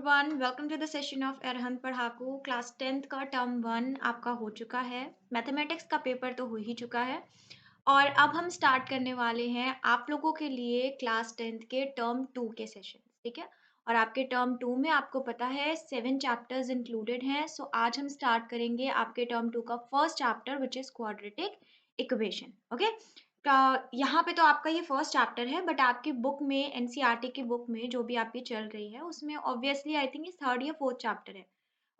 Everyone, welcome to the session of Arhan Padhaku. Class 10th का term 1 आपका हो चुका है। मैथमेटिक्स का पेपर तो हो ही चुका है और अब हम स्टार्ट करने वाले हैं आप लोगों के लिए क्लास 10th के टर्म 2 के सेशन। ठीक है, और आपके टर्म 2 में आपको पता है 7 चैप्टर्स इंक्लूडेड हैं। सो आज हम स्टार्ट करेंगे आपके टर्म 2 का first chapter which is quadratic equation. Okay, यहाँ पे तो आपका ये फर्स्ट चैप्टर है, बट आपकी बुक में एनसीईआरटी की बुक में जो भी आपकी चल रही है उसमें ऑब्वियसली आई थिंक ये थर्ड या फोर्थ चैप्टर है।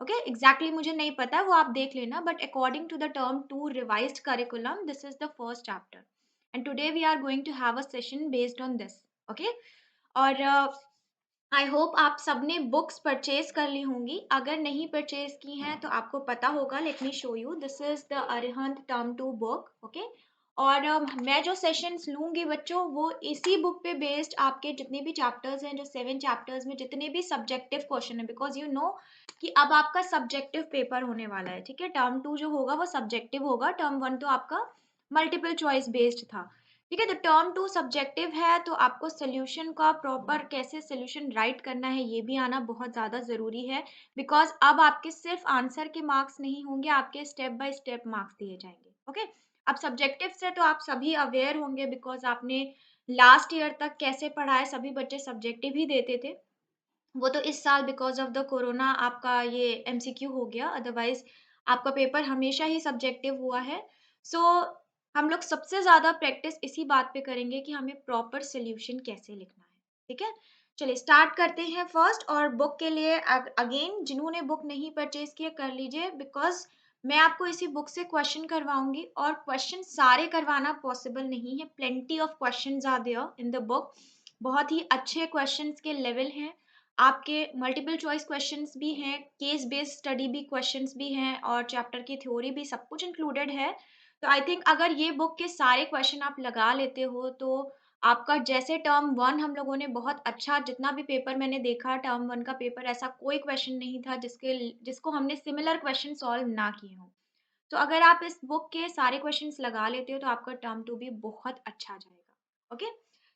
ओके, एग्जैक्टली मुझे नहीं पता है, वो आप देख लेना, but according to the term 2 revised curriculum this is the first chapter and today we are going to have a session based on this. Okay, और आई होप आप सबने बुक्स परचेज कर ली होंगी। अगर नहीं परचेज की हैं तो आपको पता होगा, let me show you, this is the Arihant term 2 book. Okay, और मैं जो सेशंस लूंगी बच्चों वो इसी बुक पे बेस्ड आपके जितने भी चैप्टर्स हैं, जो 7 चैप्टर्स में जितने भी सब्जेक्टिव क्वेश्चन है, बिकॉज यू नो कि अब आपका सब्जेक्टिव पेपर होने वाला है। ठीक है, टर्म 2 जो होगा वो सब्जेक्टिव होगा, टर्म 1 तो आपका मल्टीपल चॉइस बेस्ड था। ठीक है, तो टर्म 2 सब्जेक्टिव है, तो आपको सोल्यूशन का प्रॉपर कैसे सोल्यूशन राइट करना है ये भी आना बहुत ज़्यादा ज़रूरी है, बिकॉज अब आपके सिर्फ आंसर के मार्क्स नहीं होंगे, आपके स्टेप बाय स्टेप मार्क्स दिए जाएंगे। ओके, अब सब्जेक्टिव से तो आप सभी अवेयर होंगे, बिकॉज आपने लास्ट ईयर तक कैसे पढ़ा है, सभी बच्चे सब्जेक्टिव ही देते थे। वो तो इस साल बिकॉज ऑफ द कोरोना आपका ये एमसीक्यू हो गया, अदरवाइज आपका पेपर हमेशा ही सब्जेक्टिव हुआ है। सो हम लोग सबसे ज़्यादा प्रैक्टिस इसी बात पे करेंगे कि हमें प्रॉपर सोल्यूशन कैसे लिखना है। ठीक है, चलिए स्टार्ट करते हैं फर्स्ट। और बुक के लिए अगेन जिन्होंने बुक नहीं परचेज किया कर लीजिए, बिकॉज मैं आपको इसी बुक से क्वेश्चन करवाऊंगी और क्वेश्चन सारे करवाना पॉसिबल नहीं है। Plenty of questions are there in the book, बहुत ही अच्छे क्वेश्चंस के लेवल हैं आपके। मल्टीपल चॉइस क्वेश्चंस भी हैं, केस बेस्ड स्टडी भी क्वेश्चंस भी हैं, और चैप्टर की थ्योरी भी, सब कुछ इंक्लूडेड है। तो आई थिंक अगर ये बुक के सारे क्वेश्चन आप लगा लेते हो तो आपका जैसे टर्म 1 हम लोगों ने बहुत अच्छा, जितना भी पेपर मैंने देखा टर्म 1 का पेपर, ऐसा कोई क्वेश्चन नहीं था जिसको हमने सिमिलर क्वेश्चन सॉल्व ना किए हो। तो अगर आप इस बुक के सारे क्वेश्चंस लगा लेते हो तो आपका टर्म 2 भी बहुत अच्छा जाएगा। ओके,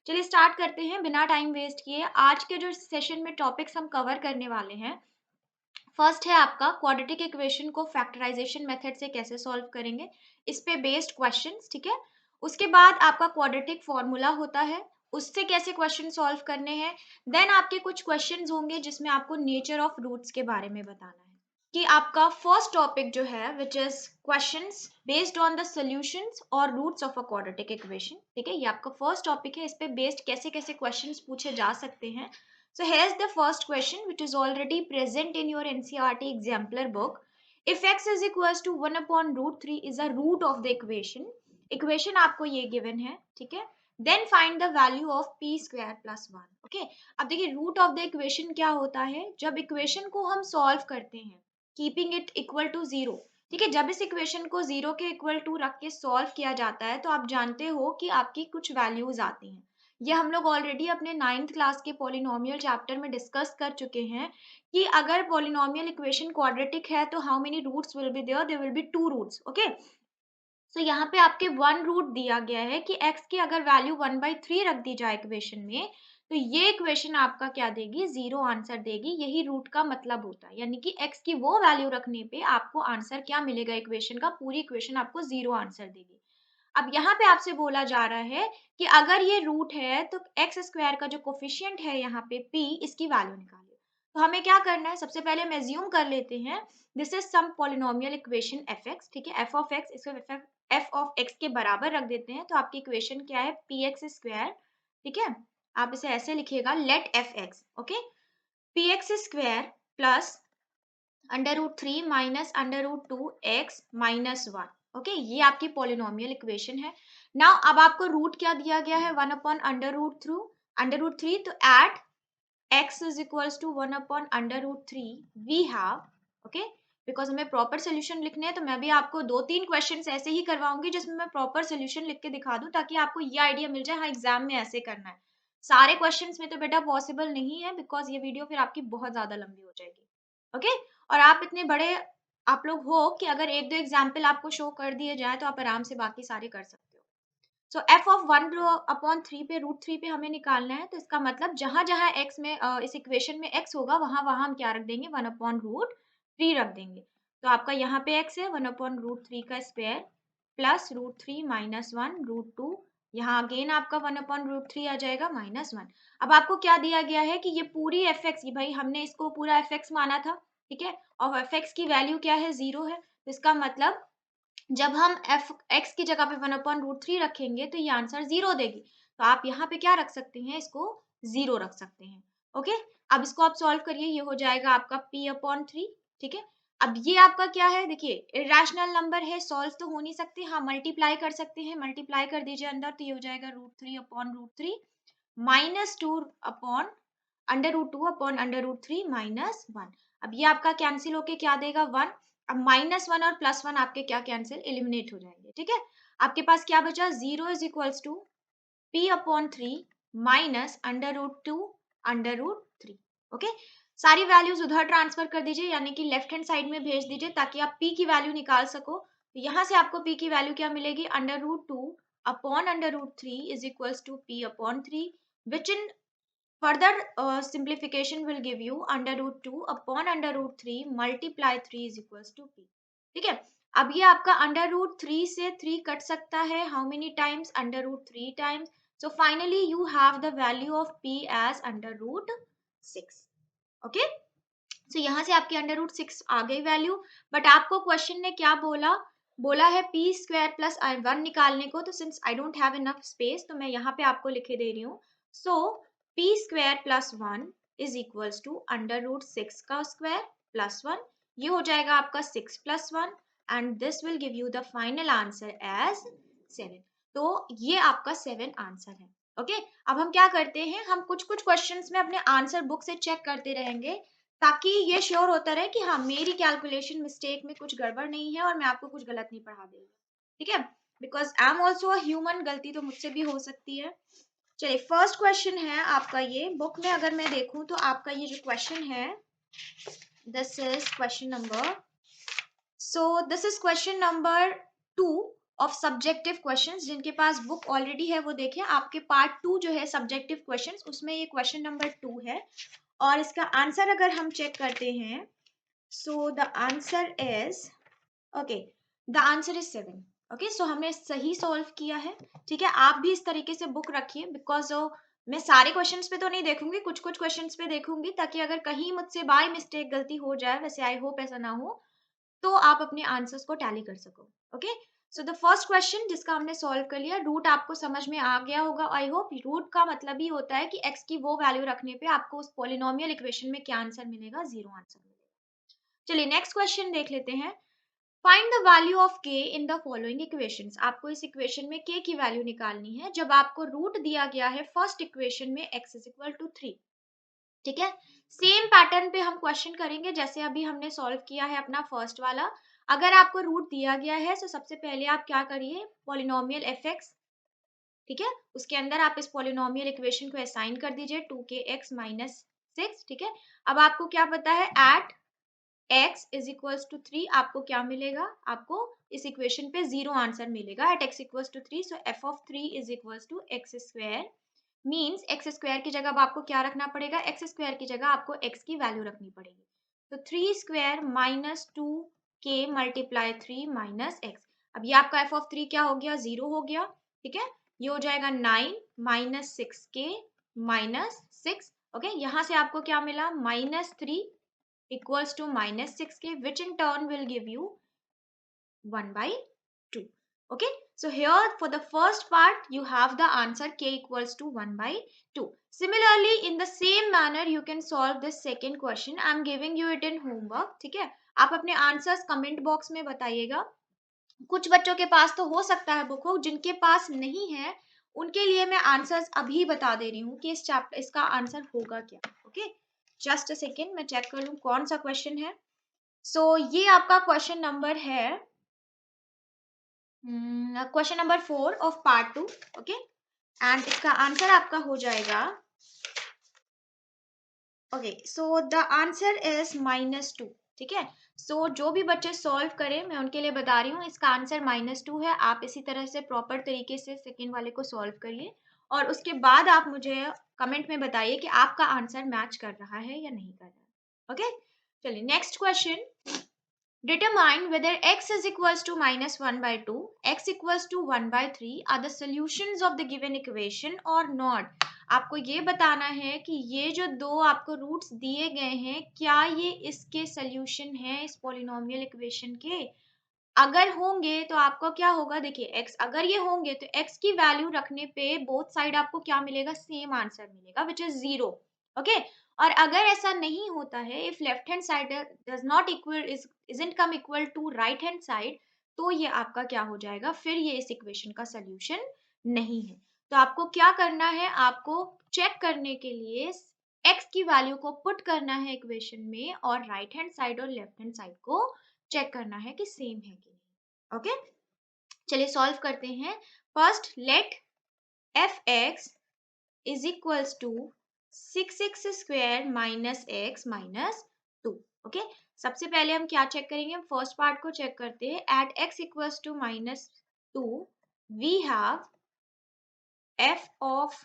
चलिए स्टार्ट करते हैं बिना टाइम वेस्ट किए। आज के जो सेशन में टॉपिक्स हम कवर करने वाले हैं, फर्स्ट है आपका क्वाड्रेटिक इक्वेशन को फैक्टराइजेशन मेथड से कैसे सॉल्व करेंगे, इस पे बेस्ड क्वेश्चंस। ठीक है, उसके बाद आपका क्वाड्रेटिक फॉर्मूला होता है, उससे कैसे क्वेश्चन सॉल्व करने हैं। देन आपके कुछ क्वेश्चंस होंगे जिसमें आपको नेचर ऑफ रूट्स के बारे में बताना है। कि आपका फर्स्ट टॉपिक जो है which is questions based on the solutions और roots of a quadratic equation. ठीक है, ये आपका फर्स्ट टॉपिक है, इस पे बेस्ड कैसे कैसे क्वेश्चंस पूछे जा सकते हैं। So here's the first question which is already present in your NCERT exemplar book. If x is equals to 1 upon root 3 is a root of the equation. Equation आपको ये given है, ठीक है। Then find the value of p square plus 1. Okay? अब देखिए root of the equation क्या होता है, जब equation को हम solve करते हैं keeping it equal to 0, ठीक है, जब इस इक्वेशन को 0 के इक्वल टू रख के सॉल्व किया जाता है तो आप जानते हो कि आपकी कुछ वैल्यूज आती हैं। ये हम लोग ऑलरेडी अपने 9th क्लास के पॉलिनोमियल चैप्टर में डिस्कस कर चुके हैं कि अगर पॉलिनोमियल इक्वेशन क्वाड्रेटिक है तो how many roots will be there, there will be 2 roots. Okay, so यहाँ पे आपके 1 रूट दिया गया है कि x की अगर वैल्यू 1/3 रख दी जाए इक्वेशन में तो ये इक्वेशन आपका क्या देगी, 0 आंसर देगी। यही रूट का मतलब होता है, यानी कि x की वो वैल्यू रखने पे आपको आंसर क्या मिलेगा, इक्वेशन का, पूरी इक्वेशन आपको 0 आंसर देगी। अब यहाँ पे आपसे बोला जा रहा है कि अगर ये रूट है तो एक्स स्क्वायर का जो कोफिशिएंट है यहाँ पे p, इसकी वैल्यू निकालिए। तो हमें क्या करना है, सबसे पहले हम एज्यूम कर लेते हैं this is some polynomial equation f x. ठीक है, एफ ऑफ एक्स, इसको एफ ऑफ एक्स के बराबर रख देते हैं, तो आपकी इक्वेशन क्या है, पी एक्स स्क्वायर। ठीक है, आप इसे ऐसे लिखिएगा, let f x, okay, p x square plus √3 minus √2 x minus 1। Okay, ये आपकी पॉलिनोमियल इक्वेशन है। नाउ अब आपको रूट क्या दिया गया है, 1 अपॉन √3, तो at x is equals to 1 upon √3 we have, okay, because हमें प्रॉपर सोल्यूशन लिखने हैं तो मैं भी आपको 2-3 क्वेश्चन ऐसे ही करवाऊंगी जिसमें मैं प्रॉपर सोल्यूशन लिख के दिखा दूं, ताकि आपको ये आइडिया मिल जाए हाँ एग्जाम में ऐसे करना है। सारे क्वेश्चंस में तो बेटा पॉसिबल नहीं है, बिकॉज ये वीडियो फिर आपकी बहुत ज्यादा लंबी हो जाएगी। ओके, और आप इतने बड़े आप लोग हो कि अगर 1-2 एग्जाम्पल आपको शो कर दिए जाए तो आप आराम से बाकी सारे कर सकते हो। सो एफ ऑफ 1/3 पे √3 पे हमें निकालना है, तो इसका मतलब जहां जहां x में इस इक्वेशन में x होगा वहां वहां हम क्या रख देंगे, 1/√3 रख देंगे। तो आपका यहाँ पे x है 1/√3 का स्क्वायर प्लस √3 माइनस 1 √2, यहाँ अगेन आपका 1/√3 आ जाएगा माइनस 1। अब आपको क्या दिया गया है कि ये पूरी एफ एक्स, भाई हमने इसको पूरा एफ एक्स माना था, ठीक है, और एफ एक्स की वैल्यू क्या है, 0 है, तो इसका मतलब जब हम एफ एक्स की जगह पे 1/√3 रखेंगे तो ये आंसर 0 देगी। तो आप यहाँ पे क्या रख सकते हैं, इसको 0 रख सकते हैं। ओके, अब इसको आप सॉल्व करिए, ये हो जाएगा आपका p/3, ठीक है। अब ये आपका क्या है, देखिए इरेशनल नंबर है, सॉल्व तो हो नहीं सकते, हाँ मल्टीप्लाई कर सकते हैं, मल्टीप्लाई कर दीजिए अंदर, तो ये हो जाएगा √3/√3 माइनस 2 अपॉन √2 अपॉन √3 माइनस 1। अब ये आपका कैंसिल होके क्या देगा, 1। अब -1 और +1 आपके क्या कैंसिल, एलिमिनेट हो जाएंगे, ठीक है। आपके पास क्या बचा, 0 is equals to p/3 minus √2 √3। Okay, सारी वैल्यूज उधर ट्रांसफर कर दीजिए, यानी कि लेफ्ट हैंड साइड में भेज दीजिए ताकि आप p की वैल्यू निकाल सको। तो यहाँ से आपको p की वैल्यू क्या मिलेगी, √2 upon √3 is equals to p/3, which in further simplification will give you √2 upon √3 multiply 3 is equals to p, ठीक है। अब ये आपका √3 से 3 कट सकता है, how many times, √3 times, so finally you have the value of p as √6। Okay, so यहाँ से आपकी √6 आ गई वैल्यू, बट आपको क्वेश्चन ने क्या बोला, बोला है p स्क्वायर प्लस 1 निकालने को, तो since I don't have enough space तो मैं यहाँ पे आपको लिखे दे रही हूँ। So p square plus 1 is equals to √6 का स्क्वायर प्लस 1, ये हो जाएगा आपका 6 plus 1 and this will give you the final answer as 7। तो ये आपका 7 आंसर है। ओके, अब हम क्या करते हैं, हम कुछ कुछ क्वेश्चंस में अपने आंसर बुक से चेक करते रहेंगे ताकि ये श्योर होता रहे कि हाँ मेरी कैलकुलेशन मिस्टेक में कुछ गड़बड़ नहीं है और मैं आपको कुछ गलत नहीं पढ़ा दे रही, ठीक है, because I am also a human, गलती तो मुझसे भी हो सकती है। चलिए फर्स्ट क्वेश्चन है आपका, ये बुक में अगर मैं देखूं तो आपका ये जो क्वेश्चन है, this is question number, this is question number 2 of subjective questions. जिनके पास बुक ऑलरेडी है वो देखिए, आपके पार्ट 2 जो है सब्जेक्टिव क्वेश्चंस, उसमें ये क्वेश्चन नंबर 2 है और इसका आंसर अगर हम चेक करते हैं, so the answer is, okay, the answer is 7। Okay, so हमने सही सॉल्व किया है, ठीक है। आप भी इस तरीके से बुक रखिए, बिकॉज मैं सारे क्वेश्चंस पे तो नहीं देखूंगी, कुछ कुछ क्वेश्चंस पे देखूंगी, ताकि अगर कहीं मुझसे बाय मिस्टेक गलती हो जाए, वैसे आई होप ऐसा ना हो, तो आप अपने आंसर्स को टैली कर सको। Okay, so the first question जिसका हमने सॉल्व कर लिया, रूट आपको समझ में आ गया होगा आई होप। रूट का मतलब ही होता है कि x की वो वैल्यू रखने पे आपको उस पॉलिनोमियल इक्वेशन में क्या आंसर मिलेगा, 0 आंसर मिलेगा। चलिए नेक्स्ट क्वेश्चन देख लेते हैं। Find the value of k in the following equations. आपको इस इक्वेशन में k की वैल्यू निकालनी है जब आपको रूट दिया गया है फर्स्ट इक्वेशन में x इज इक्वल टू 3, ठीक है। सेम पैटर्न पे हम क्वेश्चन करेंगे जैसे अभी हमने सॉल्व किया है अपना फर्स्ट वाला। अगर आपको रूट दिया गया है तो सबसे पहले आप क्या करिए, पॉलिनोमियल एफ एक्स, ठीक है, उसके अंदर आप इस पॉलिनोमियल इक्वेशन को असाइन कर दीजिए 2kx माइनस 6, ठीक है। अब आपको क्या पता है, at x is equals to 3 आपको क्या मिलेगा, आपको इस इक्वेशन पे 0 आंसर मिलेगा at x equals to 3। So f of 3 is equals to x square, means x square की जगह अब आपको क्या रखना पड़ेगा, एक्स स्क्वायर की जगह आपको x की वैल्यू रखनी पड़ेगी। तो 3 square minus 2k multiply 3 minus x. अब ये आपका f ऑफ 3 क्या हो गया, 0 हो गया, ठीक है। ये हो जाएगा 9 माइनस 6k माइनस 6। ओके, यहाँ से आपको क्या मिला, -3 equals to -6k, which in turn will give you 1/2. Okay, so here for the first part you have the answer k equals to 1/2. Similarly in the same manner you can solve this second question. I am giving you it in homework, ठीक है। आप अपने answers comment box में बताइएगा। कुछ बच्चों के पास तो हो सकता है बुक हो, जिनके पास नहीं है उनके लिए मैं आंसर्स अभी बता दे रही हूँ कि इस चैप्टर इसका आंसर होगा क्या। ओके, जस्ट अ सेकेंड, मैं चेक कर लूँ कौन सा क्वेश्चन है। सो ये आपका क्वेश्चन नंबर है, question number 4 of part 2। Okay, and इसका आंसर आपका हो जाएगा, okay, so the answer is -2, ठीक है। जो भी बच्चे सॉल्व करें, मैं उनके लिए बता रही हूँ, इसका आंसर -2 है। आप इसी तरह से प्रॉपर तरीके से सेकेंड वाले को सॉल्व करिए और उसके बाद आप मुझे कमेंट में बताइए कि आपका आंसर मैच कर रहा है या नहीं कर रहा है। ओके, चलिए next question. Determine whether x is equals to -1/2, x equals to 1/3 are the solutions of the given equation or not। आपको ये बताना है कि ये जो दो आपको रूट्स दिए गए हैं, क्या ये इसके सोल्यूशन है इस पॉलिनोमियल इक्वेशन के। अगर होंगे तो आपको क्या होगा, देखिए x अगर ये होंगे तो x की वैल्यू रखने पे बोथ साइड आपको क्या मिलेगा, सेम आंसर मिलेगा विच इज 0। ओके, और अगर ऐसा नहीं होता है, if left hand side does not equal isn't come equal to right hand side, तो ये आपका क्या हो जाएगा, फिर ये इस इक्वेशन का सोल्यूशन नहीं है। तो आपको क्या करना है, आपको चेक करने के लिए x की वैल्यू को पुट करना है इक्वेशन में और राइट हैंड साइड और लेफ्ट हैंड साइड को चेक करना है कि सेम है कि नहीं। ओके, चलिए सॉल्व करते हैं। First let f x is equals to 6x square minus x minus 2। Okay, सबसे पहले हम क्या चेक करेंगे, हम फर्स्ट पार्ट को चेक करते हैं। At x equals to -2 we have f of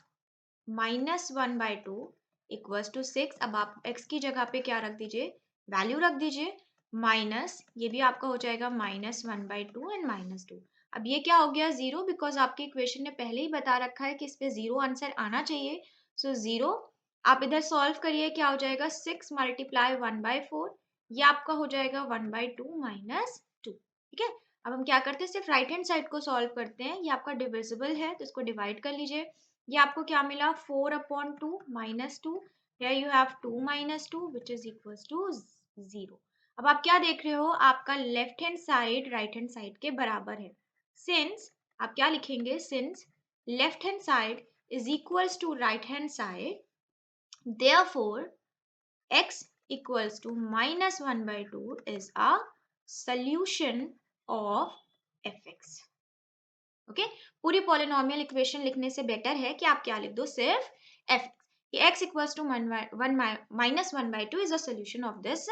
-1/2 equals to 6। अब आप x की जगह पे क्या रख दीजिए, वैल्यू रख दीजिए, माइनस ये भी आपका हो जाएगा -1/2 एंड -2। अब ये क्या हो गया, 0, बिकॉज आपके इक्वेशन ने पहले ही बता रखा है कि इस पे 0 आंसर आना चाहिए। सो 0। आप इधर सॉल्व करिए, क्या हो जाएगा, 6 मल्टीप्लाई 1/4, ये आपका हो जाएगा 1/2 माइनस 2। ठीक है, अब हम क्या करते हैं, सिर्फ राइट हैंड साइड को सॉल्व करते हैं। ये आपका डिविजिबल है तो इसको डिवाइड कर लीजिए। ये आपको क्या मिला, 4/2 -2, here you have 2 - 2 which is equals to 0। अब आप क्या देख रहे हो, आपका left hand side right hand side के बराबर है। सिंस आप क्या लिखेंगे, since left hand side is equals to right hand side, therefore x equals to -1/2 is a solution of fx। Okay, पूरी पॉलिनोमियल इक्वेशन लिखने से बेटर है कि आप क्या लिख दो, सिर्फ f x equals to -1/2 is a solution of this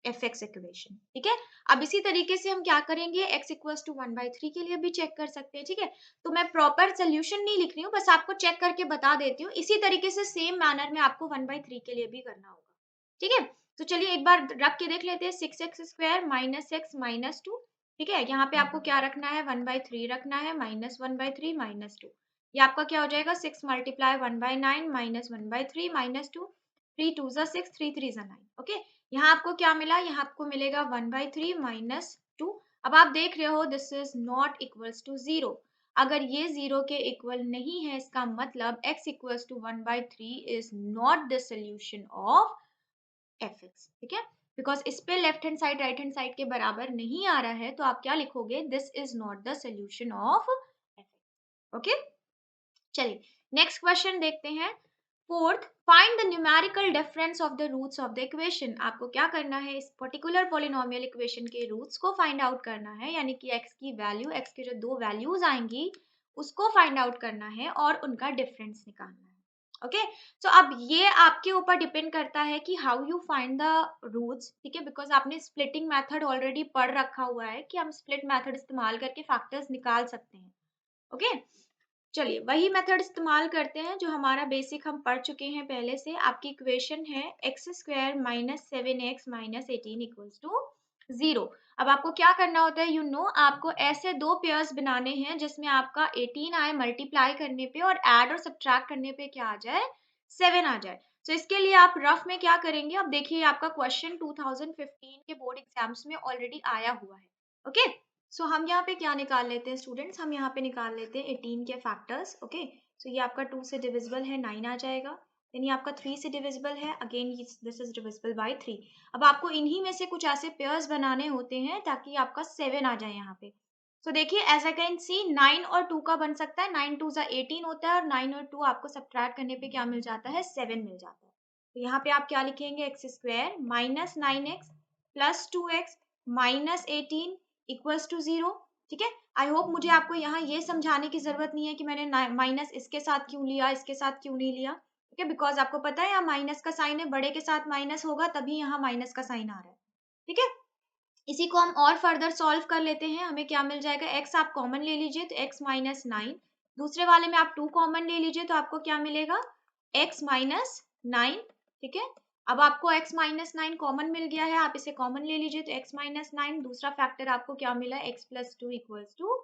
fx equation. ठीक है, अब इसी तरीके से हम क्या करेंगे, x इक्वल्स टू 1/3 के लिए भी चेक कर सकते हैं। ठीक है, तो मैं प्रॉपर सोल्यूशन नहीं लिख रही हूँ, बस आपको चेक करके बता देती हूँ। इसी तरीके से सेम मैनर में आपको 1/3 के लिए भी करना होगा। ठीक है, तो चलिए एक बार रख के देख लेते हैं। 6x square minus x minus 2। ठीक है, यहाँ पे आपको क्या रखना है, 1/3 रखना है, -1/3 -2। ये आपका क्या हो जाएगा, 6 मल्टीप्लाई 1/9 -1/3 -2, 3 2 ज़ा 6, 3 3 ज़ा 9। ओके, यहाँ आपको क्या मिला, यहाँ आपको मिलेगा 1/3 -2। अब आप देख रहे हो this is not equals to 0। अगर ये 0 के इक्वल नहीं है, इसका मतलब x equals to 1/3 is not the solution of fx। ठीक है, बिकॉज इस पे left hand side right hand side के बराबर नहीं आ रहा है, तो आप क्या लिखोगे, this is not the solution of fx। Okay, चलिए नेक्स्ट क्वेश्चन देखते हैं। Fourth, find the numerical difference of the roots of the equation. आपको क्या करना है, इस पर्टिकुलर पॉलिनोमियल इक्वेशन के रूट्स को फाइंड आउट करना है, यानी कि x की वैल्यू, x की जो दो वैल्यूज आएंगी उसको फाइंड आउट करना है और उनका डिफरेंस निकालना है। ओके, तो अब ये आपके ऊपर डिपेंड करता है कि how you find the roots. ठीक है, बिकॉज आपने स्प्लिटिंग मेथड ऑलरेडी पढ़ रखा हुआ है कि हम स्प्लिट मेथड इस्तेमाल करके फैक्टर्स निकाल सकते हैं। ओके, चलिए वही मेथड इस्तेमाल करते हैं जो हमारा बेसिक हम पढ़ चुके हैं पहले से। आपकी इक्वेशन है x square minus 7x minus 18 equals to 0। अब आपको क्या करना होता है, आपको ऐसे दो पेयर्स बनाने हैं जिसमें आपका 18 आए मल्टीप्लाई करने पे और ऐड और सब्ट्रैक्ट करने पे क्या आ जाए, 7 आ जाए। तो इसके लिए आप रफ में क्या करेंगे, अब देखिए आपका क्वेश्चन 2015 के बोर्ड एग्जाम्स में ऑलरेडी आया हुआ है। ओके, सो हम यहाँ पे क्या निकाल लेते हैं स्टूडेंट्स, हम यहाँ पे निकाल लेते हैं 18 के फैक्टर्स। ओके, सो ये आपका 2 से डिविजिबल है, 9 आ जाएगा। देन ये आपका 3 से डिविजिबल है, again this is divisible by 3। अब आपको इन्हीं में से कुछ ऐसे पेयर्स बनाने होते हैं ताकि आपका 7 आ जाए यहाँ पे। सो देखिए एज आई कैन सी 9 और 2 का बन सकता है, 9 2 ज़ा 18 होता है और 9 और 2 आपको सब्ट्रैक्ट करने पे क्या मिल जाता है, 7 मिल जाता है। तो यहाँ पे आप क्या लिखेंगे, x square minus 9x plus 2x minus 18 equals to 0। ठीक है, आई होप मुझे आपको यहाँ ये समझाने की जरूरत नहीं है कि मैंने माइनस इसके साथ क्यों लिया, इसके साथ क्यों नहीं लिया। ठीक है, बिकॉज आपको पता है यहाँ माइनस का साइन है, बड़े के साथ माइनस होगा तभी यहाँ माइनस का साइन आ रहा है। ठीक है, इसी को हम और फर्दर सॉल्व कर लेते हैं। हमें क्या मिल जाएगा, x आप कॉमन ले लीजिए तो x माइनस 9, दूसरे वाले में आप 2 कॉमन ले लीजिए तो आपको क्या मिलेगा, x माइनस 9। ठीक है, अब आपको x माइनस 9 कॉमन मिल गया है, आप इसे कॉमन ले लीजिए तो x माइनस 9, दूसरा फैक्टर आपको क्या मिला, x प्लस 2 इक्वल्स टू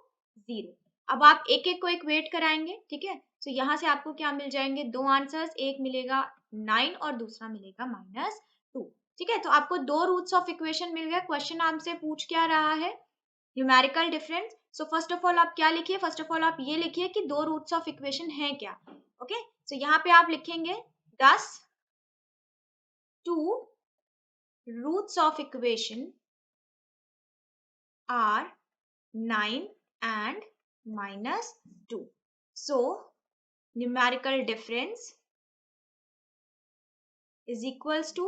0। अब आप एक एक को इक्वेट कराएंगे। ठीक है, तो यहाँ से आपको क्या मिल जाएंगे, दो आंसर्स, एक मिलेगा 9 और दूसरा मिलेगा माइनस 2। ठीक है, तो आपको दो रूट्स ऑफ इक्वेशन मिल गए। क्वेश्चन आपसे पूछ क्या रहा है, numerical difference. So first of all आप क्या लिखिए, फर्स्ट ऑफ ऑल आप ये लिखिए कि दो रूट्स ऑफ इक्वेशन है क्या। ओके, सो यहाँ पे आप लिखेंगे 10 two roots of equation are 9 and minus 2. So numerical difference is equals to,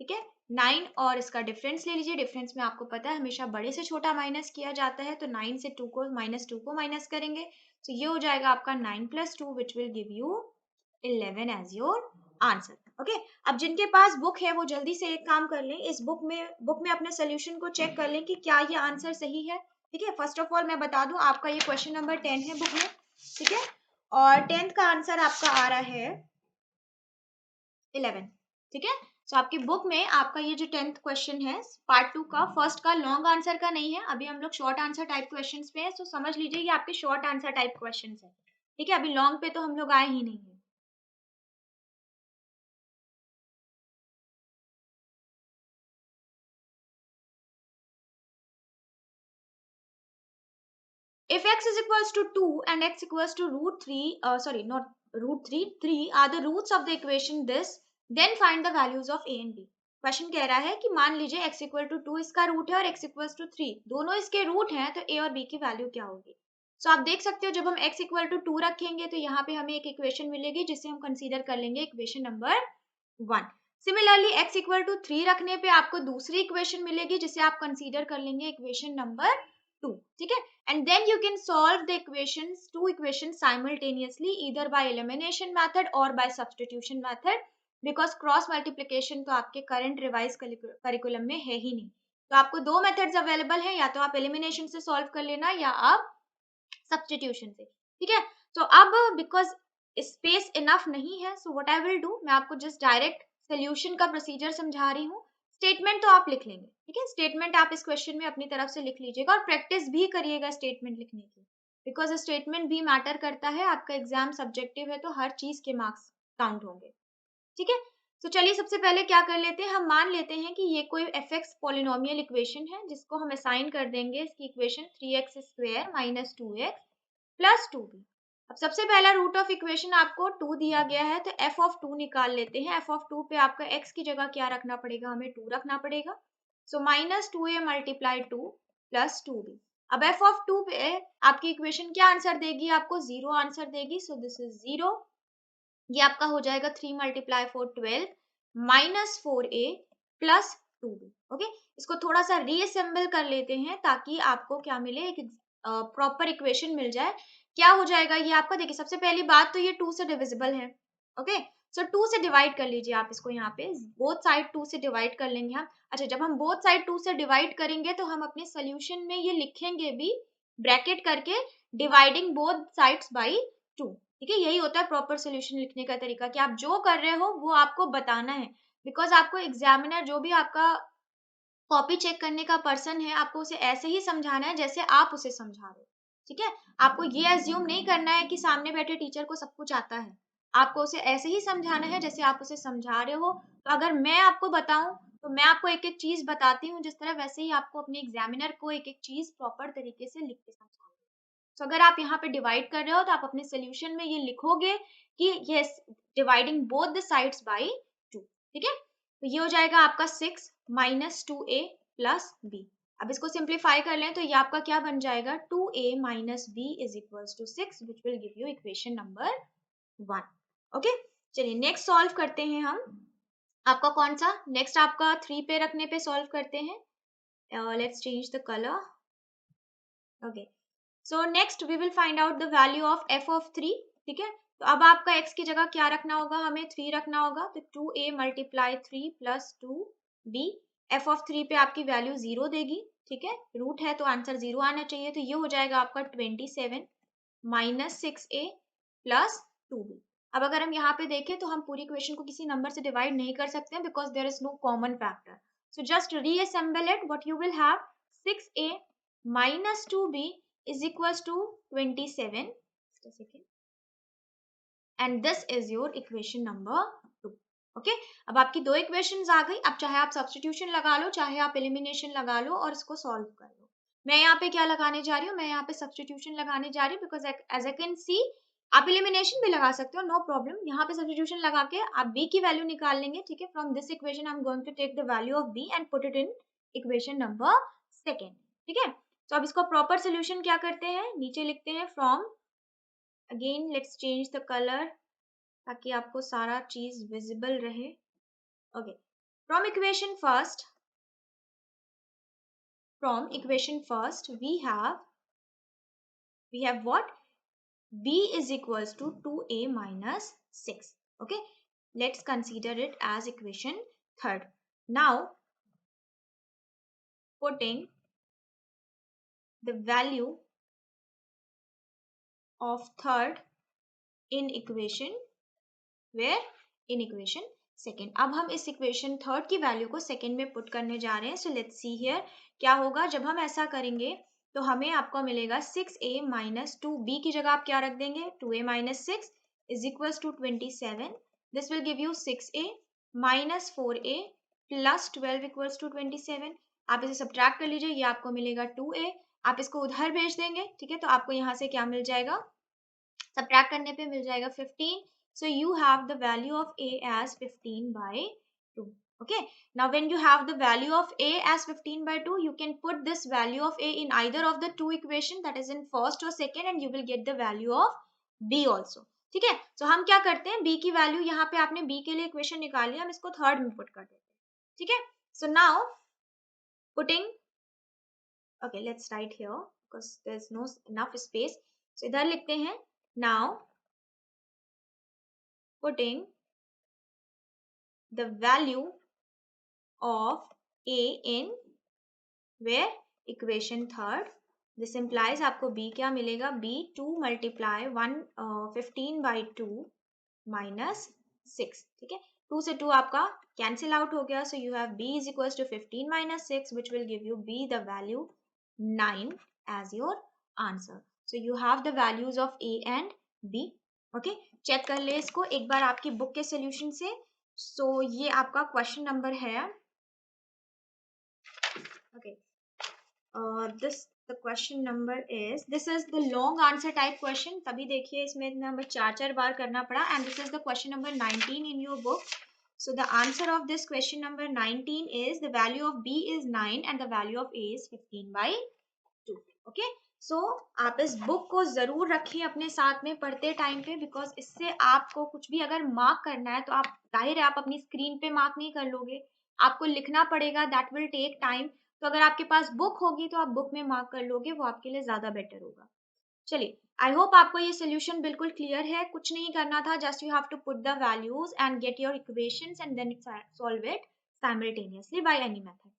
ठीक है, 9 और इसका डिफरेंस ले लीजिए। डिफरेंस में आपको पता है हमेशा बड़े से छोटा माइनस किया जाता है, तो 9 से 2 को माइनस करेंगे तो ये हो जाएगा आपका 9 plus 2 which will give you 11 as your answer. Okay, अब जिनके पास बुक है वो जल्दी से एक काम कर लें, इस बुक में अपने सोल्यूशन को चेक कर लें कि क्या ये आंसर सही है। ठीक है, फर्स्ट ऑफ ऑल मैं बता दूं आपका ये क्वेश्चन नंबर 10 है बुक में। ठीक है, और 10th का आंसर आपका आ रहा है 11। ठीक है, तो आपकी बुक में आपका ये जो 10th क्वेश्चन है पार्ट 2 का, फर्स्ट का लॉन्ग आंसर का नहीं है, अभी हम लोग शॉर्ट आंसर टाइप क्वेश्चंस पे है, तो समझ लीजिए ये आपके शॉर्ट आंसर टाइप क्वेश्चंस है। ठीक है, अभी लॉन्ग पे तो हम लोग आए ही नहीं है। If x is equals to 2 and x equals to root 3, sorry, not root 3, 3 are the roots of the equation this, then find the values of a and b. Question कह रहा है कि मान लीजिए x इक्वल टू 2 इसका root है और x equal to 3 दोनों इसके रूट हैं, तो a और b की वैल्यू क्या होगी। सो आप देख सकते हो जब हम x इक्वल टू 2 रखेंगे तो यहाँ पे हमें एक इक्वेशन मिलेगी जिसे हम कंसीडर कर लेंगे equation number 1। Similarly x equal to 3 रखने पे आपको दूसरी इक्वेशन मिलेगी जिसे आप कंसीडर कर लेंगे इक्वेशन नंबर 2। ठीक है, and then you can solve the two equations simultaneously either by elimination method or by substitution method, because cross multiplication तो आपके करंट रिवाइज करिकुलम में है ही नहीं। तो आपको दो मेथड्स अवेलेबल हैं, या तो आप एलिमिनेशन से सॉल्व कर लेना या आप सब्सटीट्यूशन से। ठीक है, तो अब बिकॉज स्पेस इनफ नहीं है, so what I will do, मैं आपको जस्ट डायरेक्ट सोल्यूशन का प्रोसीजर समझा रही हूँ। स्टेटमेंट तो आप लिख लेंगे। ठीक है, स्टेटमेंट आप इस क्वेश्चन में अपनी तरफ से लिख लीजिएगा और प्रैक्टिस भी करिएगा स्टेटमेंट लिखने की, बिकॉज स्टेटमेंट भी मैटर करता है। आपका एग्जाम सब्जेक्टिव है तो हर चीज के मार्क्स काउंट होंगे। ठीक है, तो चलिए सबसे पहले क्या कर लेते हैं, हम मान लेते हैं कि ये कोई एफ एक्स पॉलिनोमियल इक्वेशन है जिसको हम असाइन कर देंगे इसकी equation 3x square minus 2x plus 2b। अब सबसे पहला रूट ऑफ इक्वेशन आपको 2 दिया गया है तो f ऑफ 2 निकाल लेते हैं। f ऑफ 2 पे आपका x की जगह क्या रखना पड़ेगा, हमें 2 रखना पड़ेगा। So minus 2a multiply 2 plus 2b। अब f ऑफ 2 पे आपकी इक्वेशन क्या आंसर देगी, आपको 0 आंसर देगी। सो दिस इज 0, ये आपका हो जाएगा 3 multiply 4 12 minus 4a plus 2b। Okay, इसको थोड़ा सा रीअसेंबल कर लेते हैं ताकि आपको क्या मिले, एक प्रॉपर इक्वेशन मिल जाए। क्या हो जाएगा ये आपका, देखिए सबसे पहली बात तो ये 2 से डिविजिबल है। ओके, सो 2 से डिवाइड कर लीजिए आप इसको, यहाँ पे बोथ साइड 2 से डिवाइड कर लेंगे हम। अच्छा, जब हम बोथ साइड 2 से डिवाइड करेंगे तो हम अपने सोल्यूशन में ये लिखेंगे भी ब्रैकेट करके, डिवाइडिंग बोथ साइड्स बाई 2। ठीक है, यही होता है प्रॉपर सोल्यूशन लिखने का तरीका कि आप जो कर रहे हो वो आपको बताना है, बिकॉज आपको एग्जामिनर जो भी आपका कॉपी चेक करने का पर्सन है आपको उसे ऐसे ही समझाना है जैसे आप उसे समझा रहे हो। ठीक है, आपको ये एज्यूम नहीं करना है कि सामने बैठे टीचर को सब कुछ आता है, आपको उसे ऐसे ही समझाना है जैसे आप उसे समझा रहे हो। तो अगर मैं आपको बताऊं तो मैं आपको एक एक चीज बताती हूँ जिस तरह, वैसे ही आपको अपने एग्जामिनर को एक एक चीज प्रॉपर तरीके से लिख के समझाना है। तो अगर आप यहाँ पे डिवाइड कर रहे हो तो आप अपने सोल्यूशन में ये लिखोगे कि yes, dividing both the sides by 2। ठीक है, तो ये हो जाएगा आपका 6 माइनस 2a प्लस b। अब इसको सिंप्लीफाई कर लें तो ये आपका क्या बन जाएगा, 2a minus b is equals to 6 which will give you equation number 1। Okay, चलिए नेक्स्ट सॉल्व करते हैं हम। आपका कौन सा नेक्स्ट, आपका 3 पे रखने पे सॉल्व करते हैं। Let's change the colour. Okay, so next we will find out the value of f of 3। ठीक है, तो अब आपका x की जगह क्या रखना होगा, हमें 3 रखना होगा। तो 2a multiply 3 plus 2b f(3) पे आपकी वैल्यू 0 देगी, ठीक है, रूट है तो आंसर 0 आना चाहिए, तो ये हो जाएगा आपका 27 माइनस 6a प्लस 2b। अब अगर हम यहाँ पे देखें तो हम पूरी इक्वेशन को किसी नंबर से डिवाइड नहीं कर सकते हैं because there is no common factor. So just reassemble it, what you will have 6a minus 2b is equals to 27 and this is your equation number 2। Okay, अब आपकी दो इक्वेशंस आ गई। अब चाहे आप सब्स्टिट्यूशन लगा लो, चाहे आप एलिमिनेशन लगा लो और इसको सॉल्व कर लो। मैं यहाँ पे क्या लगाने जा रही हूँ, मैं यहाँ पे सब्स्टिट्यूशन लगाने जा रही हूँ because as I can see आप एलिमिनेशन भी लगा सकते हो, नो प्रॉब्लम। यहाँ पे सब्स्टिट्यूशन लगा के आप b की वैल्यू निकाल लेंगे, ठीक है। From this equation I am going to take the value of b and put it in equation number second, ठीक है। तो अब इसको प्रॉपर सोल्यूशन क्या करते हैं, नीचे लिखते हैं from, again let's change the colour ताकि आपको सारा चीज विजिबल रहे। Okay, from equation first we have what, b is equals to 2a minus 6। okay, let's consider it as equation third। now putting the value of third in equation where, in equation second. अब हम इस equation third की value को second में put करने जा रहे हैं। सो लेट्स सी हियर क्या होगा जब हम ऐसा करेंगे, तो हमें आपको मिलेगा 6a माइनस 2b की जगह आप क्या रख देंगे, 2a minus 6 is equals to 27। This will give you 6a minus 4a plus 12 equals to 27। आप इसे सब्ट्रैक्ट कर लीजिए, ये आपको मिलेगा 2a। आप इसको उधर भेज देंगे, ठीक है, तो आपको यहाँ से क्या मिल जाएगा, सब्ट्रैक्ट करने पे मिल जाएगा 15। So you have the value of a as 15 by 2. Okay. Now when you have the value of a as 15 by 2, you can put this value of a in either of the two equation, that is in first or second, and you will get the value of b also. ठीक है, so हम क्या करते हैं, b की value यहाँ पे आपने b के लिए इक्वेशन निकाली, हम इसको थर्ड में पुट कर देते हैं, ठीक है। So now putting, okay, let's write here because there's no enough space. So इधर लिखते हैं now putting the value of a in where, equation third। this implies आपको b क्या मिलेगा, b 2 multiply 15 by 2 minus 6, ठीक है। 2 से 2 आपका कैंसिल आउट हो गया, so you have b is equals to 15 minus 6 which will give you b the value 9 as your answer। so you have the values of a and b। Okay, check कर ले इसको एक बार आपकी book के solution से। सो ये आपका question number है, okay, this the question number is, this is the long answer type question, तभी देखिए इसमें हमें चार बार करना पड़ा, and this is the question number 19 in your book। so the answer of this question number 19 is the value of b is 9 and the value of a is 15 by 2। okay, so आप इस book को जरूर रखिए अपने साथ में पढ़ते time पे, बिकॉज इससे आपको कुछ भी अगर मार्क करना है तो आप जाहिर है आप अपनी स्क्रीन पे मार्क नहीं कर लोगे, आपको लिखना पड़ेगा, दैट विल टेक टाइम। तो अगर आपके पास बुक होगी तो आप बुक में मार्क कर लोगे, वो आपके लिए ज्यादा बेटर होगा। चलिए, आई होप आपको ये सोल्यूशन बिल्कुल क्लियर है, कुछ नहीं करना था, just you have to put the values and get your equations and then solve it simultaneously by any method.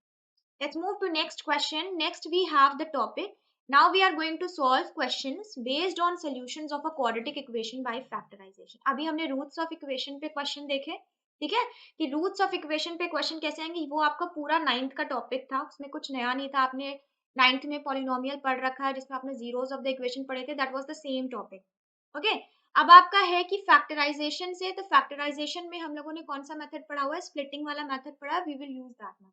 Let's move to next question। Next we have the topic, now we are going to solve questions based on solutions of a quadratic equation by factorization। अभी हमने roots of equation पे question देखे, ठीक है, कि roots of equation पे question कैसे आएंगे, वो आपका पूरा 9th का टॉपिक था, उसमें कुछ नया नहीं था। आपने 9th में पॉलिनोमियल पढ़ रखा है जिसमें आपने जीरोस ऑफ द इक्वेशन पढ़े थे, that was the same topic. Okay, अब आपका है कि फैक्टराइजेशन से, तो फैक्टराइजेशन में हम लोगों ने कौन सा मेथड पढ़ा हुआ है, स्प्लिटिंग वाला मेथड पढ़ा है, we will use that method.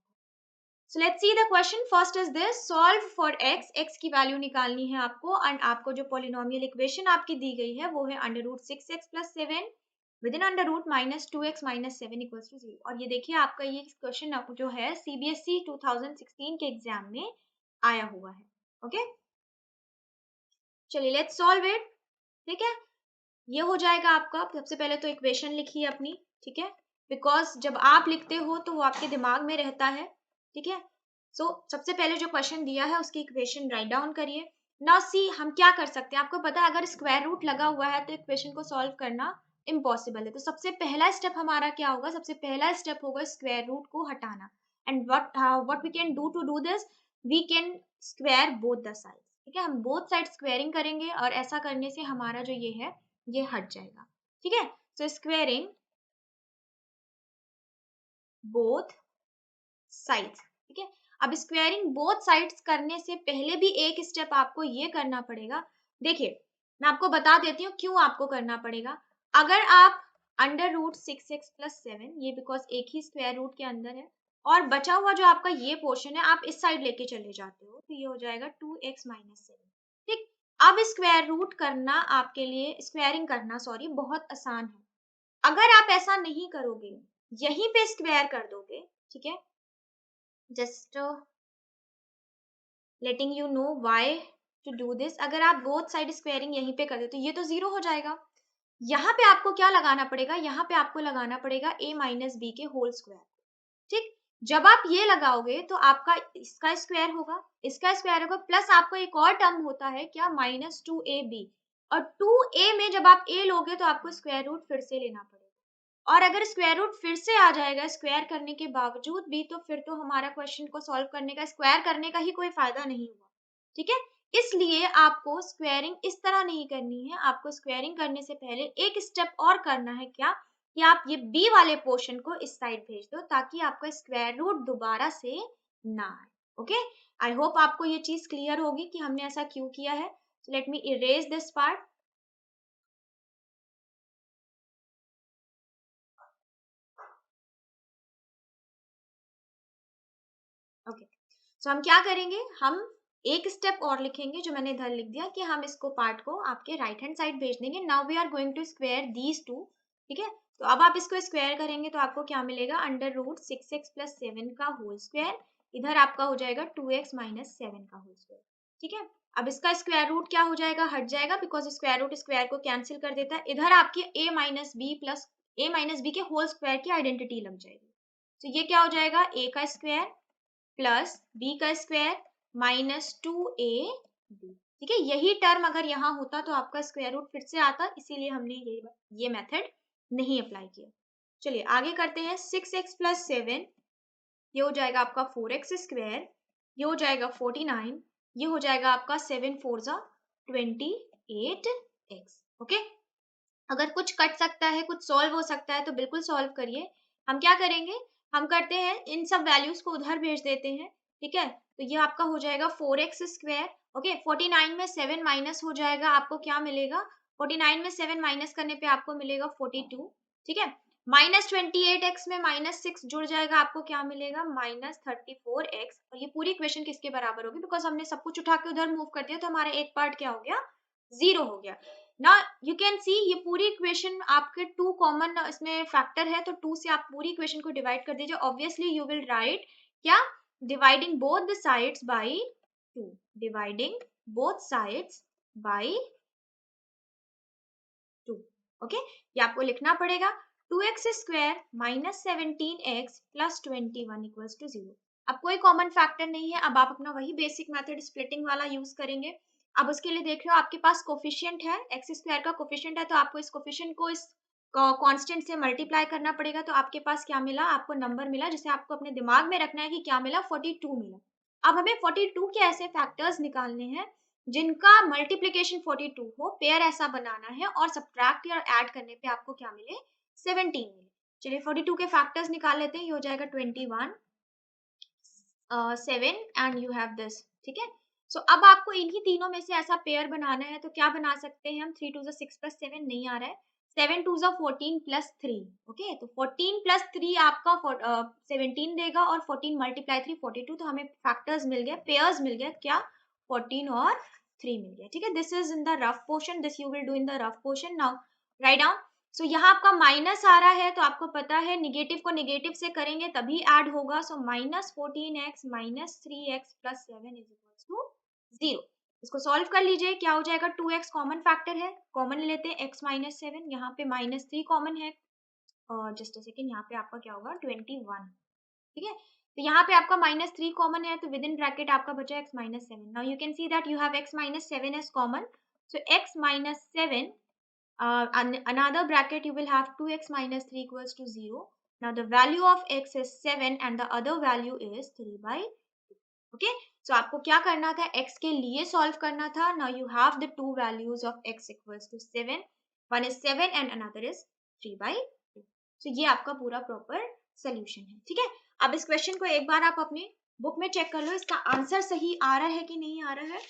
So let's see the question। First is this, solve for x, x की वैल्यू निकालनी है आपको, एंड आपको जो पॉलिनोमियल इक्वेशन आपकी दी गई है वो है under root 6x plus 7 within under root minus 2x minus 7 equals to 0। और ये देखिए आपका ये क्वेश्चन जो है सीबीएसई 2016 के एग्जाम में आया हुआ है। ओके, चलिए लेट्स सॉल्व इट, ठीक है। ये हो जाएगा आपका, सबसे पहले तो इक्वेशन लिखिए अपनी, ठीक है, बिकॉज जब आप लिखते हो तो वो आपके दिमाग में रहता है, ठीक है। सो सबसे पहले जो क्वेश्चन दिया है उसकी इक्वेशन राइट डाउन करिए। नाउ सी हम क्या कर सकते हैं, आपको पता है अगर स्क्वायर रूट लगा हुआ है तो इक्वेशन को सॉल्व करना इम्पॉसिबल है। तो सबसे पहला स्टेप हमारा क्या होगा, सबसे पहला स्टेप होगा स्क्वायर रूट को हटाना। And what we can do to do this, we can square both the side. ठीक है, हम बोथ साइड स्क्वेयरिंग करेंगे और ऐसा करने से हमारा जो ये है ये हट जाएगा। ठीक है, सो स्क्वेयरिंग बोथ साइड्स। ठीक है, अब स्क्वेयरिंग बोथ साइड्स करने से पहले भी एक स्टेप आपको ये करना पड़ेगा। देखिए, मैं आपको बता देती हूँ क्यों आपको करना पड़ेगा। अगर आप अंडर रूट 6x+7, ये बिकॉज एक ही स्क्वायर रूट के अंदर है, और बचा हुआ जो आपका ये पोर्शन है आप इस साइड लेके चले जाते हो, तो ये हो जाएगा 2x-7। ठीक, अब स्क्वायर रूट करना आपके लिए, स्क्वायरिंग करना सॉरी, बहुत आसान है। अगर आप ऐसा नहीं करोगे, यहीं पे स्क्वायर कर दोगे, ठीक है, just letting you know why to do this. अगर आप बोथ साइड स्क्वायरिंग यहीं पे कर दे तो ये तो जीरो हो जाएगा। यहाँ पे आपको क्या लगाना पड़ेगा, यहाँ पे आपको लगाना पड़ेगा a माइनस बी के होल स्क्वायर। ठीक, जब आप ये लगाओगे तो आपका इसका स्क्वायर होगा, इसका स्क्वायर होगा, प्लस आपको एक और टर्म होता है क्या, -2ab, और 2a में जब आप a लोगे तो आपको स्क्वायर रूट फिर से लेना पड़ेगा। और अगर स्क्वायर रूट फिर से आ जाएगा स्क्वायर करने के बावजूद भी, तो फिर तो हमारा क्वेश्चन को सॉल्व करने का, स्क्वायर करने का ही कोई फायदा नहीं हुआ। ठीक है, इसलिए आपको स्क्वायरिंग इस तरह नहीं करनी है। आपको स्क्वायरिंग करने से पहले एक स्टेप और करना है, क्या कि आप ये बी वाले पोर्शन को इस साइड भेज दो ताकि आपका स्क्वायर रूट दोबारा से ना आए। ओके, आई होप आपको ये चीज क्लियर होगी कि हमने ऐसा क्यों किया है। So let me erase this part. Okay, so हम क्या करेंगे, हम एक स्टेप और लिखेंगे जो मैंने इधर लिख दिया कि हम इसको पार्ट को आपके राइट हैंड साइड भेज देंगे। Now we are going to square these two. ठीक है, तो अब आप इसको स्क्वायर करेंगे तो आपको क्या मिलेगा, अंडर रूट 6x+7 का होल स्क्वायर, इधर आपका हो जाएगा 2x-7 का होल स्क्वायर। ठीक है, अब इसका स्क्वायर रूट क्या हो जाएगा, हट जाएगा, बिकॉज स्क्वायर रूट स्क्वायर को कैंसिल कर देता है। इधर आपकी a माइनस बी के होल स्क्वायर की आइडेंटिटी लग जाएगी। तो ये क्या हो जाएगा, a का स्क्वायर प्लस बी का स्क्वायर -2ab। ठीक है, यही टर्म अगर यहाँ होता तो आपका स्क्वायर रूट फिर से आता, इसीलिए हमने ये मेथड नहीं अप्लाई किया। चलिए आगे करते हैं। 6x+7, ये हो जाएगा आपका 4x², ये हो जाएगा 49, ये हो जाएगा आपका 7×4 = 28x। ओके, अगर कुछ कट सकता है, कुछ सॉल्व हो सकता है तो बिल्कुल सॉल्व करिए। हम क्या करेंगे, हम करते हैं इन सब वैल्यूज को उधर भेज देते हैं। ठीक है, तो ये आपका हो जाएगा 4x²। ओके, 49 में 7 माइनस हो जाएगा, आपको क्या मिलेगा, 49 में 7 माइनस करने पे आपको मिलेगा 42। ठीक है, -28x में -6 जुड़ जाएगा, आपको क्या मिलेगा, -34x। और ये पूरी इक्वेशन किसके बराबर होगी, बिकॉज हमने सब कुछ उठा के उधर मूव कर दिया तो हमारा एक पार्ट क्या हो गया, जीरो हो गया ना। यू कैन सी ये पूरी इक्वेशन आपके टू कॉमन इसमें फैक्टर है, तो टू से आप पूरी इक्वेशन को डिवाइड कर दीजिए। ऑब्वियसली यू विल राइट क्या, dividing both the sides by 2, dividing both sides by 2। Okay, ये आपको लिखना पड़ेगा, 2x² -17x + 21 = 0। अब कोई कॉमन फैक्टर नहीं है, अब आप अपना वही बेसिक मेथड स्प्लिटिंग वाला यूज करेंगे। अब उसके लिए देख रहे हो आपके पास कोफिशिएंट है, x² का कोफिशिएंट है, तो आपको इस कोफिशिएंट को इस कांस्टेंट से मल्टीप्लाई करना पड़ेगा। तो आपके पास क्या मिला, आपको नंबर मिला जिसे आपको अपने दिमाग में रखना है कि क्या मिला, 42 मिला। अब हमें 42 के ऐसे फैक्टर्स निकालने हैं जिनका मल्टीप्लिकेशन 42 हो, पेयर ऐसा बनाना है, और सब्ट्रैक्ट या ऐड करने पे आपको क्या मिले, 17 मिले। चलिए 42 के फैक्टर्स निकाल लेते हैं। ये हो जाएगा 21, 7 एंड यू हैव दिस। ठीक है, सो अब आपको इन्हीं तीनों में से ऐसा पेयर बनाना है, तो क्या बना सकते हैं हम, 3 2 6 + 7 नहीं आ रहा है, 7 2 14 + 3। ओके, तो 14 + 3 आपका 17 देगा, और 14 × 3 42। तो हमें फैक्टर्स मिल गए, पेयर्स मिल गए, क्या, 14 और 3 मिल गया। ठीक है, this is in the rough portion, this you will do in the rough portion. Now write down. So यहाँ आपका माइनस आ रहा है, तो आपको पता है निगेटिव को निगेटिव से करेंगे तभी ऐड होगा। सो -14x -3x + 7 = 0। इसको सॉल्व कर लीजिए, क्या हो जाएगा, 2x कॉमन फैक्टर है, कॉमन लेते हैं, x -7, यहाँ पे -3 कॉमन है, और जस्ट अ सेकेंड, यहाँ पे आपका क्या होगा, 21। ठीक है, तो यहाँ पे आपका -3 कॉमन है, तो विद इन ब्रैकेट आपका बचा x -7। Now you can see that you have x -7 as common, so x -7, another bracket you will have 2x - 3 = 0. Now the value of x is 7 and the other value is 3/2. Okay, so आपको क्या करना था, x के लिए solve करना था. Now you have the two values of x equals to 7. One is 7 and another is 3/2. So ये आपका पूरा proper solution है. ठीक है, अब इस question को एक बार आप अपनी बुक में चेक कर लो, इसका आंसर सही आ रहा है कि नहीं आ रहा है.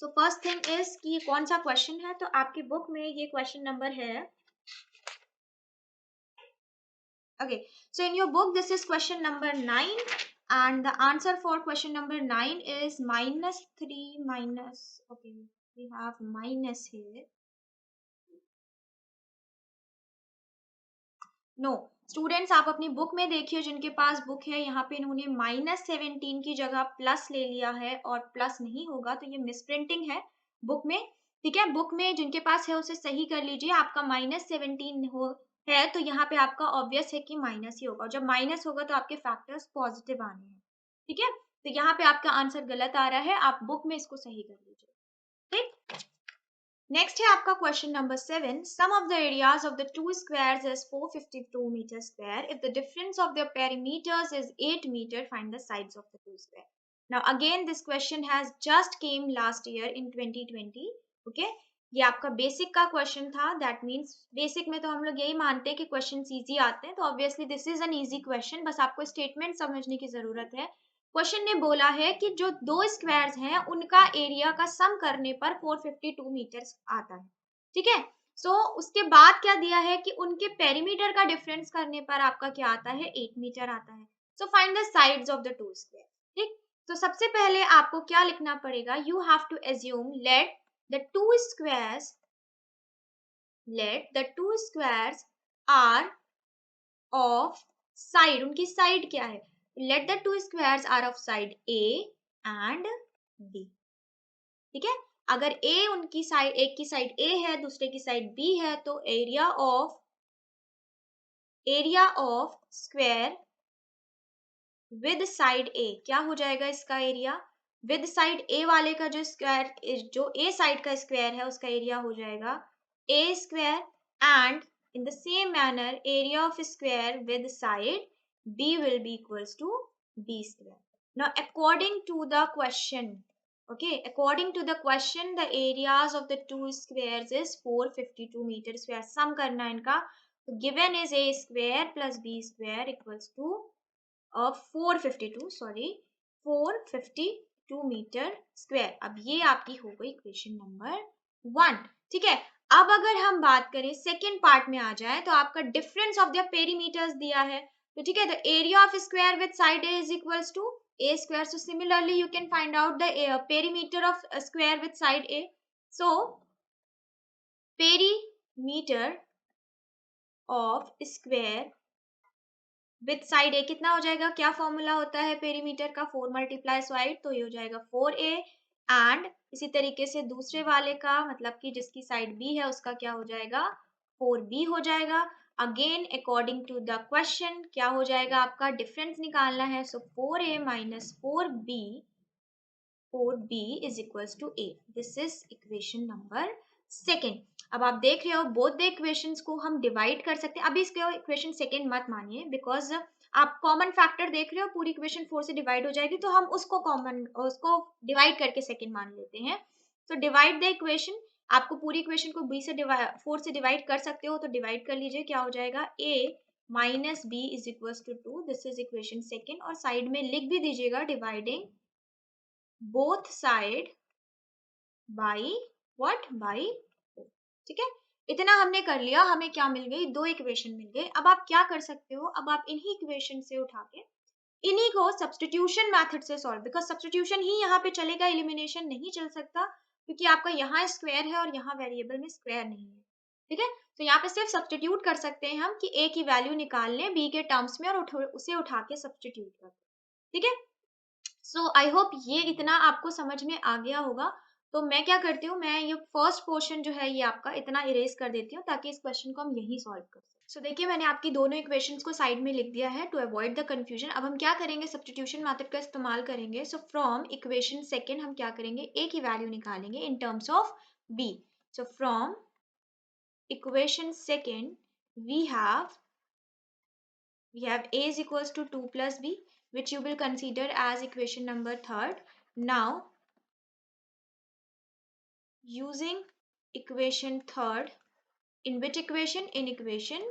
So first thing is कि ये कौन सा question है, तो आपकी बुक में ये question number है. Okay, so in your book this is question number 9 and the answer for question number 9 is -3 minus, okay, we have minus here. No, students आप अपनी बुक में देखिए, जिनके पास बुक है यहाँ पे इन्होंने -17 की जगह प्लस ले लिया है और प्लस नहीं होगा तो ये मिसप्रिंटिंग है बुक में. ठीक है, बुक में जिनके पास है उसे सही कर लीजिए. आपका -17 हो है तो यहाँ पे आपका ऑब्वियस है कि माइनस ही होगा, और जब माइनस होगा तो आपके फैक्टर्स पॉजिटिव आने हैं. ठीक है, तो यहाँ पे आपका आंसर गलत आ रहा है, आप बुक में इसको सही कर लीजिए. ठीक, नेक्स्ट है आपका question number 7. Sum of the areas of the two squares is 452 metre square. If the difference of their perimeters is 8 meter, find the sides of the two square. Now again this question has just came last year in 2020. Okay, ये आपका basic का question था. That means basic में तो हम लोग यही मानते हैं कि क्वेश्चन इजी आते हैं, तो obviously this is an easy question. बस आपको स्टेटमेंट समझने की जरूरत है. क्वेश्चन ने बोला है कि जो दो स्क्वायर्स हैं उनका एरिया का सम करने पर 452 मीटर आता है. ठीक है, सो उसके बाद क्या दिया है कि उनके पेरीमीटर का डिफरेंस करने पर आपका क्या आता है, 8 मीटर आता है. So find the sides of the two square. ठीक, तो सबसे पहले आपको क्या लिखना पड़ेगा, you have to assume let the two squares are of side. उनकी साइड क्या है, let the two squares are of side A and B. ठीक है, अगर A उनकी साइड, एक की साइड A है दूसरे की साइड B है, तो area of square with side A क्या हो जाएगा, इसका एरिया विद साइड A वाले का जो स्क्वायर, जो A साइड का स्क्वायर है उसका एरिया हो जाएगा A square, and in the same manner area of square with side B will be equals to B square. Now according to the question, okay, according to the question the areas of the two squares is 452 meter square. sum करना है इनका, तो given is A square plus B square equals to 452 metre square. अब ये आपकी हो गई equation number 1. ठीक है, अब अगर हम बात करें सेकेंड पार्ट में आ जाए, तो आपका डिफरेंस ऑफ द पेरीमीटर्स दिया है. तो ठीक है, the area of square with side a is equals to a square. So similarly you can find out the perimeter of square with side a. So perimeter of square with side a कितना हो जाएगा, क्या formula होता है perimeter का, 4 multiply side, तो ये हो जाएगा 4a. एंड इसी तरीके से दूसरे वाले का, मतलब कि जिसकी साइड B है उसका क्या हो जाएगा, 4b हो जाएगा. Again according to the question क्या हो जाएगा, आपका डिफरेंस निकालना है. So 4a minus 4b is equals to a. This is equation number second. अब आप देख रहे हो बोथ द इक्वेशंस को हम डिवाइड कर सकते हैं. अभी इसके इक्वेशन सेकेंड मत मानिए, बिकॉज आप कॉमन फैक्टर देख रहे हो, पूरी इक्वेशन 4 से डिवाइड हो जाएगी, तो हम उसको डिवाइड करके सेकेंड मान लेते हैं. तो डिवाइड द इक्वेशन, आपको पूरी इक्वेशन को 4 से डिवाइड कर सकते हो, तो डिवाइड कर लीजिए. क्या हो जाएगा, a minus b is equals to 2. This is equation second. और साइड में लिख भी दीजिएगा dividing both side by what, by. ठीक है, इतना हमने कर लिया. हमें क्या मिल गई, दो इक्वेशन मिल गए. अब आप क्या कर सकते हो, अब आप इन्हीं इक्वेशन से उठा के इन्हीं को सब्स्टिट्यूशन मेथड से सॉल्व, बिकॉज सब्स्टिट्यूशन ही यहाँ पे चलेगा, एलिमिनेशन नहीं चल सकता, क्योंकि आपका यहाँ स्क्वायर है और यहाँ वेरिएबल में स्क्वायर नहीं है. ठीक है, तो यहाँ पे सिर्फ सब्स्टिट्यूट कर सकते हैं हम कि a की वैल्यू निकाल लें b के टर्म्स में और उसे उठा के सब्स्टिट्यूट कर. ठीक है, सो आई होप ये इतना आपको समझ में आ गया होगा. तो मैं क्या करती हूँ, मैं ये फर्स्ट पोर्शन जो है ये आपका इतना इरेज कर देती हूँ, ताकि इस क्वेश्चन को हम यहीं सॉल्व कर सकें. सो देखिए, मैंने आपकी दोनों इक्वेशंस को साइड में लिख दिया है टू अवॉइड द कंफ्यूजन. अब हम क्या करेंगे, सब्स्टिट्यूशन मेथड का इस्तेमाल करेंगे. सो फ्रॉम इक्वेशन सेकेंड हम क्या करेंगे, a की वैल्यू निकालेंगे in terms of b. So from equation second we have We have a is equals to 2 plus b, which you will consider as equation number third. Now, using equation third, in which equation? In equation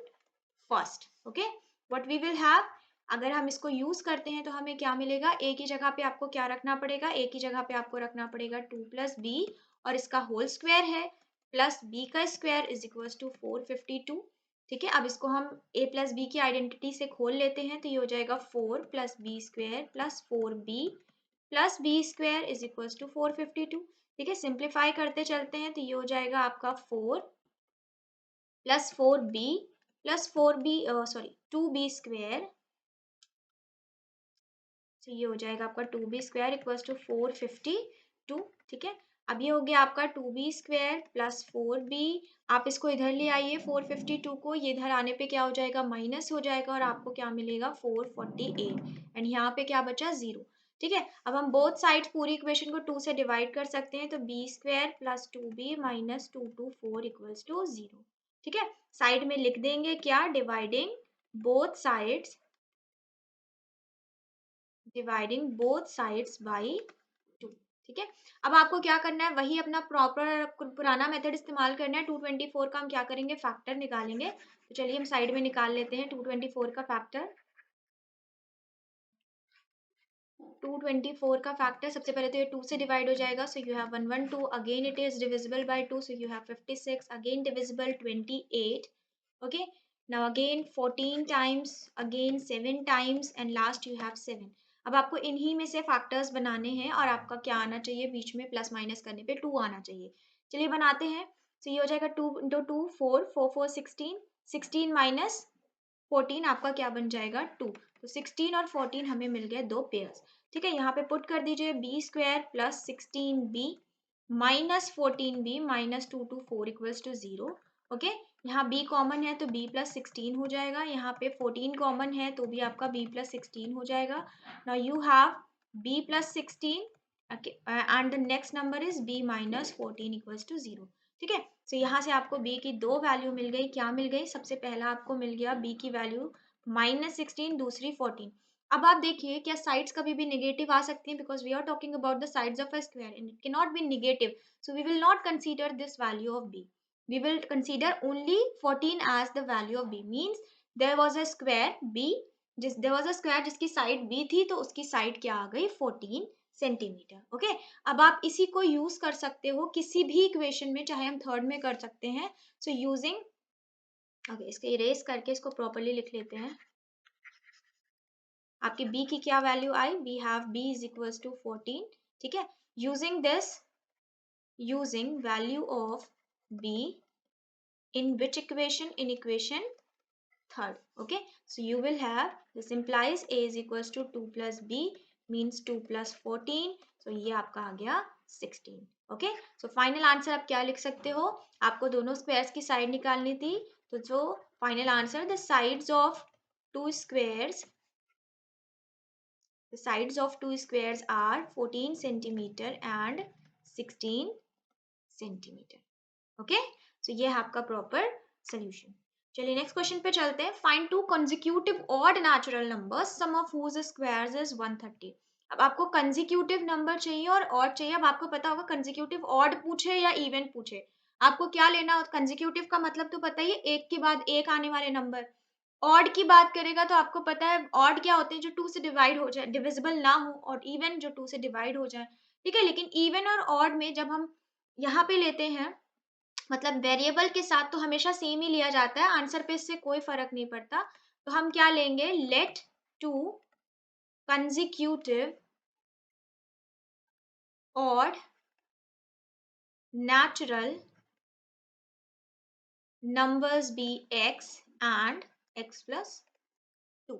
first. Okay, what we will have, अगर हम इसको use करते हैं तो हमें क्या मिलेगा? a की जगह पे आपको क्या रखना पड़ेगा? a की जगह पे आपको रखना पड़ेगा 2 प्लस बी और इसका होल स्क्वायर है प्लस b का स्क्वायर इज इक्वल टू 452. ठीक है, अब इसको हम a प्लस बी की आइडेंटिटी से खोल लेते हैं तो ये हो जाएगा 4 plus b square plus 4b square is equal to 452. ठीक है, सिंप्लीफाई करते चलते हैं तो ये हो जाएगा आपका 4 plus 4b plus 4b sorry 2b square, तो ये हो जाएगा आपका 2b स्क्वायर इक्वल्स टू 452. ठीक है, अब ये हो गया आपका 2b स्क्वायर प्लस 4b. आप इसको इधर ले आइए 452 को, ये इधर आने पे क्या हो जाएगा? माइनस हो जाएगा और आपको क्या मिलेगा? 448 एंड यहाँ पे क्या बचा? 0. ठीक है, अब हम बोथ साइड्स पूरी इक्वेशन को 2 से डिवाइड कर सकते हैं तो b square plus 2b minus 224 equals to 0. ठीक है, साइड में लिख देंगे क्या? Dividing both sides, dividing both sides by 2. ठीक है, अब आपको क्या करना है? वही अपना प्रॉपर पुराना मेथड इस्तेमाल करना है. 224 का हम क्या करेंगे? फैक्टर निकालेंगे. तो चलिए हम साइड में निकाल लेते हैं 224 का फैक्टर. 224 का फैक्टर सबसे पहले तो ये 2 से डिवाइड हो जाएगा, सो you have 112. Again it is divisible by 2, so you have 56. Again divisible 28. Okay, now again 14 times, again 7 times and last you have 7. अब आपको इन्हीं में से फैक्टर्स बनाने हैं और आपका क्या आना चाहिए? बीच में प्लस माइनस करने पे 2 आना चाहिए. चलिए बनाते हैं. तो ये हो जाएगा 2 इंटू 2 4 4 4 16, 16 माइनस 14 आपका क्या बन जाएगा? 2. तो 16 और 14 हमें मिल गए दो पेयर्स. ठीक है, यहाँ पे पुट कर दीजिए b square plus 16b minus 14b minus 2 two 4 equals to 0. ओके, यहाँ b कॉमन है तो b प्लस 16 हो जाएगा. यहाँ पे 14 कॉमन है तो भी आपका b प्लस 16 हो जाएगा. Now you have b plus 16 and the next number is b minus 14 equals to 0. ठीक है, तो यहाँ से आपको b की दो वैल्यू मिल गई. क्या मिल गई? सबसे पहला आपको मिल गया b की वैल्यू -16, दूसरी 14. अब आप देखिए क्या साइड्स कभी भी नेगेटिव आ सकती हैं? Because we are talking about the sides of a square and it can not be negative, so we will not consider this value of b. we will consider only 14 as the value of b. means there was a square b, there was a square जिसकी side b थी तो उसकी side क्या आ गई? 14 centimetre. Okay, अब आप इसी को यूज कर सकते हो किसी भी इक्वेशन में, चाहे हम थर्ड में कर सकते हैं. सो यूजिंग, ओके इसको इरेज करके इसको प्रॉपरली लिख लेते हैं. आपकी b की क्या वैल्यू आई? We have b is equals to 14. ठीक है, using this, using value of b in which equation? In equation third. Okay, so you will have, this implies a is equals to 2 plus b means 2 plus 14. so ये आपका आ गया 16. okay, so final answer आप क्या लिख सकते हो? आपको दोनों स्क्वायर्स की साइड निकालनी थी तो जो final answer, the sides of to squares, the sides of two squares are 14 centimeter and 16 centimeter. Okay, so ये है आपका प्रॉपर सोल्यूशन. चलिए नेक्स्ट क्वेश्चन पे चलते हैं. Find two consecutive odd natural numbers sum of whose squares is 130. अब आपको consecutive number चाहिए और ऑड चाहिए. अब आपको पता होगा कंसेक्यूटिव ऑड पूछे या इवन पूछे, आपको क्या लेना. कंसेक्यूटिव का मतलब तो पता ही है, एक के बाद एक आने वाले नंबर. ऑड की बात करेगा तो आपको पता है ऑड क्या होते हैं? जो 2 से डिवाइड हो जाए, डिविजिबल ना हो, और इवन जो 2 से डिवाइड हो जाए. ठीक है, लेकिन इवन और ऑड में जब हम यहाँ पे लेते हैं, मतलब वेरिएबल के साथ, तो हमेशा सेम ही लिया जाता है. आंसर पे इससे कोई फर्क नहीं पड़ता. तो हम क्या लेंगे? Let two consecutive odd natural numbers be x and x plus 2.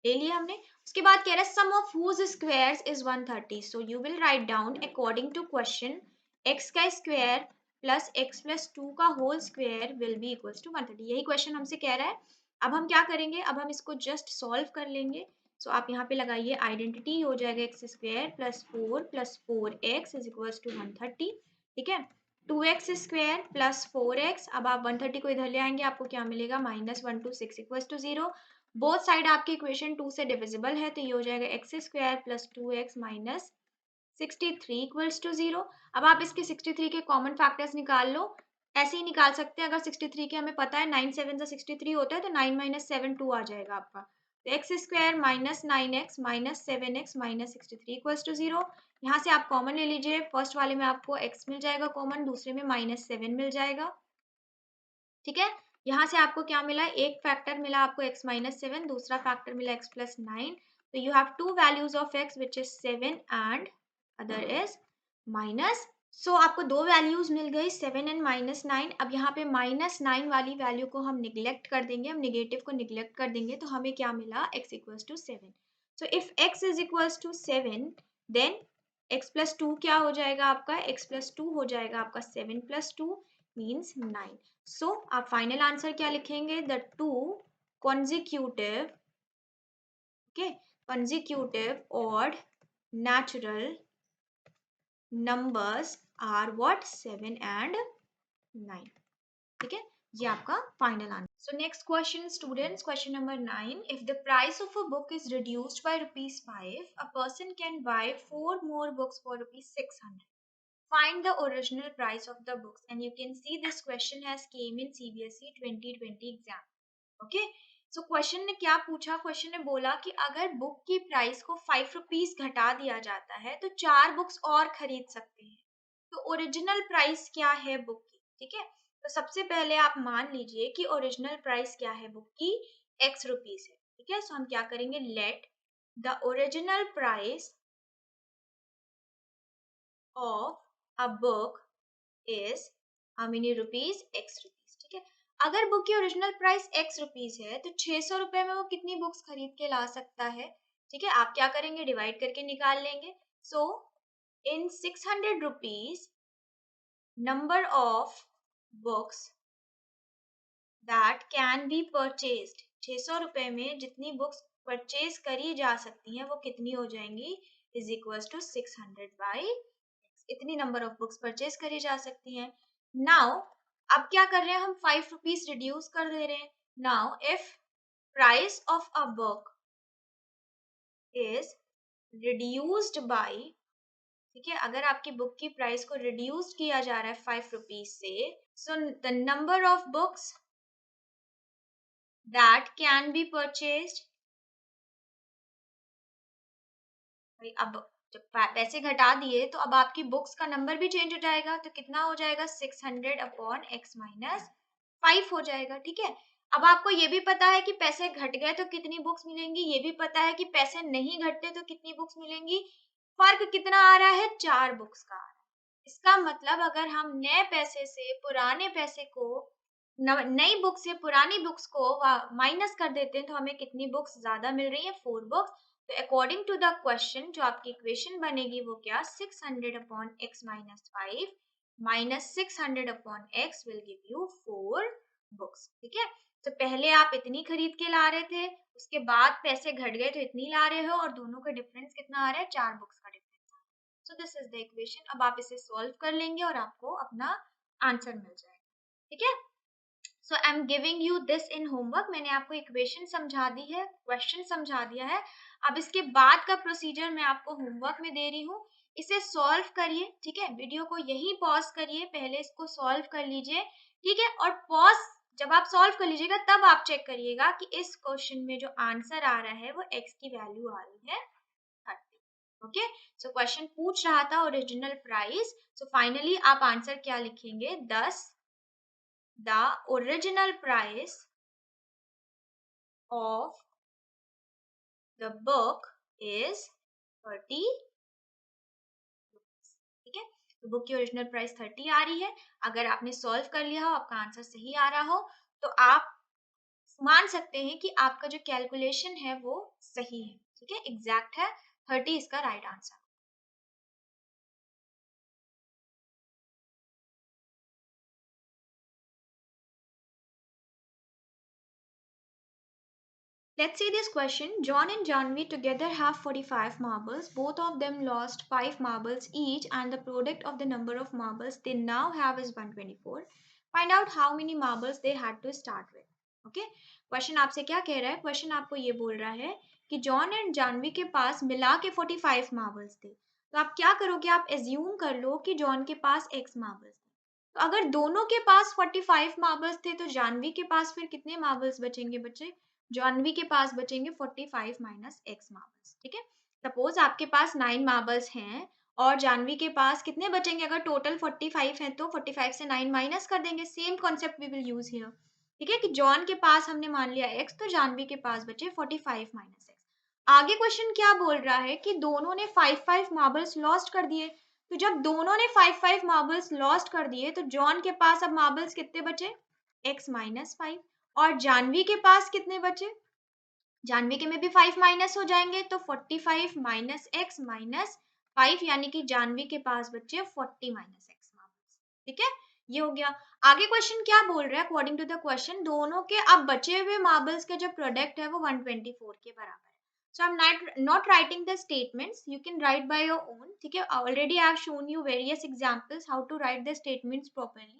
ले लिया हमने. उसके बाद कह रहा है sum of whose squares is 130. So you will write down according to question x का स्क्वायर प्लस x प्लस 2 का whole square will be equals to 130. यही क्वेश्चन हमसे कह रहा है. अब हम क्या करेंगे? अब हम इसको जस्ट सॉल्व कर लेंगे. सो आप यहाँ पे लगाइए आइडेंटिटी, हो जाएगा x square plus 4 x is equals to 130. ठीक है, 2x² प्लस 4x, अब आप 130 को इधर ले आएंगे, आपको क्या मिलेगा, -1 to 6 equals to 0। Both side आपकी इक्वेशन 2 से डिविजिबल है, तो ये हो जाएगा x² plus 2x minus 63 equals to 0। अब आप इसके 63 के कॉमन फैक्टर्स निकाल लो, ऐसे ही निकाल सकते हैं। अगर 63 के हमें पता है 9 7 से 63 होता है, तो 9 माइनस 7 2 आ जाएगा आपका। तो x² minus 9x minus 7x minus 63 equals to 0। यहाँ से आप कॉमन ले लीजिए, फर्स्ट वाले में आपको x मिल जाएगा कॉमन, दूसरे में -7 मिल जाएगा। ठीक है, यहाँ से आपको क्या मिला, एक फैक्टर मिला आपको x माइनस 7, दूसरा फैक्टर मिला x प्लस 9। तो you have two values of x which is 7 and other is minus. So आपको दो वैल्यूज मिल गई, 7 एंड -9। अब यहाँ पे -9 वाली वैल्यू को हम निग्लेक्ट कर देंगे, हम निगेटिव को निग्लेक्ट कर देंगे, तो हमें क्या मिला, x equals to 7। So if x is equals to 7, then x plus 2 क्या हो जाएगा आपका, x प्लस 2 हो जाएगा आपका 7 प्लस 2 मीन्स 9। सो आप फाइनल आंसर क्या लिखेंगे, the two consecutive, okay, consecutive odd natural numbers are what, 7 and 9। ठीक है, ये आपका final answer. So next question students, question number 9, if the price of a book is reduced by ₹5, a person can buy 4 more books for ₹600. Find the original price of the books, and you can see this question has came in CBSE 2020 exam. Okay, so question ने क्या पूछा, question ने बोला कि अगर book की price को ₹5 घटा दिया जाता है तो 4 बुक्स और खरीद सकते हैं। तो ओरिजिनल प्राइस क्या है बुक की, ठीक है। तो सबसे पहले आप मान लीजिए कि ओरिजिनल प्राइस क्या है बुक की, x रुपीज है, ठीक है। सो हम क्या करेंगे, let the original price of a book is how many rupees, x rupees, ठीक है। अगर बुक की ओरिजिनल प्राइस x रुपीज है तो 600 रुपए में वो कितनी बुक्स खरीद के ला सकता है, ठीक है। आप क्या करेंगे, डिवाइड करके निकाल लेंगे। सो इन 600 rupees number of books that can be purchased, 600 रुपए में जितनी बुक्स परचेज करी जा सकती हैं वो कितनी हो जाएंगी, इज इक्वल्स टू 600 बाई, इतनी नंबर ऑफ बुक्स परचेज करी जा सकती हैं। नाउ अब क्या कर रहे हैं हम, ₹5 रिड्यूस कर दे रहे हैं। Now if price of a book is reduced by, ठीक है, अगर आपकी बुक की प्राइस को रिड्यूस किया जा रहा है ₹5 से, so the number of books that can be purchased, अब जब पैसे घटा दिए तो अब आपकी बुक्स का नंबर भी चेंज हो जाएगा, तो कितना हो जाएगा, 600 अपॉन x माइनस 5 हो जाएगा, ठीक है। अब आपको ये भी पता है कि पैसे घट गए तो कितनी बुक्स मिलेंगी, ये भी पता है कि पैसे नहीं घटते तो कितनी बुक्स मिलेंगी। फर्क कितना आ रहा है, 4 बुक्स का आ रहा है। इसका मतलब अगर हम नए पैसे से पुराने पैसे को, नई बुक से पुरानी बुक्स को माइनस कर देते हैं तो हमें कितनी बुक्स ज्यादा मिल रही है, 4 बुक्स। तो अकॉर्डिंग टू द क्वेश्चन जो आपकी इक्वेशन बनेगी वो क्या, 600 upon x minus 5 minus 600 upon x will give you 4 books, ठीक है। तो पहले आप इतनी खरीद के ला रहे थे, उसके बाद पैसे घट गए तो इतनी ला रहे हो, और दोनों का डिफरेंस कितना आ रहा है, 4 बुक्स का डिफरेंस आ रहा है। So this is the equation. अब आप इसे सॉल्व कर लेंगे और आपको अपना आंसर मिल जाएगा, ठीक है। So I am giving you this in homework, मैंने आपको इक्वेशन समझा दी है, क्वेश्चन समझा दिया है। अब इसके बाद का प्रोसीजर मैं आपको होमवर्क में दे रही हूँ, इसे सॉल्व करिए, ठीक है। वीडियो को यहीं पॉज करिए, पहले इसको सॉल्व कर लीजिए, ठीक है। और पॉज जब आप सॉल्व कर लीजिएगा तब आप चेक करिएगा कि इस क्वेश्चन में जो आंसर आ रहा है वो x की वैल्यू आ रही है 30। ओके, सो क्वेश्चन पूछ रहा था ओरिजिनल प्राइस, सो फाइनली आप आंसर क्या लिखेंगे, 10 the original price of the book is 30 rupees, ठीक है। तो बुक की ओरिजिनल प्राइस 30 आ रही है। अगर आपने सॉल्व कर लिया हो, आपका आंसर सही आ रहा हो, तो आप मान सकते हैं कि आपका जो कैलकुलेशन है वो सही है, ठीक है, एग्जैक्ट है, 30 इसका right answer. Let's see this question. John and Janvi together have 45 marbles. Both of them lost 5 marbles each and the product of the number of marbles they now have is 124. Find out how many marbles they had to start with. Okay? Question आपसे क्या कह रहा है? Question आपको ये बोल रहा है कि जॉन एंड जानवी के पास मिला के 45 मार्बल्स थे. तो आप क्या करोगे? आप एज्यूम कर लो कि जॉन के पास x मार्बल्स थे. तो अगर दोनों के पास 45 मार्बल्स थे तो जानवी के पास फिर कितने मार्बल्स बचेंगे बच्चे? जानवी के पास बचेंगे 45 माइनस x मार्बल्स. ठीक है. सपोज आपके पास 9 मार्बल्स हैं और जानवी के पास कितने बचेंगे? अगर टोटल 45 है तो 45 से 9 माइनस कर देंगे. Same concept we will use here. ठीक है कि जॉन के पास हमने मान लिया x तो जानवी के पास बचे 45 माइनस x. आगे क्वेश्चन क्या बोल रहा है कि दोनों ने 5 मार्बल्स लॉस्ट कर दिए. तो जब दोनों ने 5 मार्बल्स लॉस्ट कर दिए तो जॉन के पास अब मार्बल्स कितने बचे? x minus 5. और जानवी के पास कितने बचे? जानवी के में भी 5 माइनस हो जाएंगे तो 45 माइनस x माइनस 5 यानी कि जानवी के पास बचे 40 माइनस x मार्बल्स. ठीक है. ये हो गया. आगे क्वेश्चन क्या बोल रहा है? अकॉर्डिंग टू द क्वेश्चन दोनों के अब बचे हुए मार्बल्स के जो प्रोडक्ट है वो 124 के बराबर है. So I'm not writing the statements. You can write by your own. ठीक है. Already I have shown you various examples how to write the statements properly.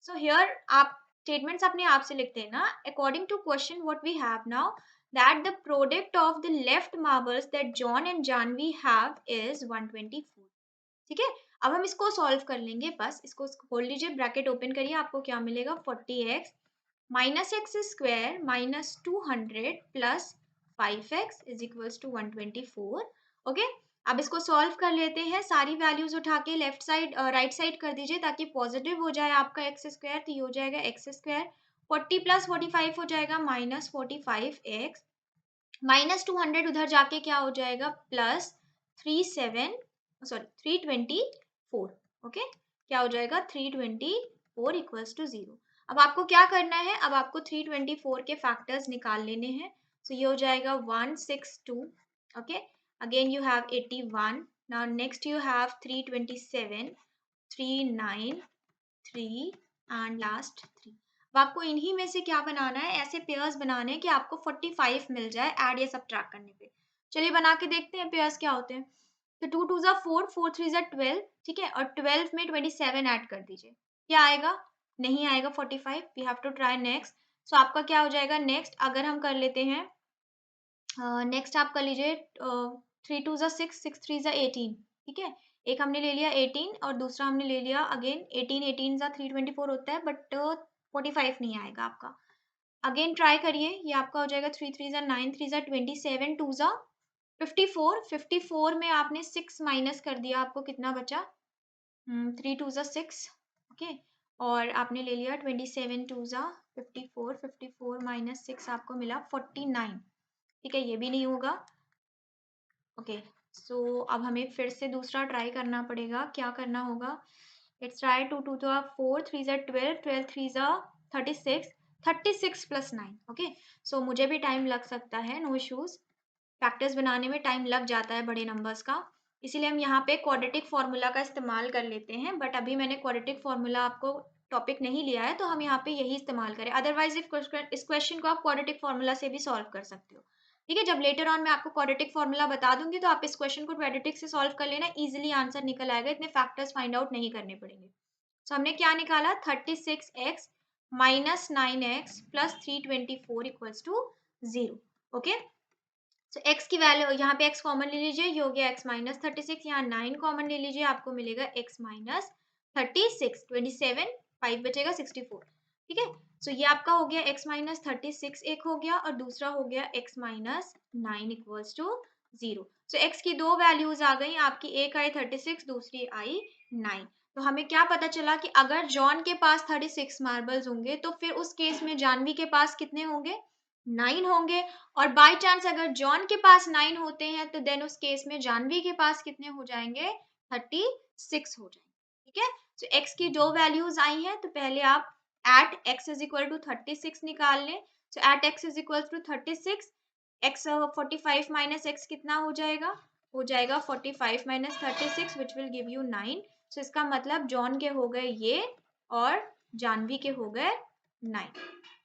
So here आप statements अपने आप से लिखते हैं ना. According to question what we have now that the product of the left marbles that John and Janvi have is 124. ठीक है. अब हम इसको सॉल्व कर लेंगे. बस इसको खोल लीजिए, ब्रैकेट ओपन करिए. आपको क्या मिलेगा? 40x minus x square minus 200 plus 5x is equals to 124. Okay. अब इसको सॉल्व कर लेते हैं. सारी वैल्यूज उठा के लेफ्ट साइड राइट साइड कर दीजिए ताकि पॉजिटिव हो जाए आपका एक्स स्क्वायर. तो ये हो जाएगा एक्स स्क्वायर 40 प्लस 45 हो जाएगा माइनस 45x माइनस 200 उधर जाके क्या हो जाएगा? प्लस 324. ओके. क्या हो जाएगा? 324 इक्वल्स टू 0. अब आपको क्या करना है? अब आपको 324 के फैक्टर्स निकाल लेने हैं. सो ये हो जाएगा 162. Okay. Again you have 81. Now next you have 327, 393 and last 3. अब आपको इन्हीं में से क्या बनाना है? ऐसे पेयर्स बनाने हैं कि आपको 45 मिल जाए ऐड या सब्ट्रैक्ट करने पे. चलिए बना के देखते हैं पेयर्स क्या होते हैं. तो 2 2 जा 4, 4 3 जा 12. ठीक है. और 12 में 27 ऐड कर दीजिए. क्या आएगा? नहीं आएगा 45. We have to try next. So आपका क्या हो जाएगा? नेक्स्ट अगर हम कर लेते हैं नेक्स्ट आप कर लीजिए 3 2 जा 6, 6 3 जा 18. ठीक है. एक हमने ले लिया 18 और दूसरा हमने ले लिया अगेन 18. 18 जा 324 होता है बट 45 नहीं आएगा आपका. अगेन ट्राई करिए. ये आपका हो जाएगा 3 3 जा 9, 3 जा 27, 2 जा 54. 54 में आपने 6 माइनस कर दिया. आपको कितना बचा? 3 2 जा 6. ओके. और आपने ले लिया 27 2 जा 54. 54 माइनस 6 आपको मिला 49. ठीक है. ये भी नहीं होगा. ओके. सो अब हमें फिर से दूसरा ट्राई करना पड़ेगा. क्या करना होगा? लेट्स ट्राई 2 2 जा 4, 3 जा 12, 12 3 जा 36, 36 प्लस 9. ओके. सो मुझे भी टाइम लग सकता है. No issues. फैक्टर्स बनाने में टाइम लग जाता है बड़े नंबर्स का. इसीलिए हम यहाँ पे क्वाड्रेटिक फार्मूला का इस्तेमाल कर लेते हैं. बट अभी मैंने क्वाड्रेटिक फार्मूला आपको टॉपिक नहीं लिया है तो हम यहाँ पे यही इस्तेमाल करें. अदरवाइज इस क्वेश्चन को आप क्वाड्रेटिक फार्मूला से भी सॉल्व कर सकते हो. ठीक है. जब लेटर ऑन मैं आपको क्वाड्रेटिक फार्मूला बता दूंगी तो आप इस क्वेश्चन को क्वाड्रेटिक से सॉल्व कर लेना. इजीली आंसर निकल आएगा. इतने फैक्टर्स फाइंड आउट नहीं करने पड़ेंगे. तो हमने क्या निकाला? 36x minus 9x plus 324 equals to 0. Okay. तो x की वैल्यू यहाँ पे x कॉमन ले लीजिए. ये हो गया x माइनस 36. यहाँ 9 कॉमन ले लीजिए. आपको मिलेगा x माइनस 36. 27 5 बचेगा 64. ठीक है. सो ये आपका हो गया x माइनस 36 एक हो गया और दूसरा हो गया x minus 9 equals to 0. So x की दो वैल्यूज आ गई आपकी. एक आई 36, दूसरी आई 9. तो हमें क्या पता चला कि अगर जॉन के पास 36 मार्बल्स होंगे तो फिर उस केस में जानवी के पास कितने होंगे? 9 होंगे. और बाय चांस अगर जॉन के पास 9 होते हैं तो देन उस केस में जानवी के पास कितने हो जाएंगे? 36 हो जाएंगे. ठीक है. तो x की दो वैल्यूज आई हैं तो पहले आप at x is equal to 36 निकाल लें. तो at x is equal to 36 x 45 minus x कितना हो जाएगा? हो जाएगा 45 minus 36 which will give you 9. So इसका मतलब जॉन के हो गए ये और जानवी के हो गए 9.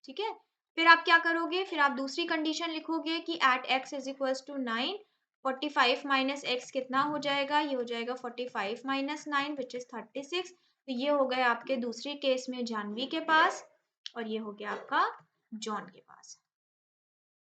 ठीक है. फिर आप क्या करोगे, फिर आप दूसरी कंडीशन लिखोगे कि at x is equals to 9, 45 minus x कितना हो जाएगा, ये हो जाएगा 45 माइनस 9 विच इज 36। तो ये हो गए आपके दूसरी केस में जानवी के पास, और ये हो गया आपका जॉन के पास।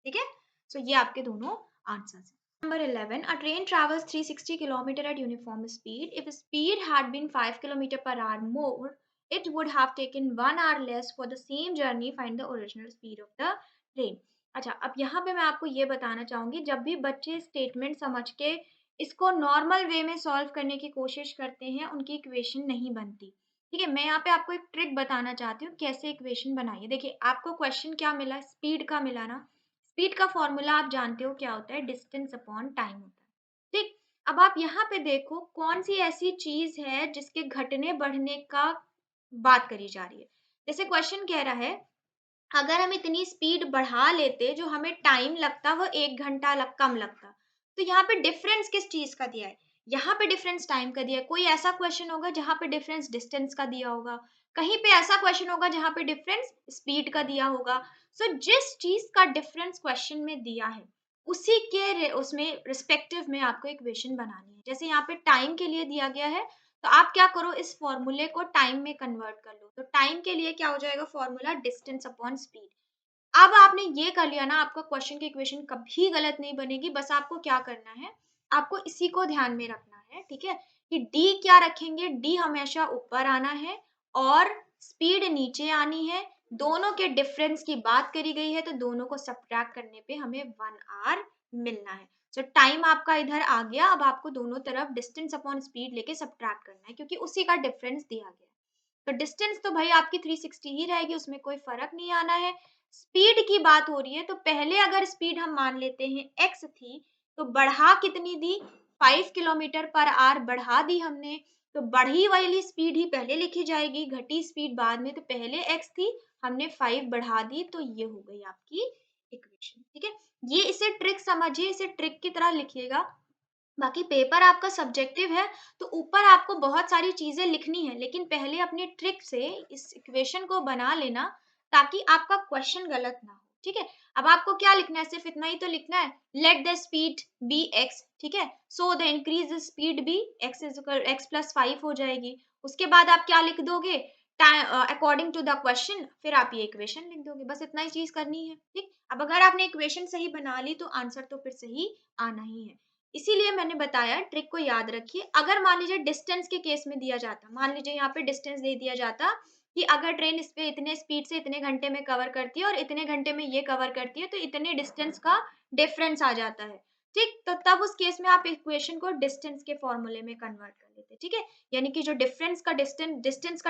ठीक है, सो ये आपके दोनों आंसर्स हैं। Number 11, a train travels 360 km at uniform speed. If speed had been 5 km per hour more, it would have taken 1 hour less for the same journey. Find the original speed of the train. अच्छा, अब यहाँ पे मैं आपको ये बताना चाहूंगी, जब भी बच्चे स्टेटमेंट समझ के इसको नॉर्मल वे में सॉल्व करने की कोशिश करते हैं, उनकी इक्वेशन नहीं बनती। ठीक है, मैं यहाँ पे आपको एक ट्रिक बताना चाहती हूँ कैसे इक्वेशन बनाइए। देखिए, आपको क्वेश्चन क्या मिला, स्पीड का मिला ना। स्पीड का फॉर्मूला आप जानते हो क्या होता है, डिस्टेंस अपॉन टाइम होता है। ठीक, अब आप यहाँ पे देखो कौन सी ऐसी चीज है जिसके घटने बढ़ने का बात करी जा रही है। जैसे क्वेश्चन कह रहा है, अगर हम इतनी स्पीड बढ़ा लेते जो हमें टाइम लगता वो 1 घंटा कम लगता। तो यहाँ पे डिफरेंस किस चीज का दिया है, यहाँ पे डिफरेंस टाइम का दिया है। कोई ऐसा क्वेश्चन होगा जहाँ पे डिफरेंस डिस्टेंस का दिया होगा, कहीं पे ऐसा क्वेश्चन होगा जहाँ पे डिफरेंस स्पीड का दिया होगा। सो जिस चीज का डिफरेंस क्वेश्चन में दिया है उसी के उसमें रिस्पेक्टिव में आपको इक्वेशन बनानी है। जैसे यहाँ पे टाइम के लिए दिया गया है, तो आप क्या करो, इस फॉर्मूले को टाइम में कन्वर्ट कर लो। तो टाइम के लिए क्या हो जाएगा फॉर्मूला, डिस्टेंस अपॉन स्पीड। अब आपने ये कर लिया ना, आपका क्वेश्चन की इक्वेशन कभी गलत नहीं बनेगी। बस आपको क्या करना है, आपको इसी को ध्यान में रखना है। ठीक है, कि डी क्या रखेंगे, डी हमेशा ऊपर आना है और स्पीड नीचे आनी है। दोनों के डिफरेंस की बात करी गई है, तो दोनों को सब्ट्रैक्ट करने पे हमें 1 आवर मिलना है। तो टाइम आपका इधर आ गया। अब आपको दोनों तरफ डिस्टेंस अपॉन स्पीड लेके सब्ट्रैक्ट करना है, क्योंकि उसी का डिफरेंस दिया गया है। तो डिस्टेंस तो भाई आपकी 360 ही रहेगी, उसमें कोई फर्क नहीं आना है। स्पीड की बात हो रही है, तो पहले अगर स्पीड हम मान लेते हैं x थी, तो बढ़ा कितनी दी, 5 किलोमीटर पर आवर बढ़ा दी हमने। तो बढ़ी वाली स्पीड ही पहले लिखी जाएगी, घटी स्पीड बाद में। तो पहले x थी, हमने 5 बढ़ा दी, तो ये हो गई आपकी इक्वेशन। ठीक है, ये इसे ट्रिक समझिए, इसे ट्रिक की तरह लिखिएगा। बाकी पेपर आपका सब्जेक्टिव है, तो ऊपर आपको बहुत सारी चीजें लिखनी है, लेकिन पहले अपनी ट्रिक से इस इक्वेशन को बना लेना, ताकि आपका क्वेश्चन गलत ना हो। ठीक है, अब आपको क्या लिखना है, सिर्फ इतना ही तो लिखना है, let the speed be x। ठीक है, so the increase speed be x is x plus 5 हो जाएगी। उसके बाद आप क्या लिख दोगे, अकॉर्डिंग टू द क्वेश्चन, फिर आप ये इक्वेशन लिख दोगे। बस इतना ही चीज करनी है। ठीक, अब अगर आपने इक्वेशन सही बना ली, तो आंसर तो फिर सही आना ही है। इसीलिए मैंने बताया, ट्रिक को याद रखिए। अगर मान लीजिए डिस्टेंस के केस में दिया जाता, मान लीजिए यहाँ पे डिस्टेंस दे दिया जाता कि अगर ट्रेन इस पे इतने स्पीड से इतने घंटे में कवर करती है और इतने घंटे में ये कवर करती है, तो इतने डिस्टेंस का डिफरेंस आ जाता है। ठीक, तो तब उस केस में आप इक्वेशन को डिस्टेंस के फॉर्मूले में कन्वर्ट कर लेते। ठीक है, यानी कि जो डिस्टेंस का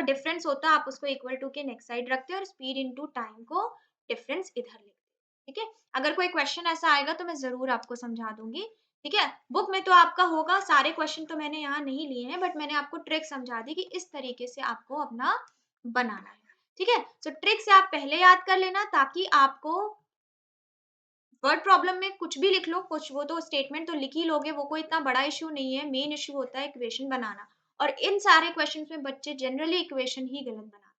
डिफरेंस होता है, आप उसको इक्वल टू के नेक्स्ट साइड रखते हैं और स्पीड इनटू टाइम को डिफरेंस इधर लिखते हैं। ठीक है, अगर कोई क्वेश्चन ऐसा आएगा तो मैं जरूर आपको समझा दूंगी। ठीक है, बुक में तो आपका होगा, सारे क्वेश्चन तो मैंने यहाँ नहीं लिए हैं, बट मैंने आपको ट्रिक समझा दी कि इस तरीके से आपको अपना बनाना है। ठीक है, तो ट्रिक से आप पहले याद कर लेना, ताकि आपको वर्ड प्रॉब्लम में कुछ भी लिख लो, कुछ वो तो स्टेटमेंट तो लिख ही लोगे, वो कोई इतना बड़ा इश्यू नहीं है। मेन इश्यू होता है इक्वेशन बनाना, और इन सारे क्वेश्चन में बच्चे जनरली इक्वेशन ही गलत बनाते हैं।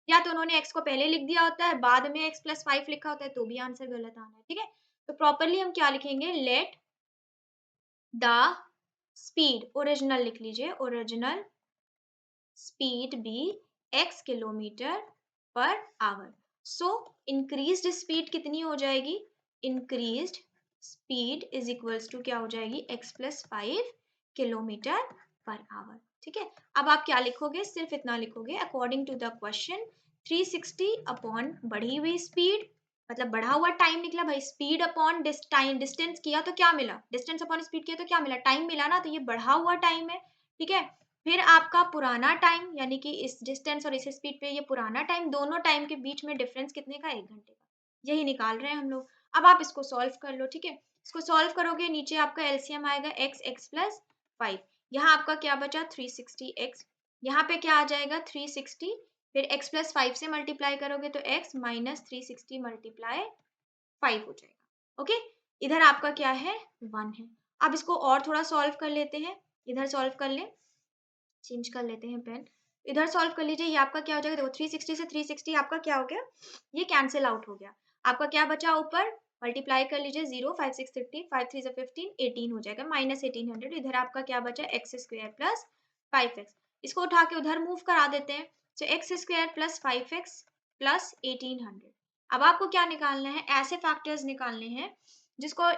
या तो उन्होंने एक्स को पहले लिख दिया होता है, बाद में एक्स प्लस 5 लिखा होता है, तो भी आंसर गलत आना है। ठीक है, तो प्रॉपरली हम क्या लिखेंगे, लेट द स्पीड, ओरिजिनल लिख लीजिए, original speed be x kilometre per hour. So increased speed कितनी हो जाएगी, increased speed is equals to क्या हो जाएगी, x plus 5 kilometre per hour. ठीक है, अब आप क्या लिखोगे, सिर्फ इतना लिखोगे, according to the question 360 upon बढ़ी हुई स्पीड, मतलब बढ़ा हुआ टाइम निकला भाई, स्पीड अपॉन डिस्टेंस किया तो क्या मिला, डिस्टेंस अपॉन स्पीड किया तो क्या मिला, टाइम मिला ना, तो ये बढ़ा हुआ टाइम है। ठीक है, फिर आपका पुराना टाइम, यानी कि इस डिस्टेंस और इस स्पीड पे ये पुराना टाइम, दोनों टाइम के बीच में डिफरेंस कितने का, 1 घंटे का, यही निकाल रहे हैं हम लोग। अब आप इसको सॉल्व कर लो। ठीक है, इसको सॉल्व करोगे, नीचे आपका एलसीएम आएगा x प्लस 5, यहाँ आपका क्या बचा 360x, यहाँ पे क्या आ जाएगा 360, फिर x प्लस 5 से मल्टीप्लाई करोगे तो x माइनस 360 मल्टीप्लाई 5 हो जाएगा। ओके, इधर आपका क्या है 1 है। अब इसको और थोड़ा सॉल्व कर लेते हैं, इधर सॉल्व कर ले, चेंज कर लेते हैं पेन, इधर सॉल्व कर लीजिए। ये आपका क्या हो जाएगा, देखो 360 से 360 आपका क्या हो गया, ये कैंसिल आउट हो गया। आपका क्या बचा ऊपर, मल्टीप्लाई कर लीजिए 0, 5 6 30, 5 3 15, 18 हो जाएगा, माइनस 1800। इधर आपका क्या बचा, एक्स स्क्वायर प्लस 5x। इसको उठा के उधर मूव करा देते हैं, तो x square plus 5x plus 1800। अब आपको क्या निकालना है, ऐसे फैक्टर्स निकालने हैं जिसको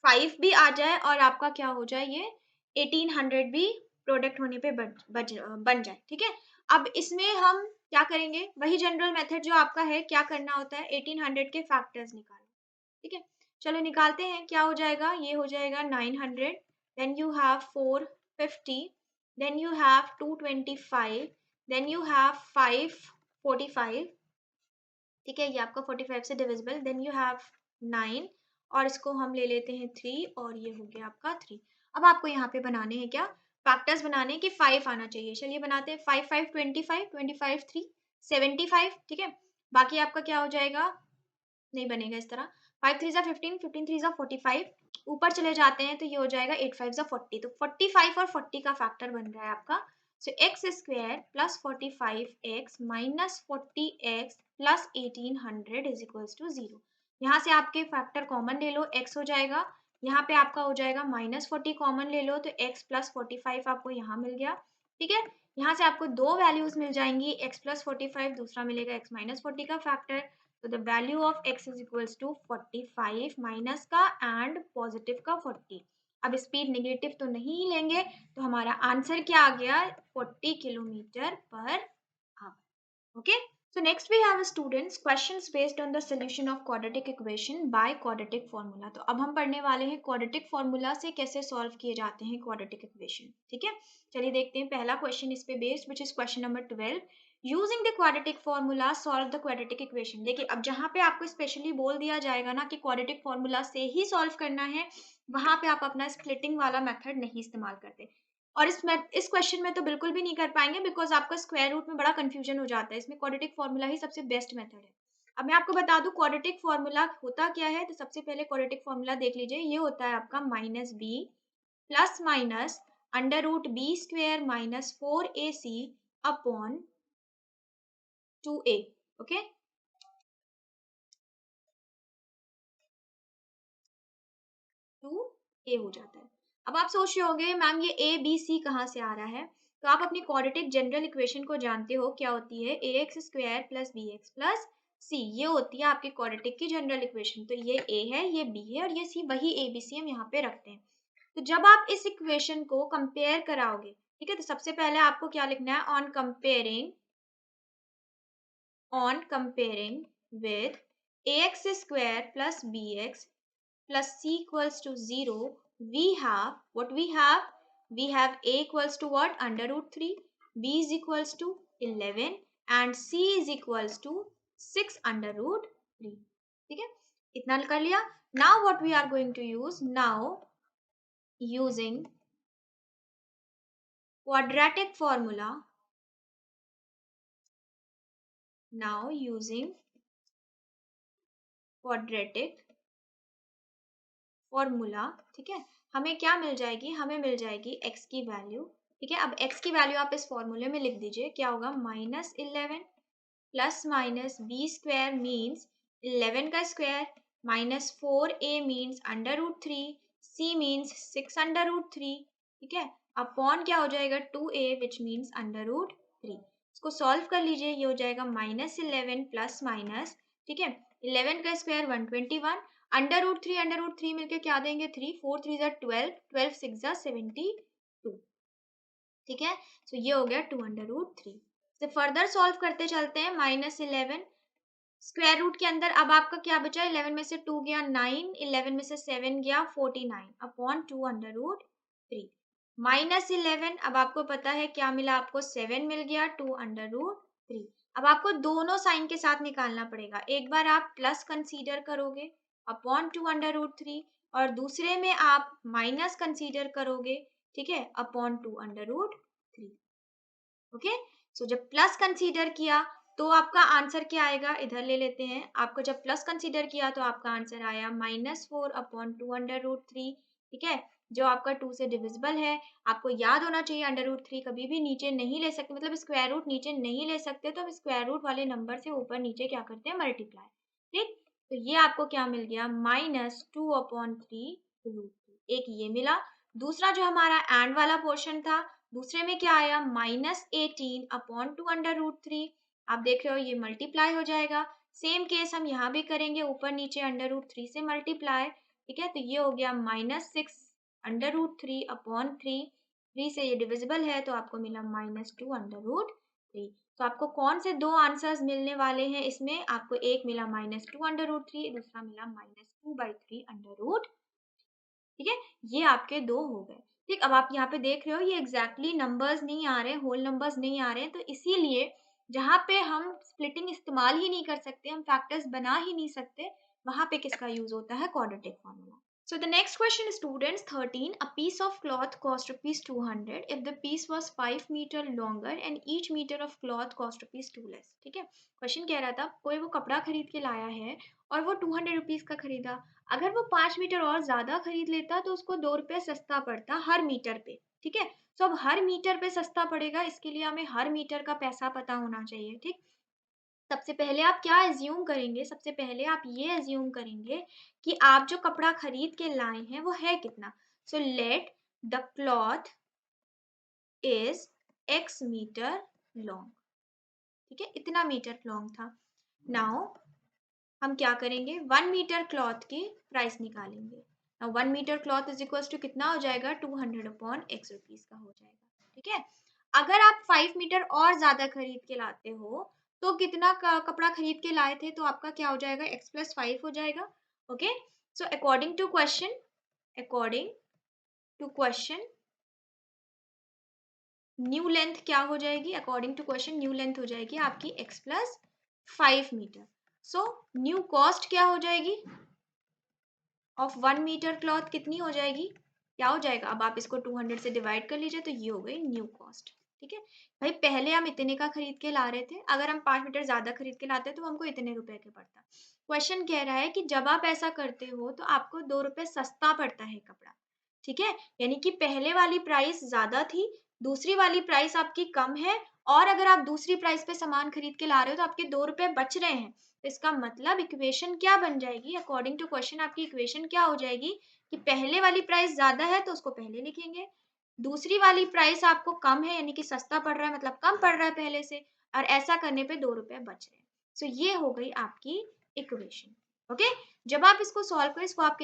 5 भी आ जाए और आपका क्या हो जाए, ये 1800 भी प्रोडक्ट होने पे बन जाए, ठीक है। अब इसमें हम क्या करेंगे, वही जनरल मेथड जो आपका है, क्या करना होता है, 1800 के फैक्टर्स निकालो, ठीक है। चलो निकालते हैं, क्या हो जाएगा, ये हो जाएगा 900, then you have 450, then you have 225, then you have 545, ठीक है, ये आपका 45 से डिविजिबल, देन यू हैव 9, और इसको हम ले लेते हैं 3, और ये हो गया आपका 3। अब आपको यहाँ पे बनाने हैं क्या, फैक्टर्स बनाने हैं कि 5 आना चाहिए। चलिए बनाते हैं, 5 5 25, 25 3 75, ठीक है। बाकी आपका क्या हो जाएगा, नहीं बनेगा इस तरह, 5 3 15, 15 3 45, ऊपर चले जाते हैं तो ये हो जाएगा 8 5 40, तो 45 और 40 का फैक्टर बन रहा है आपका। So x square plus 45x minus 40x plus 1800 is equals to 0। यहाँ से आपके फैक्टर कॉमन ले लो, x हो जाएगा, यहाँ पे आपका हो जाएगा माइनस 40 कॉमन ले लो, तो x प्लस 45 आपको यहाँ मिल गया, ठीक है। यहाँ से आपको दो वैल्यूज मिल जाएंगी, x प्लस 45, दूसरा मिलेगा x माइनस 40 का फैक्टर। तो the value of x is equals to 45 minus का एंड पॉजिटिव का 40। अब स्पीड नेगेटिव तो नहीं लेंगे, तो हमारा आंसर क्या आ गया, 40 kilometre per our. Okay, so next we have students questions based on the solution of quadratic equation by quadratic formula। तो अब हम पढ़ने वाले हैं quadratic formula से कैसे सॉल्व किए जाते हैं quadratic equation, ठीक है। चलिए देखते हैं पहला क्वेश्चन इस पे based, which is question number 12, using the quadratic formula solve the quadratic equation. देखिए अब जहाँ पे आपको स्पेशली बोल दिया जाएगा ना कि क्वाड्रेटिक फॉर्मूला से ही सॉल्व करना है, वहां पे आप अपना स्प्लिटिंग वाला मेथड नहीं इस्तेमाल करते, और इस क्वेश्चन में तो बिल्कुल भी नहीं कर पाएंगे, बिकॉज आपका स्क्वायर रूट में बड़ा कंफ्यूजन हो जाता है। इसमें क्वाड्रेटिक फॉर्मूला ही सबसे बेस्ट मेथड है। अब मैं आपको बता दूं क्वाड्रेटिक फॉर्मूला होता क्या है, तो सबसे पहले क्वाड्रेटिक फॉर्मूला देख लीजिए, ये होता है आपका minus b plus minus under root b square minus 4ac upon 2a, okay. 2a हो जाता है। अब आप सोच रहे होंगे मैम ये a b c कहाँ से आ रहा है, तो आप अपनी क्वाड्रेटिक जनरल इक्वेशन को जानते हो, क्या होती है, ax square plus bx plus c, ये होती है आपकी क्वाड्रेटिक की जनरल इक्वेशन। तो ये a है, ये b है, और ये c, वही a b c हम यहाँ पे रखते हैं। तो जब आप इस इक्वेशन को कंपेयर कराओगे, ठीक है, तो सबसे पहले आपको क्या लिखना है, on comparing with ax square plus bx plus c equals to 0, we have what we have, we have a equals to what, under root 3, b is equals to 11, and c is equals to 6 under root 3, ठीक है, इतना कर लिया। now what we are going to use, now using quadratic formula, now using quadratic formula, ठीक है, हमें क्या मिल जाएगी, हमें मिल जाएगी x की वैल्यू, ठीक है। अब x की वैल्यू आप इस फॉर्मूले में लिख दीजिए, क्या होगा, minus 11 plus minus b square means 11 का square minus 4a means under root 3, c means 6 under root 3, ठीक है, अपॉन क्या हो जाएगा 2a which means under root 3। इसको सॉल्व कर लीजिए, ये हो जाएगा माइनस 11 प्लस माइनस, ठीक है, 11 का स्क्वायर 121, अंडर रूट थ्री मिलके क्या देंगे, 3 4 3 जा 12, 12 6 जा 72, ठीक है। सो ये हो गया 2 अंडर रूट 3। से फर्दर सॉल्व करते चलते हैं, माइनस 11 स्क्वायर रूट के अंदर अब आपका क्या बचा, 11 में से 2 गया 9, 11 में से 7 गया 49 अपॉन 2 अंडर रूट 3, माइनस 11, अब आपको पता है क्या मिला, आपको 7 मिल गया 2 अंडर रूट 3। अब आपको दोनों साइन के साथ निकालना पड़ेगा, एक बार आप प्लस कंसीडर करोगे अपॉन 2 अंडर रूट 3, और दूसरे में आप माइनस कंसीडर करोगे, ठीक है, अपॉन 2 अंडर रूट 3, ओके। सो जब प्लस कंसीडर किया तो आपका आंसर क्या आएगा, इधर ले लेते हैं, आपको जब प्लस कंसीडर किया तो आपका आंसर आया -4 अपॉन 2 अंडर रूट 3, ठीक है, जो आपका 2 से डिविजिबल है। आपको याद होना चाहिए अंडर रूट 3 कभी भी नीचे नहीं ले सकते, मतलब स्क्वायर रूट नीचे नहीं ले सकते, तो हम स्क्वायर रूट वाले नंबर से ऊपर नीचे क्या करते हैं, मल्टीप्लाई, ठीक। तो ये आपको क्या मिल गया, -2/3 एक ये मिला। दूसरा जो हमारा एंड वाला पोर्शन था, दूसरे में क्या आया, -18/2√3। आप देख रहे हो ये मल्टीप्लाई हो जाएगा। सेम केस हम यहाँ भी करेंगे, ऊपर नीचे √3 से मल्टीप्लाई। ठीक है, तो ये हो गया -6√3/3। 3 से ये डिविजिबल है तो आपको मिला -2√3। तो आपको कौन से दो आंसर्स मिलने वाले हैं इसमें, आपको एक मिला -2√3, दूसरा मिला -2/3 ठीक है, ये आपके दो हो गए। ठीक, अब आप यहाँ पे देख रहे हो ये एग्जैक्टली नंबर्स नहीं आ रहे, होल नंबर्स नहीं आ रहे हैं, तो इसीलिए जहाँ पे हम स्प्लिटिंग इस्तेमाल ही नहीं कर सकते, हम फैक्टर्स बना ही नहीं सकते, वहां पे किसका यूज होता है, quadratic formula. So the next question, students, 13. A piece of cloth cost rupees 200 if the piece was 5 meter longer and each meter of cloth cost rupees 2 less. ठीक है, क्वेश्चन कह रहा था कोई वो कपड़ा खरीद के लाया है और वो 200 रुपीज का खरीदा। अगर वो 5 मीटर और ज्यादा खरीद लेता तो उसको 2 रुपये सस्ता पड़ता हर मीटर पे। ठीक है, तो अब हर मीटर पे सस्ता पड़ेगा, इसके लिए हमें हर मीटर का पैसा पता होना चाहिए। ठीक, सबसे पहले आप क्या एज्यूम करेंगे, सबसे पहले आप ये एज्यूम करेंगे कि आप जो कपड़ा खरीद के लाए हैं वो है कितना। So let the cloth is x metre long. ठीक है, इतना मीटर लॉन्ग था। नाउ हम क्या करेंगे, 1 मीटर क्लॉथ की प्राइस निकालेंगे। Now 1 metre cloth is equal to कितना हो जाएगा, 200/x रुपीज का हो जाएगा। ठीक है, अगर आप 5 मीटर और ज्यादा खरीद के लाते हो तो कितना कपड़ा खरीद के लाए थे, तो आपका क्या हो जाएगा, x+5 हो जाएगा। Okay, so according to question new length क्या हो जाएगी, according to question new length हो जाएगी आपकी x+5 metre. So new cost क्या हो जाएगी ऑफ 1 मीटर क्लॉथ, कितनी हो जाएगी, क्या हो जाएगा, अब आप इसको 200 से डिवाइड कर लीजिए तो ये हो गई न्यू कॉस्ट। ठीक है भाई, पहले हम इतने का खरीद के ला रहे थे, अगर हम 5 मीटर ज्यादा खरीद के लाते तो हमको इतने रुपए के पड़ता। क्वेश्चन कह रहा है कि जब आप ऐसा करते हो तो आपको 2 रुपए सस्ता पड़ता है कपड़ा। ठीक है, यानी कि पहले वाली प्राइस ज्यादा थी, दूसरी वाली प्राइस आपकी कम है, और अगर आप दूसरी प्राइस पे सामान खरीद के ला रहे हो तो आपके 2 रुपए बच रहे हैं। तो इसका मतलब इक्वेशन क्या बन जाएगी, अकॉर्डिंग टू क्वेश्चन आपकी इक्वेशन क्या हो जाएगी कि पहले वाली प्राइस ज्यादा है तो उसको पहले लिखेंगे, दूसरी वाली प्राइस आपको कम है यानी कि सस्ता पड़ रहा है, मतलब कम पड़ रहा है पहले से, और ऐसा करने पे 2 रुपए बच रहे हैं। सो ये हो गई आपकी इक्वेशन। ओके, जब आप इसको सॉल्व करें, इसको आप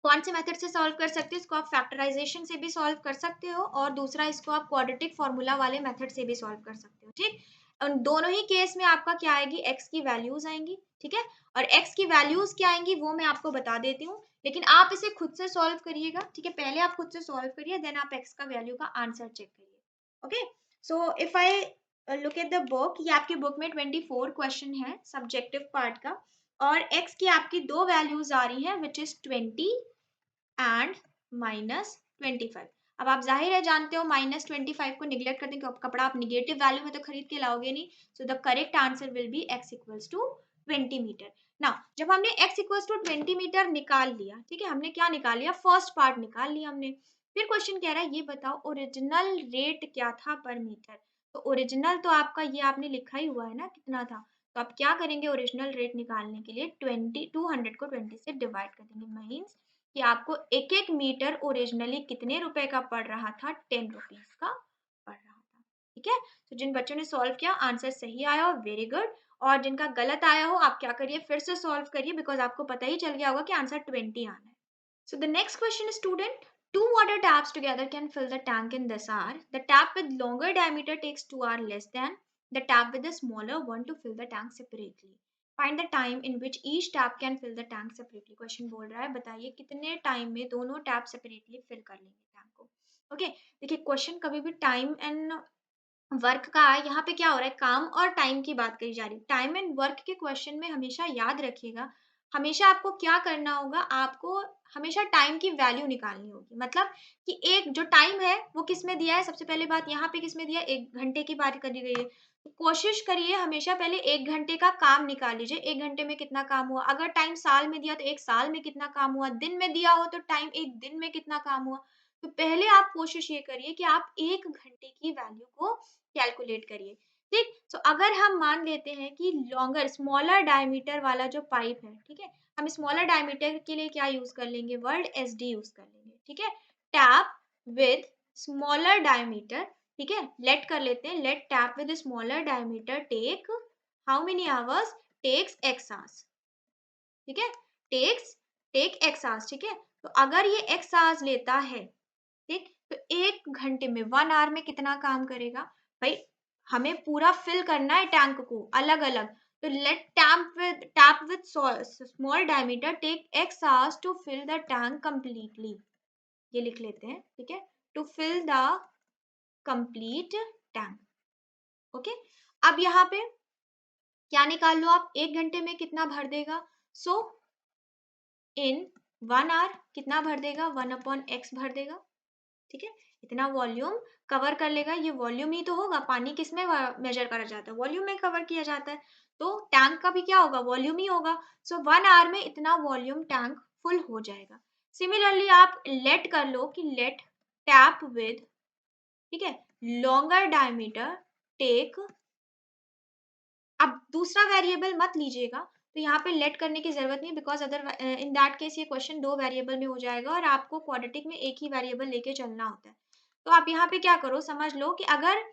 कौन से मेथड से सॉल्व कर सकते हो, इसको आप फैक्टराइजेशन से भी सॉल्व कर सकते हो, और दूसरा इसको आप क्वाड्रेटिक फॉर्मूला वाले मेथड से भी सॉल्व कर सकते हो। ठीक, उन दोनों ही केस में आपका क्या आएगी, x की वैल्यूज आएंगी। ठीक है, और x की वैल्यूज क्या आएंगी वो मैं आपको बता देती हूँ, लेकिन आप इसे खुद से सॉल्व करिएगा। ठीक है, पहले आप खुद से सॉल्व करिए, देन आप x का वैल्यू का आंसर चेक करिए। Okay, so if I look at the book, ये आपकी बुक में 24 क्वेश्चन है सब्जेक्टिव पार्ट का, और x की आपकी दो वैल्यूज आ रही है विच इज 20 एंड -25। अब आप जाहिर है जानते हो -25 को निगलेक्ट कर दें, कपड़ा आप निगेटिव वैल्यू में तो खरीद के लाओगे नहीं। So the correct answer will be x equals to 20 metre. ना, जब हमने x इक्वल्स टू 20 मीटर निकाल लिया, ठीक है, हमने क्या निकाल लिया, फर्स्ट पार्ट निकाल लिया हमने। फिर क्वेश्चन कह रहा है ये बताओ ओरिजिनल रेट क्या था पर मीटर। तो ओरिजिनल तो आपका ये आपने लिखा ही हुआ है ना कितना था, तो आप क्या करेंगे, ओरिजिनल रेट निकालने के लिए 200 को 20 से डिवाइड कर देंगे। मीन्स कि आपको एक एक मीटर ओरिजिनली कितने रुपए का पड़ रहा था, 10 रुपीज का पड़ रहा था। ठीक है, तो जिन बच्चों ने सॉल्व किया आंसर सही आया हो, वेरी गुड, और जिनका गलत आया हो आप क्या करिए, फिर से सॉल्व करिए, बिकॉज आपको पता ही चल गया होगा कि आंसर 20 आना है। So the next question student, two water taps together can fill the tank in this hour. The tap with longer diameter takes 2 hours less than the tap with the smaller one to fill the tank separately. Find the time in which each tap can fill the tank separately. Question बोल रहा है बताइए कितने time में दोनों tap separately fill कर लेंगे tank को। ओके, देखिए क्वेश्चन कभी भी टाइम एंड वर्क का है, यहाँ पे क्या हो रहा है, काम और टाइम की बात करी जा रही है। टाइम एंड वर्क के क्वेश्चन में हमेशा याद रखिएगा, हमेशा आपको क्या करना होगा, आपको हमेशा टाइम की वैल्यू निकालनी होगी। मतलब कि एक जो टाइम है वो किस में दिया है, सबसे पहले बात यहाँ पे किस में दिया है, 1 घंटे की बात करी गई है। तो कोशिश करिए हमेशा पहले 1 घंटे का काम निकाल लीजिए, 1 घंटे में कितना काम हुआ। अगर टाइम साल में दिया तो 1 साल में कितना काम हुआ, दिन में दिया हो तो टाइम 1 दिन में कितना काम हुआ। तो पहले आप कोशिश ये करिए कि आप 1 घंटे की वैल्यू को कैलकुलेट करिए। ठीक। सो अगर हम मान लेते हैं कि लॉन्गर स्मॉलर डायमीटर वाला जो पाइप है, ठीक है, हम स्मॉलर डायमीटर के लिए क्या यूज कर लेंगे, वर्ड एस डी यूज कर लेंगे, ठीक है। टैप विद स्मॉलर डायमीटर, ठीक है, लेट कर लेते हैं, let tap with smaller diameter take how many hours, takes x hours, ठीक है, टेक एक्स आवर्स, ठीक है। तो अगर ये एक्स आवर्स लेता है, ठीक, तो 1 घंटे में 1 आवर में कितना काम करेगा? भाई हमें पूरा फिल करना है टैंक को अलग-अलग। तो let tap with small diameter take x hours to fill the tank completely. ये लिख लेते हैं, ठीक है? To fill the complete tank. Okay? अब यहाँ पे क्या निकाल लो आप, 1 घंटे में कितना भर देगा? सो इन 1 आवर कितना भर देगा? 1/x भर देगा। ठीक है, इतना वॉल्यूम कवर कर लेगा। ये वॉल्यूम ही तो होगा, पानी किस में मेजर करा जाता है, वॉल्यूम में कवर किया जाता है। तो टैंक का भी क्या होगा, वॉल्यूम ही होगा। सो 1 आवर में इतना वॉल्यूम टैंक फुल हो जाएगा। सिमिलरली आप लेट कर लो कि लेट टैप विद, ठीक है, लॉन्गर डायमीटर टेक। अब दूसरा वेरिएबल मत लीजिएगा, तो यहाँ पे लेट करने की जरूरत नहीं, because other in that case ये क्वेश्चन 2 वेरिएबल में हो जाएगा और आपको क्वाड्रेटिक में एक ही वेरिएबल लेके चलना होता है। तो आप यहाँ पे क्या करो, समझ लो कि अगर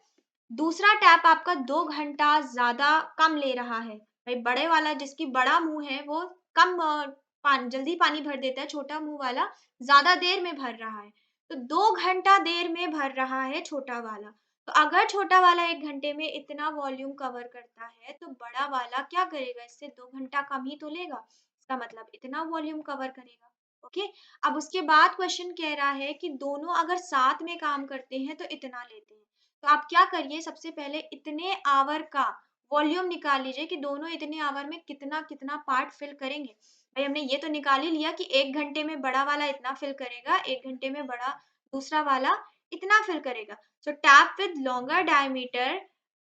दूसरा टैप आपका 2 घंटा ज्यादा कम ले रहा है, भाई बड़े वाला जिसकी बड़ा मुंह है वो कम जल्दी पानी भर देता है, छोटा मुंह वाला ज्यादा देर में भर रहा है। तो 2 घंटा देर में भर रहा है छोटा वाला। तो अगर छोटा वाला 1 घंटे में इतना वॉल्यूम कवर करता है, तो बड़ा वाला क्या करेगा, इससे 2 घंटा कम ही तो लेगा। इसका मतलब इतना वॉल्यूम कवर करेगा। ओके। अब उसके बाद क्वेश्चन कह रहा है कि दोनों अगर साथ में काम करते हैं तो इतना लेते हैं। तो आप क्या करिए, सबसे पहले इतने आवर का वॉल्यूम निकाल लीजिए कि दोनों इतने आवर में कितना कितना पार्ट फिल करेंगे। भाई हमने ये तो निकाल ही लिया कि 1 घंटे में बड़ा वाला इतना फिल करेगा, 1 घंटे में बड़ा दूसरा वाला इतना फिल करेगा। So tap with longer diameter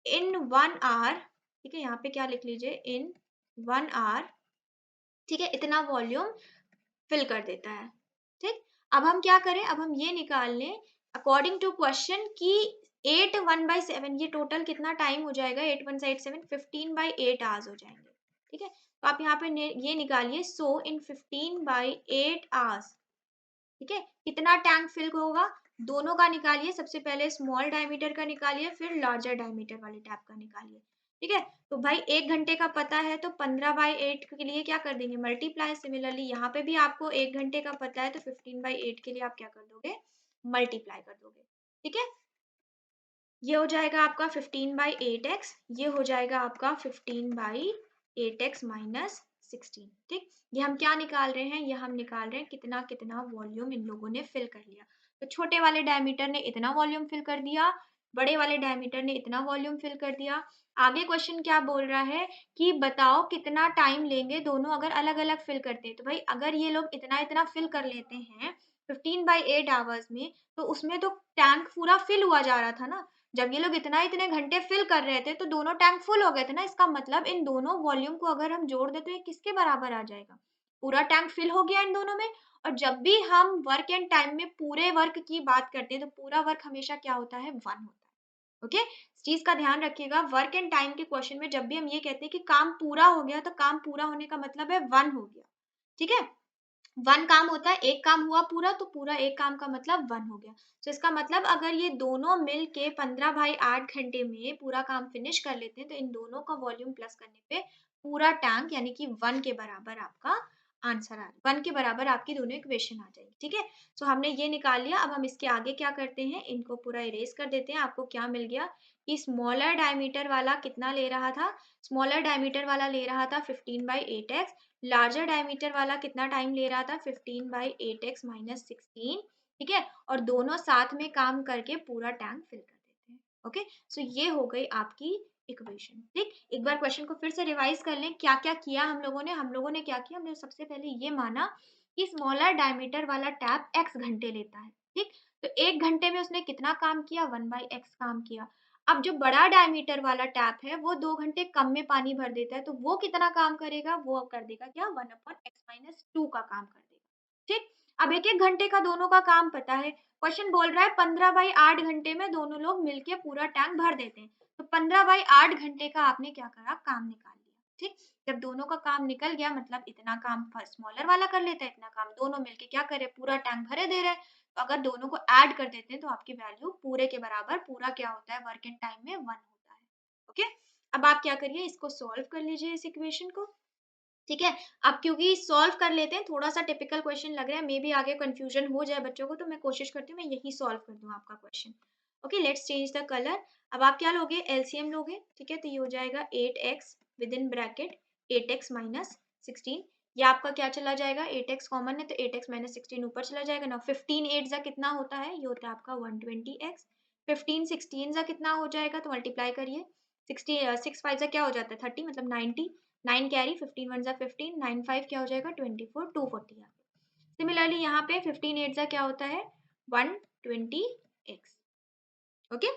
in 1 hour, ठीक है, यहाँ पे क्या लिख लीजिए, इन 1 आवर, ठीक है, इतना वॉल्यूम फिल कर देता है। ठीक। अब हम क्या करें, अब हम ये निकाल लें अकॉर्डिंग टू क्वेश्चन कि 8 1/7 ये टोटल कितना टाइम हो जाएगा, 8 1 8 7 15/8 आवर्स हो जाएंगे। ठीक है, तो आप यहाँ पे ये निकालिए, सो इन 15/8 आवर्स, ठीक है, कितना टैंक फिल होगा, दोनों का निकालिए। सबसे पहले स्मॉल डायमीटर का निकालिए, फिर लार्जर डायमीटर वाले टैप का निकालिए। ठीक है, तो भाई 1 घंटे का पता है तो 15/8 के लिए क्या कर देंगे, मल्टीप्लाई। सिमिलरली यहाँ पे भी आपको 1 घंटे का पता है तो 15/8 के लिए आप क्या कर दोगे, मल्टीप्लाई कर दोगे। ठीक है, ये हो जाएगा आपका 15/8x, ये हो जाएगा आपका 15/8x माइनस 16। ठीक, ये हम क्या निकाल रहे हैं, ये हम निकाल रहे हैं कितना कितना वॉल्यूम इन लोगों ने फिल कर लिया। तो छोटे वाले डायमीटर ने इतना वॉल्यूम फिल कर दिया, बड़े वाले डायमीटर ने इतना वॉल्यूम फिल कर दिया। आगे क्वेश्चन क्या बोल रहा है कि बताओ कितना टाइम लेंगे दोनों अगर अलग अलग फिल करते हैं। तो भाई अगर ये लोग इतना इतना फिल कर लेते हैं 15/8 आवर्स में, तो उसमें तो टैंक पूरा फिल हुआ जा रहा था ना। जब ये लोग इतना इतने घंटे फिल कर रहे थे तो दोनों टैंक फुल हो गए थे ना। इसका मतलब इन दोनों वॉल्यूम को अगर हम जोड़ दें तो ये किसके बराबर आ जाएगा, पूरा टैंक फिल हो गया इन दोनों में। और जब भी हम वर्क एंड टाइम में पूरे वर्क की बात करते हैं तो पूरा वर्क हमेशा क्या होता है, 1 होता है। ओके, इस चीज का ध्यान रखिएगा। वर्क एंड टाइम के क्वेश्चन में जब भी हम ये कहते हैं कि काम पूरा हो गया, तो काम पूरा होने का मतलब है 1 हो गया। ठीक है, 1 काम होता है, एक काम हुआ पूरा तो पूरा एक काम का मतलब 1 हो गया। तो इसका मतलब अगर ये दोनों मिल के 15/8 घंटे में पूरा काम फिनिश कर लेते हैं तो इन दोनों का वॉल्यूम प्लस करने पे पूरा टैंक यानी कि 1 के बराबर आपका आंसर आ 1 के बराबर आपकी दोनों इक्वेशन आ जाएगी। ठीक है, सो हमने ये निकाल लिया। अब हम इसके आगे क्या करते हैं, इनको पूरा इरेज कर देते हैं। आपको क्या मिल गया कि स्मॉलर डायमीटर वाला कितना ले रहा था, स्मॉलर डायमीटर वाला ले रहा था 15/8x, लार्जर डायमीटर वाला कितना टाइम ले रहा था, 15/8x माइनस 16। ठीक है, और दोनों साथ में काम करके पूरा टैंक फिल कर देते हैं। ओके, सो ये हो गई आपकी इक्वेशन। ठीक, एक बार क्वेश्चन को फिर से रिवाइज कर लें, क्या क्या किया हम लोगों ने क्या किया, हमने सबसे पहले ये माना कि स्मॉलर डायमीटर वाला टैप x घंटे लेता है। ठीक, तो 1 घंटे में उसने कितना काम किया, 1/x काम किया। अब जो बड़ा डायमीटर वाला टैप है वो 2 घंटे कम में पानी भर देता है, तो वो कितना काम करेगा, वो कर देगा क्या, 1/x-2 का काम कर देगा। ठीक, अब एक एक घंटे का दोनों का काम पता है। क्वेश्चन बोल रहा है 15/8 घंटे में दोनों लोग मिलके पूरा टैंक भर देते हैं। तो 15/8 घंटे का आपने क्या करा, काम निकाल लिया। ठीक, जब दोनों का काम निकल गया मतलब इतना काम स्मॉलर वाला कर लेता है, इतना काम दोनों मिलके क्या करे, पूरा टैंक भरे दे रहे हैं। तो अगर दोनों को ऐड कर देते हैं तो आपकी वैल्यू पूरे के बराबर, पूरा क्या होता है वर्क इन टाइम में 1 होता है। ओके, अब आप क्या करिए, इसको सॉल्व कर लीजिए इस इक्वेशन को। ठीक है, अब क्योंकि सॉल्व कर लेते हैं, थोड़ा सा टिपिकल क्वेश्चन लग रहा है, मे बी आगे कंफ्यूजन हो जाए बच्चों को, तो मैं कोशिश करती हूँ मैं यही सॉल्व कर दूं आपका question. Okay, let's change the colour. अब आप क्या लोगे, एलसीएम लोगे। ठीक है, तो ये हो जाएगा 8x with in bracket 8x minus 16। ये आपका क्या चला जाएगा, 8x कॉमन है तो 8x माइनस 16 ऊपर चला जाएगा ना। 15 8 जा कितना होता है, ये होता है आपका 120x। 15 16 जा कितना हो जाएगा, तो मल्टीप्लाई करिए। 60 6 5 जा क्या हो जाता है 30, मतलब 90। 9 कैरी, 15 1 जा 15, 9 5 क्या हो जाएगा 24, 240 आ गया। सिमिलरली यहाँ पे 15 8 जा क्या होता है 120x। ओके,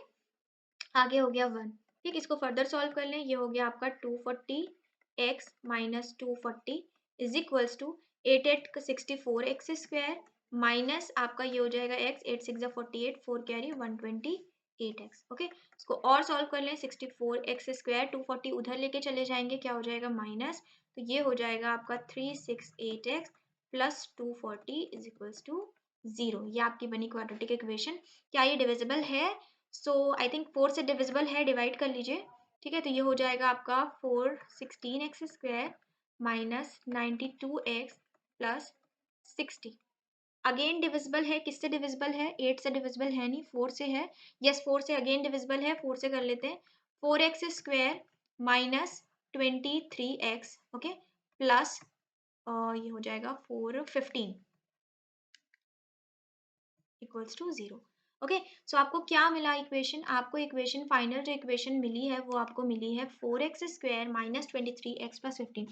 आगे हो गया 1। ठीक, इसको फर्दर सॉल्व कर लें, ये हो गया आपका 240x minus 240 is equals to 8 8 64 x square minus आपका ये हो जाएगा x, 8 6 48, 4 कैरी 128x। ओके, इसको और सॉल्व कर लें, 64 एक्स स्क्वायर 240 उधर लेके चले जाएंगे, क्या हो जाएगा माइनस, तो ये हो जाएगा आपका 368x plus 240 is equals to 0। ये आपकी बनी क्वाड्रेटिक इक्वेशन। क्या ये डिविजिबल है, सो आई थिंक 4 से डिविजिबल है, डिवाइड कर लीजिए। ठीक है, तो ये हो जाएगा आपका 416x square minus 92x plus 60। Again divisible है, किससे डिविजिबल है, 8 से डिविजिबल है नहीं, 4 से है। यस, 4 से अगेन डिविजिबल है, 4 से कर लेते हैं। 4x square minus 23x, okay, plus ये हो जाएगा 415 इक्वल्स टू 0। ओके, सो आपको क्या मिला इक्वेशन, आपको इक्वेशन फाइनल जो इक्वेशन मिली है वो आपको मिली है 4x square minus 23x plus 15।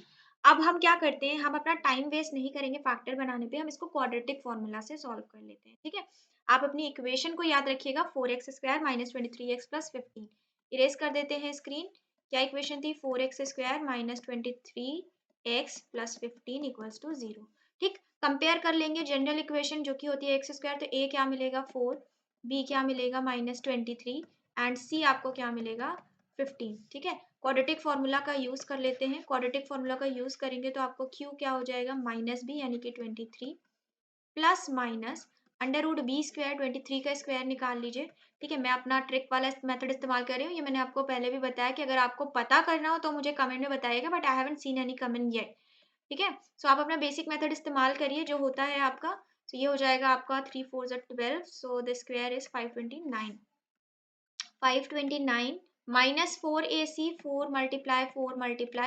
अब हम क्या करते हैं, हम अपना टाइम वेस्ट नहीं करेंगे फैक्टर बनाने पे, हम इसको क्वाड्रेटिक फॉर्मूला से सॉल्व कर लेते हैं। ठीक है, आप अपनी इक्वेशन को याद रखिएगा, 4x square minus 23x plus 15। Erase कर देते हैं स्क्रीन। क्या इक्वेशन थी, 4x square minus 23x plus 15 equals to 0। ठीक, कंपेयर कर लेंगे जनरल इक्वेशन जो कि होती है एक्स स्क्वायर, तो ए क्या मिलेगा 4, बी क्या मिलेगा माइनस 23 एंड सी आपको क्या मिलेगा 15। ठीक है, क्वाड्रेटिक फॉर्मूला का यूज कर लेते हैं। क्वाड्रेटिक फॉर्मूला का यूज करेंगे तो आपको क्यू क्या हो जाएगा माइनस बी यानी कि 23 plus minus under root B square, 23 का स्क्वायर निकाल लीजिए। ठीक है, मैं अपना ट्रिक वाला मेथड इस्तेमाल कर रही हूँ, ये मैंने आपको पहले भी बताया कि अगर आपको पता करना हो तो मुझे कमेंट में बताइएगा, but I haven't seen any comment yet. ठीक है, सो आप अपना बेसिक मेथड इस्तेमाल करिए जो होता है आपका। तो ये हो जाएगा आपका 3 4 12, so the square is 529। 529 minus 4ac, 4 multiply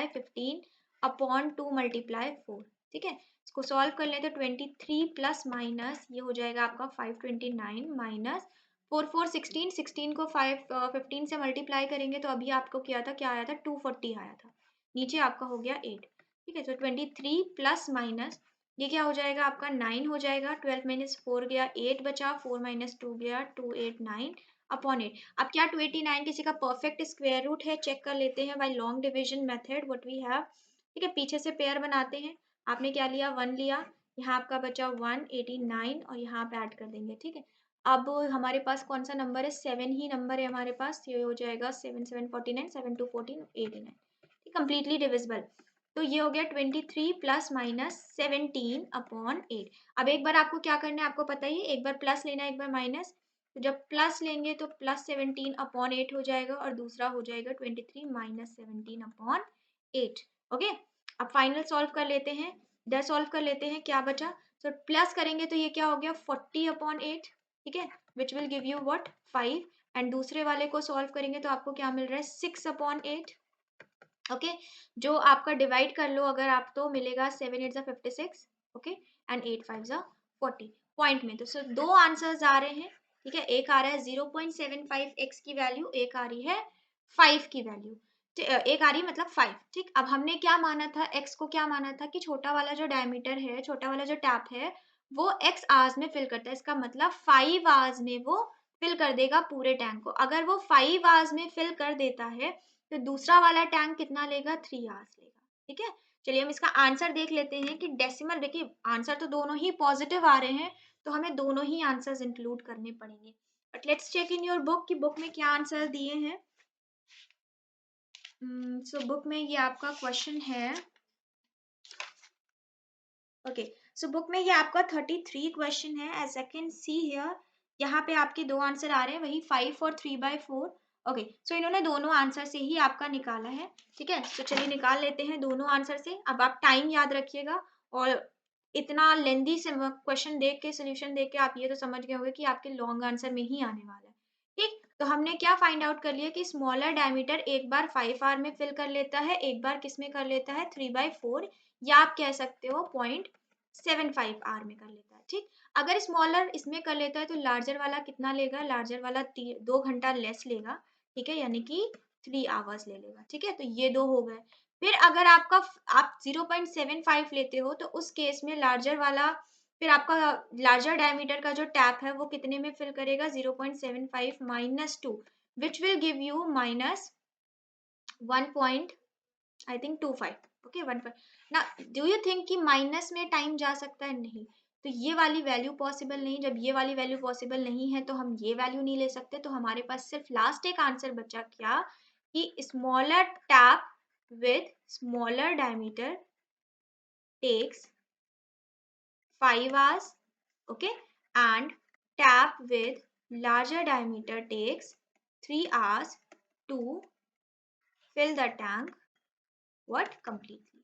15 upon 2 multiply 4। ठीक है, इसको सॉल्व कर लें तो 23 प्लस माइनस ये हो जाएगा आपका 529 माइनस 4 4 16, 16 को 15 से मल्टीप्लाई करेंगे तो अभी आपको क्या आया था 240 आया था, नीचे आपका हो गया 8। ठीक है, तो 23 प्लस माइनस ये क्या हो जाएगा आपका 9 हो जाएगा, 12 माइनस 4 गया 8 बचा, 4 माइनस 2 गया 289 अपॉन 8। अब क्या 289 किसी का परफेक्ट स्क्वायर रूट है, चेक कर लेते हैं by long division method what we have. ठीक है, पीछे से पेयर बनाते हैं। आपने क्या लिया 1 लिया, यहाँ आपका बचा 189 और यहाँ आप ऐड कर देंगे। ठीक है, अब हमारे पास कौन सा नंबर है, 7 ही नंबर है हमारे पास, ये हो जाएगा 7 7 49, 7 2 14 89। Completely divisible. तो ये हो गया 23 प्लस माइनस 17 अपॉन 8। अब एक बार आपको क्या करना है, आपको पता ही है, एक बार प्लस लेना है एक बार माइनस। तो जब प्लस लेंगे तो प्लस 17 अपॉन 8 हो जाएगा और दूसरा हो जाएगा 23 माइनस 17 अपॉन 8। ओके, अब फाइनल सॉल्व कर लेते हैं, इधर सॉल्व कर लेते हैं, क्या बचा, तो प्लस करेंगे तो ये क्या हो गया 40 अपॉन 8। ठीक है, विच will give you what 5 and दूसरे वाले को सॉल्व करेंगे तो आपको क्या मिल रहा है 6 अपॉन 8। ओके, जो आपका डिवाइड कर लो अगर आप तो मिलेगा 7 8 56, ओके, एंड 8 5 40 पॉइंट में। तो सिर्फ दो आंसर्स आ रहे हैं। ठीक है, एक आ रहा है 0.75 x की वैल्यू, एक आ रही है 5 की वैल्यू। एक आ रही है मतलब 5। ठीक, अब हमने क्या माना था, x को क्या माना था कि छोटा वाला जो डायमीटर है, छोटा वाला जो टैप है वो x आवर्स में फिल करता है, इसका मतलब 5 आवर्स में वो फिल कर देगा पूरे टैंक को। अगर वो 5 आवर्स में फिल कर देता है तो दूसरा वाला टैंक कितना लेगा 3 आवर्स लेगा। ठीक है, चलिए हम इसका आंसर देख लेते हैं कि डेसिमल, देखिए आंसर तो दोनों ही पॉजिटिव आ रहे हैं तो हमें दोनों ही आंसर्स इंक्लूड करने पड़ेंगे। But let's check in your book कि बुक में क्या आंसर दिए हैं। सो बुक में ये आपका क्वेश्चन है। ओके, सो बुक में ये आपका 33 क्वेश्चन है। As I can see here, यहाँ पे आपके दो आंसर आ रहे हैं, वही 5 और 3/4। ओके, सो इन्होंने दोनों आंसर से ही आपका निकाला है। ठीक है, तो चलिए निकाल लेते हैं दोनों आंसर से। अब आप टाइम याद रखिएगा, और इतना लेंदी से क्वेश्चन देख के, सोल्यूशन देख के आप ये तो समझ गए होंगे कि आपके लॉन्ग आंसर में ही आने वाला है। ठीक, तो हमने क्या फाइंड आउट कर लिया कि स्मॉलर डायमीटर एक बार 5 आर में फिल कर लेता है, एक बार किस में कर लेता है, 3/4, या आप कह सकते हो 0.75 आर में कर लेता है। ठीक, अगर स्मॉलर इसमें कर लेता है तो लार्जर वाला कितना लेगा, लार्जर वाला 2 घंटा लेस लेगा। ठीक है, यानी कि 3 आवर्स ले लेगा। ठीक है, तो ये दो हो गए। फिर अगर आप 0.75 लेते हो तो उस केस में लार्जर वाला, फिर आपका लार्जर डायमीटर का जो टैप है वो कितने में फिल करेगा, 0.75 minus 2, which will give you minus 1. I think 25। Okay, 1. ना, डू यू थिंक कि माइनस में टाइम जा सकता है? नहीं, तो ये वाली वैल्यू पॉसिबल नहीं। जब ये वाली वैल्यू पॉसिबल नहीं है तो हम ये वैल्यू नहीं ले सकते। तो हमारे पास सिर्फ लास्ट एक आंसर बचा क्या, कि smaller tap with smaller diameter takes 5 hours, okay, and tap with larger diameter takes 3 hours to fill the tank what completely।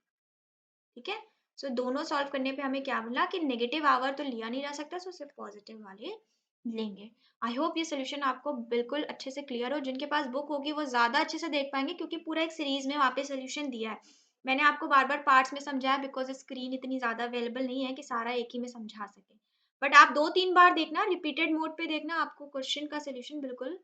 ठीक है, सो दोनों सॉल्व करने पे हमें क्या मिला कि नेगेटिव आवर तो लिया नहीं जा सकता, सो सिर्फ पॉजिटिव वाले लेंगे। आई होप ये सोल्यूशन आपको बिल्कुल अच्छे से क्लियर हो। जिनके पास बुक होगी वो ज्यादा अच्छे से देख पाएंगे, क्योंकि पूरा एक सीरीज में वहाँ पे सोल्यूशन दिया है। मैंने आपको बार बार पार्ट्स में समझाया, बिकॉज स्क्रीन इतनी ज्यादा अवेलेबल नहीं है कि सारा एक ही में समझा सके। बट आप 2-3 बार देखना, रिपीटेड मोड पे देखना, आपको क्वेश्चन का सोल्यूशन बिल्कुल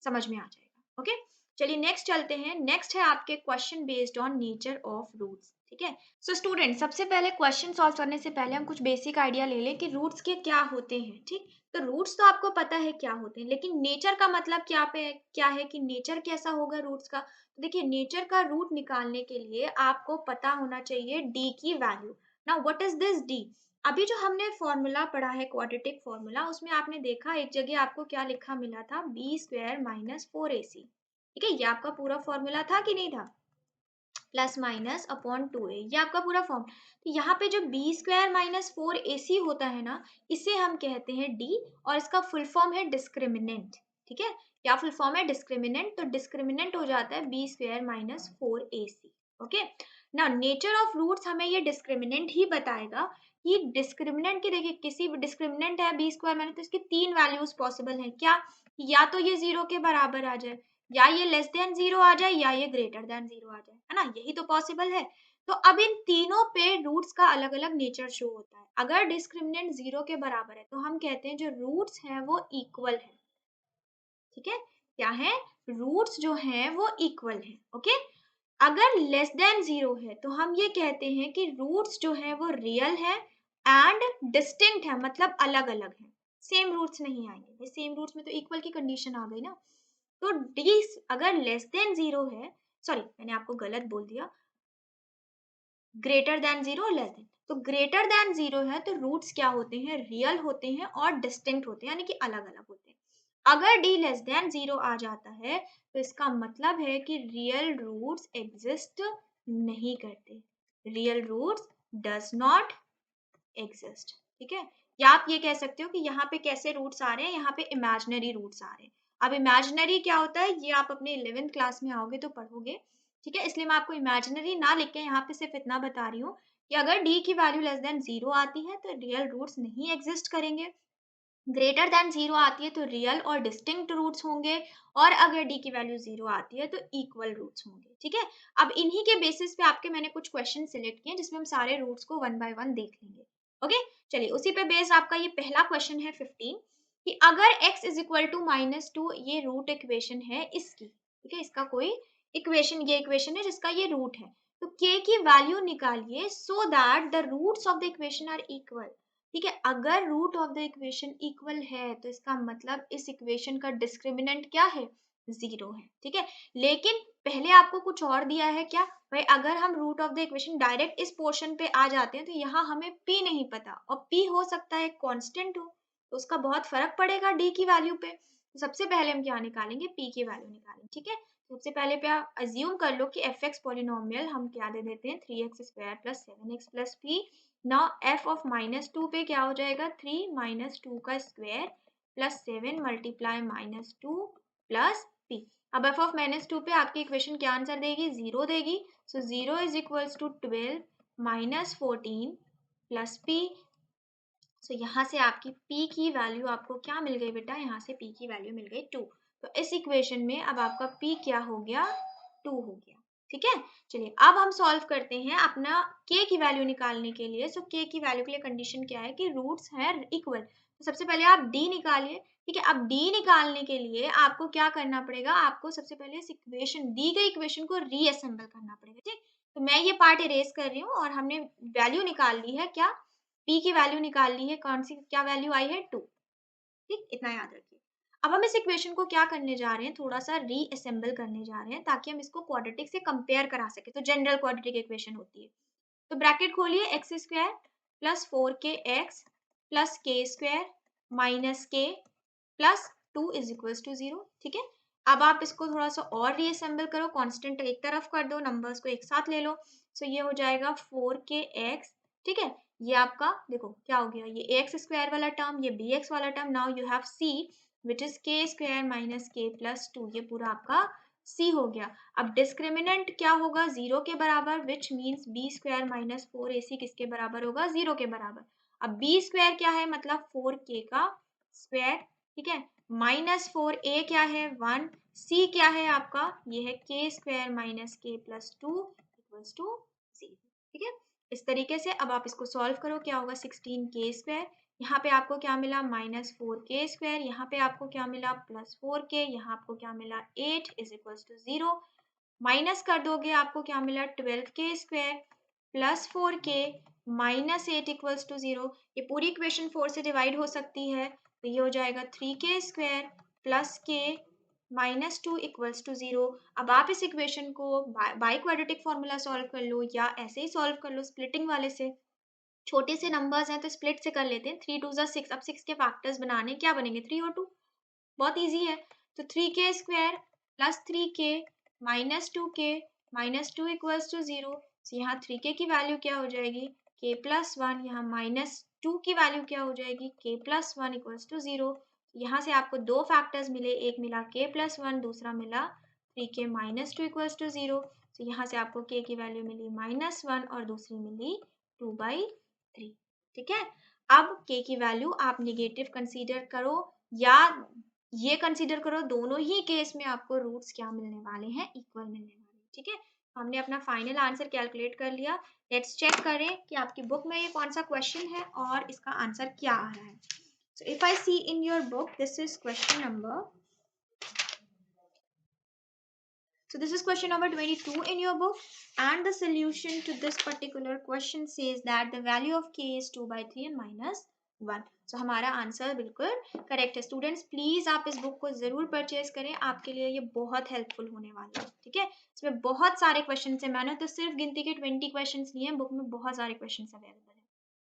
समझ में आ जाएगा। ओके, चलिए नेक्स्ट चलते हैं। नेक्स्ट है आपके question based on nature of roots. ठीक है, सो स्टूडेंट, सबसे पहले क्वेश्चन सॉल्व करने से पहले हम कुछ बेसिक आइडिया ले लें कि रूट्स के क्या होते हैं। ठीक, तो रूट्स तो आपको पता है क्या होते हैं, लेकिन नेचर का मतलब क्या है कि नेचर कैसा होगा रूट्स का। तो देखिए, नेचर का रूट निकालने के लिए आपको पता होना चाहिए डी की value. Now what is this D? अभी जो हमने फॉर्मूला पढ़ा है, क्वाड्रेटिक फॉर्मूला, उसमें आपने देखा एक जगह आपको क्या लिखा मिला था, b² - 4ac। ठीक है, ये आपका पूरा फॉर्मूला था कि नहीं था, प्लस माइनस अपॉन 2a, ये आपका पूरा फॉर्म। तो यहाँ पे जो b² - 4ac होता है ना, इसे हम कहते हैं d, और इसका फुल फॉर्म है डिस्क्रिमिनेंट। ठीक है, क्या फुल फॉर्म है, डिस्क्रिमिनेंट। तो डिस्क्रिमिनेंट हो जाता है b² - 4ac। ओके, ना नेचर ऑफ रूट्स हमें ये डिस्क्रिमिनेंट ही बताएगा कि डिस्क्रिमिनेंट की, देखिए किसी भी डिस्क्रिमिनेंट है b², तो इसकी 3 वैल्यूज पॉसिबल है। क्या, या तो ये 0 के बराबर आ जाए, या ये लेस देन 0 आ जाए, या ये ग्रेटर देन 0 आ जाए, है ना, यही तो पॉसिबल है। तो अब इन तीनों पे रूट्स का अलग अलग नेचर शो होता है। अगर डिस्क्रिमिनेंट 0 के बराबर है तो हम कहते हैं जो रूट्स हैं वो इक्वल है। ठीक है, क्या है, रूट्स जो हैं वो इक्वल है। ओके, अगर लेस देन 0 है तो हम ये कहते हैं कि रूट्स जो है वो रियल है एंड डिस्टिंक्ट है, मतलब अलग अलग है, सेम रूट्स नहीं आएंगे। सेम रूट्स में तो इक्वल की कंडीशन आ गई ना। तो डी अगर लेस देन 0 है, सॉरी मैंने आपको गलत बोल दिया, ग्रेटर देन 0 लेस देन, तो ग्रेटर देन 0 है तो रूट्स क्या होते हैं, रियल होते हैं और डिस्टिंक्ट होते हैं, यानी कि अलग अलग होते हैं। अगर d लेस देन 0 आ जाता है तो इसका मतलब है कि रियल रूट्स एग्जिस्ट नहीं करते, real roots does not exist. ठीक है, या आप ये कह सकते हो कि यहाँ पे कैसे रूट्स आ रहे हैं, यहाँ पे इमेजिनरी रूट्स आ रहे हैं। अब इमेजिनरी क्या होता है ये आप अपने 11th क्लास में आओगे तो पढ़ोगे। ठीक है, इसलिए मैं आपको इमेजिनरी ना लिख के यहाँ पे सिर्फ इतना बता रही हूँ कि अगर d की वैल्यू लेस देन 0 आती है तो रियल रूट्स नहीं एग्जिस्ट करेंगे, ग्रेटर देन 0 आती है तो रियल और डिस्टिंक्ट रूट्स होंगे, और अगर d की वैल्यू 0 आती है तो इक्वल रूट्स होंगे। ठीक है, अब इन्हीं के बेसिस पे आपके मैंने कुछ क्वेश्चन सिलेक्ट किए जिसमें हम सारे रूट्स को 1 बाय 1 देख लेंगे। ओके, चलिए उसी पे बेस्ड आपका ये पहला क्वेश्चन है 15, कि अगर x इज इक्वल टू -2, ये रूट इक्वेशन है इसकी। ठीक है, इसका कोई इक्वेशन, ये इक्वेशन है जिसका ये रूट है, तो k की वैल्यू निकालिए so that the roots of the equation are equal. ठीक है, अगर root of the equation equal है तो इसका मतलब इस इक्वेशन का डिस्क्रिमिनेंट क्या है, 0 है। ठीक है, लेकिन पहले आपको कुछ और दिया है, क्या भाई, अगर हम root of the equation direct इस पोर्शन पे आ जाते हैं तो यहाँ हमें p नहीं पता, और p हो सकता है कांस्टेंट हो, तो उसका बहुत फर्क पड़ेगा d की वैल्यू पे। तो सबसे पहले हम क्या निकालेंगे, p की वैल्यू निकालेंगे। ठीक है, सबसे पहले पे आप अज्यूम कर लो कि एफ एक्स पॉलिनोमियल हम क्या दे देते हैं 3x² plus 7x plus p. Now f of -2 पे क्या हो जाएगा 3 माइनस 2 का square plus 7 multiply -2 plus p. अब एफ ऑफ -2 पे आपकी इक्वेशन क्या आंसर देगी 0 देगी। So 0 is equals to 12 minus 14 plus p. So यहाँ से आपकी p की वैल्यू आपको क्या मिल गई बेटा, यहाँ से p की वैल्यू मिल गई 2। तो इस इक्वेशन में अब आपका p क्या हो गया 2 हो गया। ठीक है, चलिए अब हम सॉल्व करते हैं अपना k की वैल्यू निकालने के लिए। सो k की वैल्यू के लिए कंडीशन क्या है कि रूट्स हैं इक्वल। तो सबसे पहले आप d निकालिए। ठीक है, अब d निकालने के लिए आपको क्या करना पड़ेगा, आपको सबसे पहले इस इक्वेशन दी गई इक्वेशन को रीअसेंबल करना पड़ेगा। ठीक, तो मैं ये पार्ट इरेज कर रही हूँ और हमने वैल्यू निकाल ली है क्या, p की वैल्यू निकाल ली है, कौन सी क्या वैल्यू आई है 2। ठीक, इतना याद रखिए। अब हम इस इक्वेशन को क्या करने जा रहे हैं, थोड़ा सा रीअसेंबल करने जा रहे हैं ताकि हम इसको क्वाड्रेटिक से कंपेयर करा सके। तो जनरल क्वाड्रेटिक इक्वेशन होती है, तो ब्रैकेट खोलिए x² plus 4kx plus k² minus k plus 2 is equals to 0। ठीक है, अब आप इसको थोड़ा सा और रीअसेंबल करो, कांस्टेंट एक तरफ कर दो, नंबर्स को एक साथ ले लो। सो ये हो जाएगा 4kx। ठीक है, ये आपका देखो क्या हो गया, ये ax² वाला टर्म, ये bx वाला term. Now you have c which is k² minus k plus 2, ये पूरा आपका c हो गया। अब डिस्क्रिमिनेंट क्या होगा 0 के बराबर, which means b² minus 4ac किसके बराबर होगा 0 के बराबर। अब b² क्या है, मतलब 4k का स्क्वायर। ठीक है, माइनस 4a क्या है 1, c क्या है आपका, ये है k² minus k plus 2 equals to 0। ठीक है, इस तरीके से अब आप इसको सॉल्व करो, क्या होगा 16k², यहाँ पे आपको क्या मिला -4k², यहाँ पे आपको क्या मिला +4k, यहाँ आपको क्या मिला 8 इज इक्वल्स टू 0। माइनस कर दोगे आपको क्या मिला 12k² plus 4k minus 8 equals to 0। ये पूरी इक्वेशन 4 से डिवाइड हो सकती है, तो ये हो जाएगा 3k² plus k minus 2 equals to 0। अब आप इस इक्वेशन को बाई क्वाड्रेटिक फॉर्मूला सॉल्व कर लो या ऐसे ही सॉल्व कर लो स्प्लिटिंग वाले से। छोटे से नंबर्स हैं तो स्प्लिट से कर लेते हैं, 3 2 6। अब 6 के फैक्टर्स बनाने क्या बनेंगे 3 और 2, बहुत ईजी है। तो 3k² plus 3k minus 2k minus 2 equals to 0। यहाँ 3k की वैल्यू क्या हो जाएगी k प्लस 1, यहाँ माइनस 2 की वैल्यू क्या हो जाएगी k प्लस 1 इक्वल्स टू 0। यहाँ से आपको दो फैक्टर्स मिले, एक मिला k प्लस 1, दूसरा मिला 3k माइनस 2 इक्वल्स टू 0। तो यहाँ से आपको k की वैल्यू मिली -1 और दूसरी मिली 2/3। ठीक है, अब k की वैल्यू आप निगेटिव कंसीडर करो या ये कंसीडर करो, दोनों ही केस में आपको रूट्स क्या मिलने वाले हैं इक्वल मिलने वाले हैं। ठीक है, हमने अपना फाइनल आंसर कैलकुलेट कर लिया। लेट्स चेक करें कि आपकी बुक में ये कौन सा क्वेश्चन है और इसका आंसर क्या आ रहा है। So if I see in your book, this is question number, so this is question number 22 in your book, and the solution to this particular question says that the value of k is 2/3 and -1। so हमारा answer बिल्कुल correct है। Students please आप इस book को जरूर purchase करें, आपके लिए ये बहुत हेल्पफुल होने वाली है। ठीक है, इसमें बहुत सारे क्वेश्चन है, मैंने तो सिर्फ गिनती के 20 क्वेश्चन लिए हैं, बुक में बहुत सारे क्वेश्चन अवेलेबल है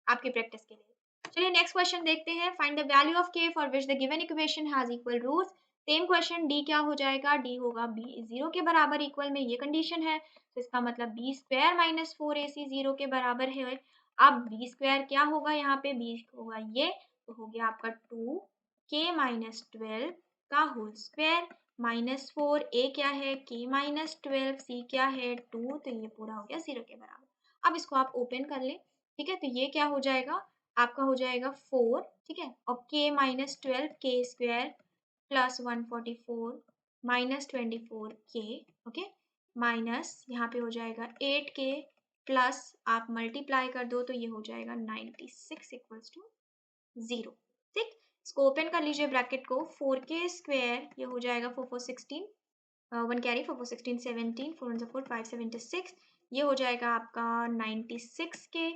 आपकी प्रैक्टिस के लिए। चलिए नेक्स्ट क्वेश्चन देखते हैं। Find the value of k for which the given equation has equal roots. Same question, D क्या हो जाएगा, डी होगा बी 0 के बराबर इक्वल में, ये कंडीशन है, तो इसका मतलब b² माइनस 4ac 0 के बराबर है। अब b² क्या होगा, यहाँ पे b होगा ये, तो हो गया आपका 2k माइनस 12 का होल स्क्वायर माइनस 4a क्या है k माइनस 12, c क्या है 2, तो ये पूरा हो गया 0 के बराबर। अब इसको आप ओपन कर लें। ठीक है, तो ये क्या हो जाएगा आपका, हो जाएगा 4। ठीक है, और k minus 12 k² plus 144 minus 24k, okay, minus यहाँ पे हो जाएगा 8k प्लस आप मल्टीप्लाई कर दो तो ये हो जाएगा 96 इक्वल्स टू 0। ठीक, इसको ओपन कर लीजिए ब्रैकेट को, 4k² ये हो जाएगा 4 4 16, 1 कैरी 4 4 16 17, 4 4 5 76, ये हो जाएगा आपका 96k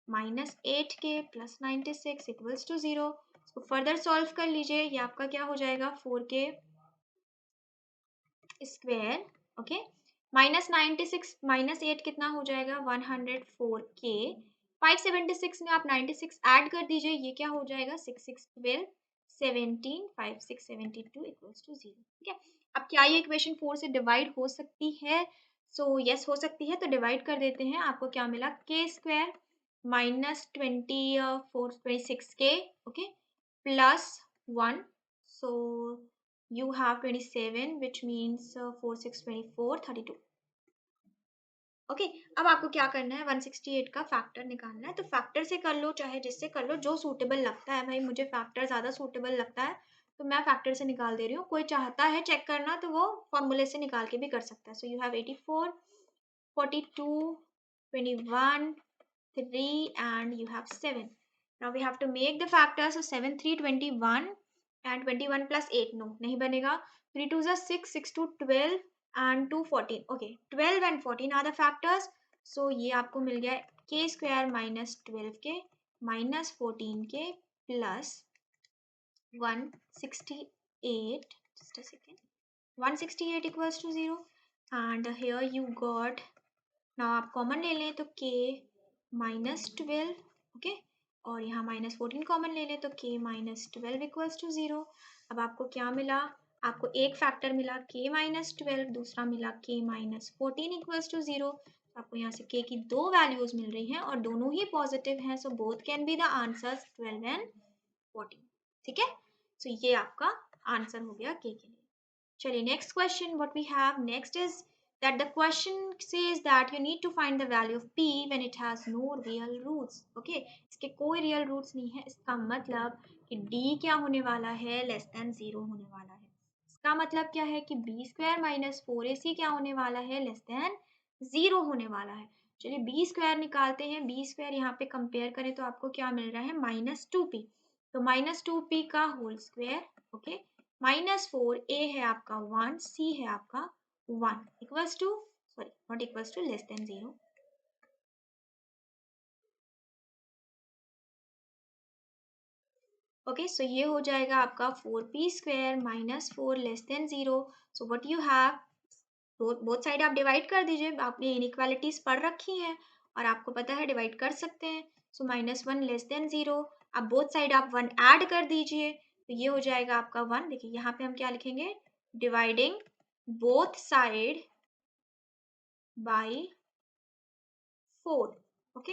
minus 8k plus 96 equals to 0। इसको फर्दर सॉल्व कर लीजिए, ये आपका क्या हो जाएगा 4k square, okay, minus 96 minus 8 कितना हो जाएगा 104k, 576 में आप 96 ऐड कर दीजिए, ये क्या हो जाएगा 6 6 12 17, 5, 6, 72 इक्वल्स टू 0। ठीक है, अब क्या ये इक्वेशन 4 से डिवाइड हो सकती है? सो यस हो सकती है, तो डिवाइड कर देते हैं। आपको क्या मिला? के square minus 26k, okay, plus 1, so you have 27 which means 4 6 24 32। Okay, अब आपको क्या करना है? 168 का फैक्टर निकालना है। तो फैक्टर से कर लो चाहे जिससे कर लो, जो सूटेबल लगता है। भाई मुझे फैक्टर ज़्यादा सूटेबल लगता है तो मैं फैक्टर से निकाल दे रही हूँ। कोई चाहता है चेक करना तो वो फॉर्मूले से निकाल के भी कर सकता है। सो you have 84, 42, 21, 3 and you have 7. Now we have to make the factors. So 7 3 21 and 21 plus 8, no नहीं बनेगा। 3 2 is 6, 6 2 12 and 2 14। okay, 12 and 14 are the factors। so ये आपको मिल गया k square minus 12k minus 14k plus 168, just a second, 168 equals to 0 and here you got, now आप common ले लें तो k minus 12, okay, और यहाँ माइनस 14 कॉमन ले लें तो k माइनस 12 इक्वल्स टू 0। अब आपको क्या मिला? आपको एक फैक्टर मिला k माइनस 12, दूसरा मिला k माइनस 14 इक्वल्स टू 0। आपको यहाँ से k की दो वैल्यूज मिल रही हैं और दोनों ही पॉजिटिव हैं, so both can be the answers 12 and 14। ठीक है, सो ये आपका आंसर हो गया k के लिए। चलिए next question, what we have next is that the question says that you need to find the value of p when it has no real roots। okay, इसके कोई real roots नहीं है। इसका मतलब कि d क्या होने वाला है? लेस देन 0 होने वाला है। इसका मतलब क्या है कि b स्क्वायर माइनस 4ac क्या होने वाला है? लेस देन 0 होने वाला है। चलिए b स्क्वायर निकालते हैं। b स्क्वायर यहाँ पे कंपेयर करें तो आपको क्या मिल रहा है? माइनस 2p, तो माइनस 2p का whole square, okay, minus 4, a है आपका 1, c है आपका 1 equals to, sorry not equals to, less than 0। Okay, so ये हो जाएगा आपका 4p square minus 4 less than 0। So what you have, both side आप डिवाइड कर दीजिए। आपने इनइक्वालिटीज पढ़ रखी हैं और आपको पता है डिवाइड कर सकते हैं। सो माइनस 1 लेस देन 0, अब बोथ साइड आप 1 ऐड कर दीजिए तो ये हो जाएगा आपका 1। देखिए यहाँ पे हम क्या लिखेंगे? Dividing both side by 4, okay,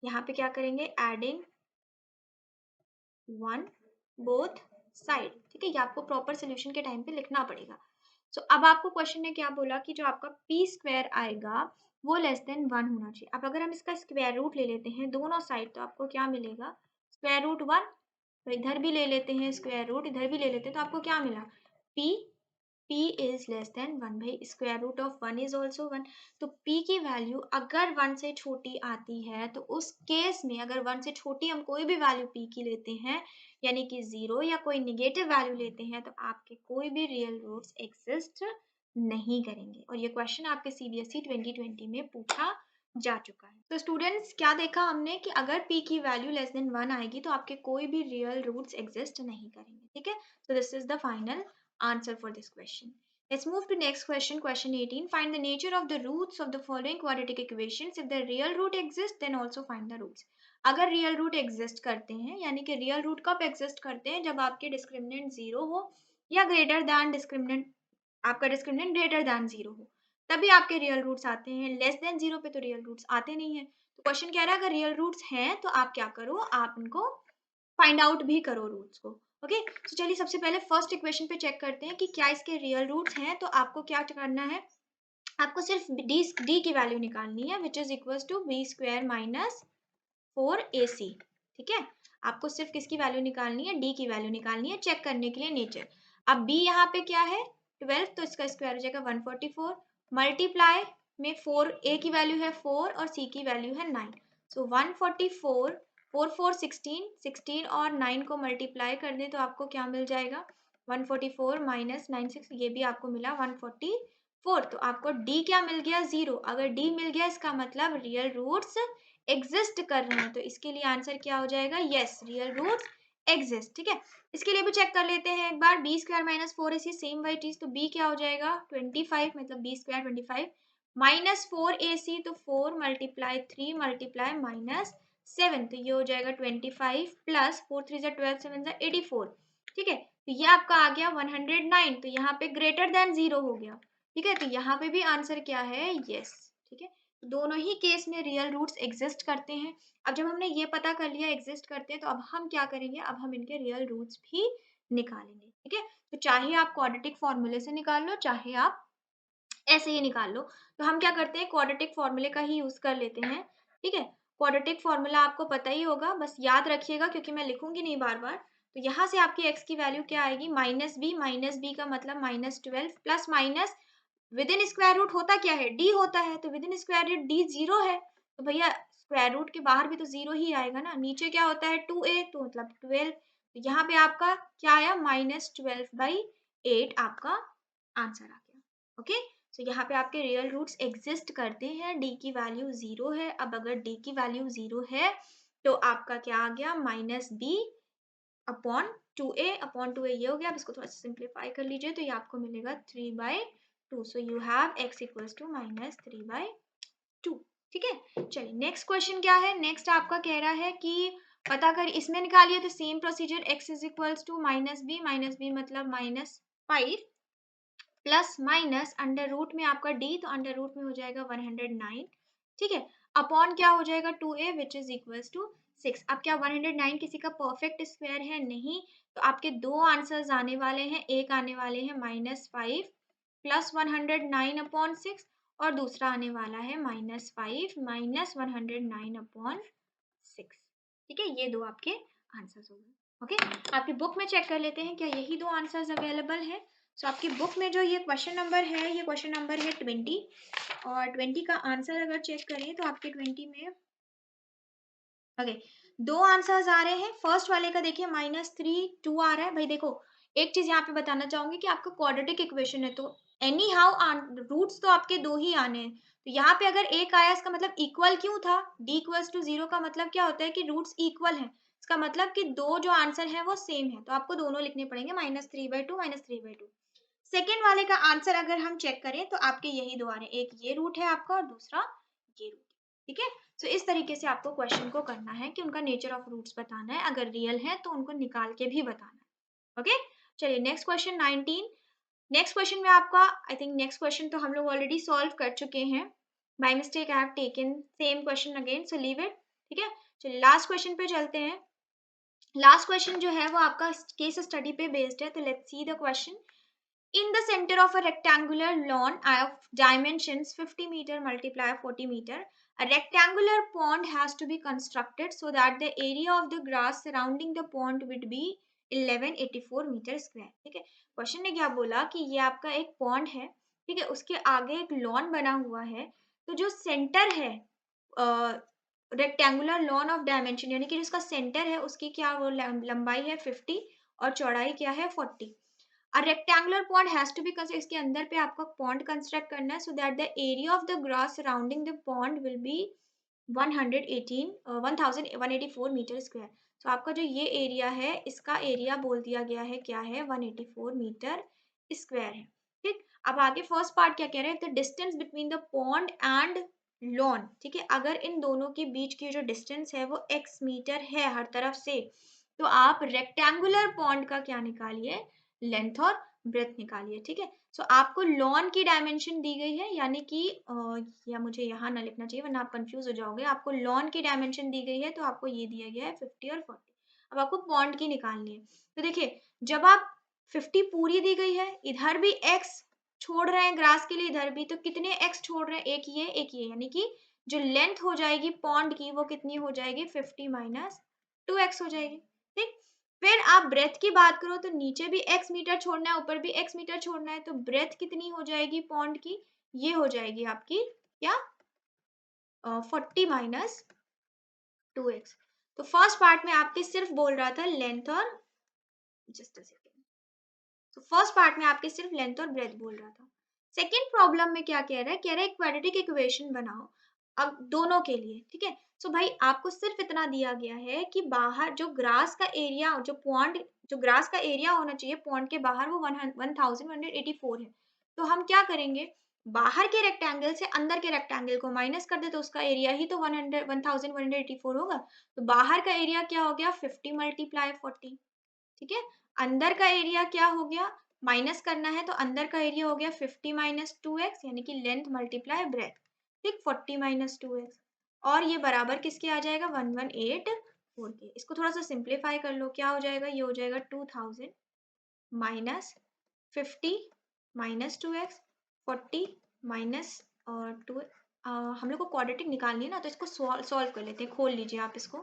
यहाँ पे क्या करेंगे? Adding 1 both side. ठीक है, ये आपको प्रॉपर सोल्यूशन के टाइम पे लिखना पड़ेगा। सो अब आपको क्वेश्चन ने क्या बोला कि जो आपका पी स्क्वायर आएगा वो लेस देन 1 होना चाहिए। अब अगर हम इसका स्क्वायर रूट ले लेते हैं दोनों साइड तो आपको क्या मिलेगा? Square root 1। तो इधर भी ले लेते हैं स्क्वायर रूट, इधर भी ले लेते हैं तो आपको क्या मिला? p p is less than 1। भाई square root of 1 is also 1, तो p की वैल्यू अगर 1 से छोटी आती है तो उस केस में अगर 1 से छोटी हम कोई भी वैल्यू p की लेते हैं यानी कि 0 या कोई निगेटिव वैल्यू लेते हैं तो आपके कोई भी रियल रूट्स एग्जिस्ट नहीं करेंगे। और ये क्वेश्चन आपके CBSE 2020 में पूछा जा चुका है। तो स्टूडेंट्स क्या देखा हमने कि अगर p की वैल्यू लेस देन 1 आएगी तो आपके कोई भी रियल रूट्स एग्जिस्ट नहीं करेंगे। ठीक है, so this is the final answer for this question। Let's move to next question, question 18। Find the nature of the roots of the following quadratic equations। If the real root exists, then also find the roots। अगर real root exist करते हैं, यानी कि real root कब exist करते हैं? जब आपके डिस्क्रिमिनेंट 0 हो या ग्रेटर दैन डिस्क्रिमिनेंट, आपका डिस्क्रिमिनेंट ग्रेटर दैन 0 हो, तभी आपके रियल रूट्स आते हैं। लेस देन 0 पे तो रियल रूट्स आते नहीं है। तो क्वेश्चन कह रहा है अगर रियल रूट्स हैं तो आप क्या करो? आप उनको फाइंड आउट भी करो रूट्स को। ओके, तो चलिए सबसे पहले फर्स्ट इक्वेशन पे चेक करते हैं कि क्या इसके रियल रूट्स हैं। तो आपको क्या करना है? आपको सिर्फ डी की वैल्यू निकालनी है which is equal to B square minus 4ac। ठीक है, आपको सिर्फ किसकी वैल्यू निकालनी है? डी की वैल्यू निकालनी है चेक करने के लिए नेचर। अब b यहाँ पे क्या है? 12, तो इसका स्क्वायर हो जाएगा 144, मल्टीप्लाई में 4a की वैल्यू है 4 और c की वैल्यू है 9। सो 144, 4 4 16, 16 और 9 को मल्टीप्लाई कर दे तो आपको क्या मिल जाएगा? 144 माइनस 96, ये भी आपको मिला 144। तो आपको d क्या मिल गया? 0। अगर d मिल गया इसका मतलब रियल रूट्स एग्जिस्ट कर रहे हैं, तो इसके लिए आंसर क्या हो जाएगा? Yes, real roots exist. ठीक है, इसके लिए भी चेक कर लेते हैं एक बार। B square minus 4ac same वाई चीज, तो b क्या हो जाएगा? 25, मतलब बी स्क्वायर 25 माइनस 4ac, तो 4 मल्टीप्लाई 3 मल्टीप्लाई माइनस 7, तो ये हो जाएगा 25 प्लस 4 3 12 7 84। ठीक है, तो ये आपका आ गया 109, तो यहाँ पे ग्रेटर देन 0 हो गया। ठीक है, तो यहाँ पे भी आंसर क्या है, यस। ठीक है, दोनों ही केस में रियल रूट्स एग्जिस्ट करते हैं। अब जब हमने ये पता कर लिया एग्जिस्ट करते हैं, तो अब हम क्या करेंगे, अब हम इनके रियल रूट्स भी निकालेंगे। ठीक है, तो चाहे आप क्वाड्रेटिक फॉर्मूले से निकाल लो, चाहे आप ऐसे ही निकाल लो। तो हम क्या करते हैं, क्वाड्रेटिक फॉर्मूले का ही यूज कर लेते हैं। ठीक है, क्वाड्रेटिक फॉर्मूला आपको पता ही होगा, बस याद रखिएगा क्योंकि मैं लिखूंगी नहीं बार बार। तो यहाँ से आपकी x की वैल्यू क्या आएगी, माइनस बी का मतलब -12 plus minus within square root होता क्या है, d होता है, तो within square root d 0 है, तो भैया स्क्वायर रूट के बाहर भी तो 0 ही आएगा ना। नीचे क्या होता है 2a, तो मतलब 12, तो यहाँ पे आपका क्या आया, -12/8 आपका आंसर आ गया। ओके, तो यहाँ पे आपके रियल रूट्स एग्जिस्ट करते हैं, d की वैल्यू 0 है। अब अगर d की वैल्यू 0 है तो आपका क्या आ गया, -b अपॉन 2a ये हो गया। अब इसको थोड़ा सा सिंप्लीफाई कर लीजिए, तो ये आपको मिलेगा 3/2। So you have x equals to -3/2। ठीक है, चलिए नेक्स्ट क्वेश्चन क्या है। नेक्स्ट आपका कह रहा है कि पता कर, इसमें निकालिए, तो same procedure, x is equals to -b मतलब -5 प्लस माइनस अंडर रूट में आपका d, तो अंडर रूट में हो जाएगा 109। ठीक है, अपॉन क्या हो जाएगा 2a which is equals to 6। अब क्या 109 किसी का परफेक्ट स्क्वायर है, नहीं, तो आपके दो आंसर्स आने वाले हैं, एक आने वाले हैं -5 प्लस 109/6 और दूसरा आने वाला है -5 माइनस 109/6। ठीक है, ये दो आपके आंसर्स हो गए। ओके, आपकी बुक में चेक कर लेते हैं क्या यही दो आंसर्स अवेलेबल है। सो आपकी बुक में जो ये क्वेश्चन नंबर है, ये क्वेश्चन नंबर है 20, और 20 का आंसर अगर चेक करें तो आपके 20 में ओके दो आंसर्स आ रहे हैं। फर्स्ट वाले का देखिए -3 2 आ रहा है। भाई देखो, एक चीज यहाँ पे बताना चाहूंगी कि आपका क्वाड्रेटिक इक्वेशन है, तो एनी हाउ रूट्स तो आपके दो ही आने हैं। तो यहाँ पे अगर एक आया, इसका मतलब इक्वल क्यों था, d इक्वल्स टू 0 का मतलब क्या होता है कि रूट्स इक्वल हैं। इसका मतलब कि दो जो आंसर है वो सेम है, तो आपको दोनों लिखने पड़ेंगे, -3/2 -3/2। सेकेंड वाले का आंसर अगर हम चेक करें तो आपके यही दो आ रहे हैं, एक ये रूट है आपका और दूसरा ये रूट। ठीक है, तो इस तरीके से आपको क्वेश्चन को करना है कि उनका नेचर ऑफ रूट्स बताना है, अगर रियल है तो उनको निकाल के भी बताना है। ओके, चलिए नेक्स्ट क्वेश्चन 19। नेक्स्ट क्वेश्चन में आपका, आई थिंक नेक्स्ट क्वेश्चन तो हम लोग ऑलरेडी सॉल्व कर चुके हैं, by mistake I have taken same question again, so leave it. ठीक है, चलिए लास्ट क्वेश्चन पे चलते हैं। लास्ट क्वेश्चन जो है वो आपका केस स्टडी पे बेस्ड है, तो let's see the question. In the center of a rectangular lawn of dimensions 50 meter multiply 40 meter, a rectangular pond has to be constructed so that the area of the grass surrounding the pond would be 1184 meter square. ठीक है, question ने क्या बोला कि ये आपका एक pond है, ठीक है, उसके आगे एक लॉन बना हुआ है, तो जो सेंटर है रेक्टेंगुलर लॉन ऑफ डायमेंशन, यानी कि जिसका सेंटर है उसकी क्या वो लंबाई है 50 और चौड़ाई क्या है 40। A rectangular pond has to be constructed, इसके अंदर पे आपको pond construct करना है, so that the area of the grass surrounding the pond will be 1184 meter square. तो आपका जो ये एरिया है, इसका एरिया बोल दिया गया है क्या है, 184 मीटर स्क्वायर है। ठीक, अब आगे फर्स्ट पार्ट क्या कह रहे हैं, the distance between the pond and lawn. ठीक है, अगर इन दोनों के बीच की जो डिस्टेंस है वो x मीटर है हर तरफ से, तो आप रेक्टेंगुलर पॉन्ड का क्या निकालिए, लेंथ और ब्रेथ निकालिए। ठीक है, सो आपको लॉन की डायमेंशन दी गई है, यानी कि या मुझे यहाँ ना लिखना चाहिए वरना आप कंफ्यूज हो जाओगे। आपको लॉन की डायमेंशन दी गई है, तो आपको ये दिया गया है 50 और 40। अब आपको पॉन्ड की निकालनी है, तो देखिए जब आप 50 पूरी दी गई है, इधर भी x छोड़ रहे हैं ग्रास के लिए, इधर भी, तो कितने x छोड़ रहे हैं, एक ये एक ये, यानी कि जो लेंथ हो जाएगी पॉन्ड की वो कितनी हो जाएगी, 50 माइनस 2x हो जाएगी। ठीक, फिर आप ब्रेथ की बात करो तो नीचे भी x मीटर छोड़ना है, ऊपर भी x मीटर छोड़ना है, तो ब्रेथ कितनी हो जाएगी पॉन्ड की, ये हो जाएगी आपकी क्या 40 माइनस 2x। तो फर्स्ट पार्ट में आपके सिर्फ बोल रहा था लेंथ और, जस्ट अ सेकेंड, तो फर्स्ट पार्ट में आपके सिर्फ लेंथ और ब्रेथ बोल रहा था। सेकेंड प्रॉब्लम में क्या कह रहा है, कह रहा है क्वाड्रेटिक इक्वेशन बनाओ अब दोनों के लिए। ठीक है, सो भाई आपको सिर्फ इतना दिया गया है कि बाहर जो ग्रास का एरिया, जो पॉन्ड, जो ग्रास का एरिया होना चाहिए पॉन्ड के बाहर वो 1184 है। तो हम क्या करेंगे, बाहर के रेक्टेंगल से अंदर के रेक्टेंगल को माइनस कर दे तो उसका एरिया ही तो 1184 होगा। तो बाहर का एरिया क्या हो गया 50 मल्टीप्लाई 40, ठीक है। अंदर का एरिया क्या हो गया, माइनस करना है तो अंदर का एरिया हो गया 50 माइनस 2x यानी कि लेंथ मल्टीप्लाई ब्रेथ, ठीक 40 माइनस 2x, और ये बराबर किसके आ जाएगा 1184 के। इसको थोड़ा सा सिंप्लीफाई कर लो, क्या हो जाएगा, ये हो जाएगा 2000 माइनस 50 माइनस 2x 40 माइनस और 2, हम लोग को क्वाड्रेटिक निकालनी है ना, तो इसको सॉल्व कर लेते हैं। खोल लीजिए आप इसको,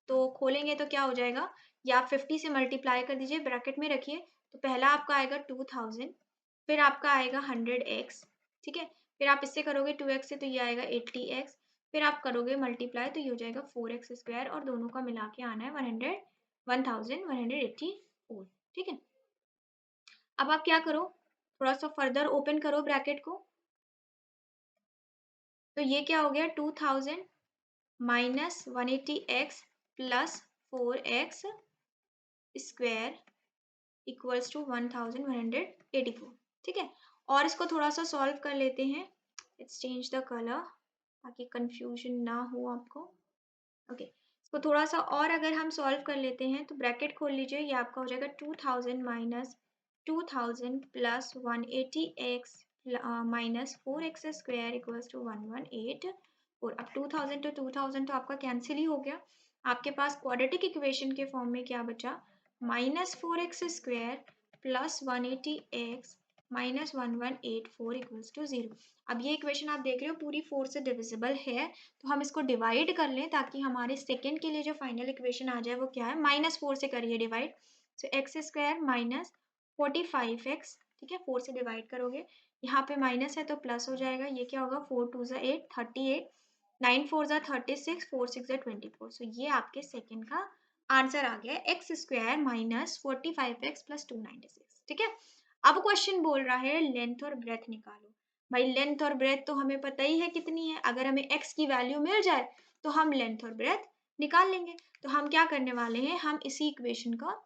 तो खोलेंगे तो क्या हो जाएगा, या आप 50 से मल्टीप्लाई कर दीजिए, ब्रैकेट में रखिए। तो पहला आपका आएगा 2000, फिर आपका आएगा 100x, ठीक है। फिर आप इससे करोगे 2x से तो ये आएगा 80x, फिर आप करोगे मल्टीप्लाई तो ये हो जाएगा 4x स्क्वायर, और दोनों का मिला के आना है 1184, ठीक है। अब आप क्या करो, थोड़ा सा फर्दर ओपन करो ब्रैकेट को, तो ये क्या हो गया 2000 minus 180x plus 4x square equals to 1184, ठीक है। और इसको थोड़ा सा सॉल्व कर लेते हैं, लेट्स चेंज द कलर ताकि कंफ्यूजन ना हो आपको। ओके, इसको थोड़ा सा और अगर हम सॉल्व कर लेते हैं तो ब्रैकेट खोल लीजिए, ये आपका हो जाएगा 2000 minus 2000 plus 180x minus 4x square equals to 1184। अब 2000 तो 2000 तो आपका कैंसिल ही हो गया, आपके पास क्वाड्रेटिक इक्वेशन के फॉर्म में क्या बचा, minus 4x square plus 180x minus 1184 equals to 0। अब ये इक्वेशन आप देख रहे हो पूरी 4 से डिविजिबल है, तो हम इसको डिवाइड कर लें ताकि हमारे सेकेंड के लिए जो फाइनल इक्वेशन आ जाए वो क्या है, -4 से करिए डिवाइड। सो एक्स स्क्वायर माइनस 45x, ठीक है, 4 से डिवाइड करोगे, यहाँ पे माइनस है तो प्लस हो जाएगा, ये क्या होगा 4 2 ज़ा 8 38, 9 4 ज़ा 36, 4 6 ज़ा 24। सो ये आपके सेकेंड का आंसर आ गया, x square minus 45x plus 296, ठीक है। अब क्वेश्चन बोल रहा है लेंथ और ब्रेथ निकालो। भाई लेंथ और ब्रेथ तो हमें पता ही है कितनी है, अगर हमें x की वैल्यू मिल जाए तो हम लेंथ और ब्रेथ निकाल लेंगे। तो हम क्या करने वाले हैं, हम इसी इक्वेशन का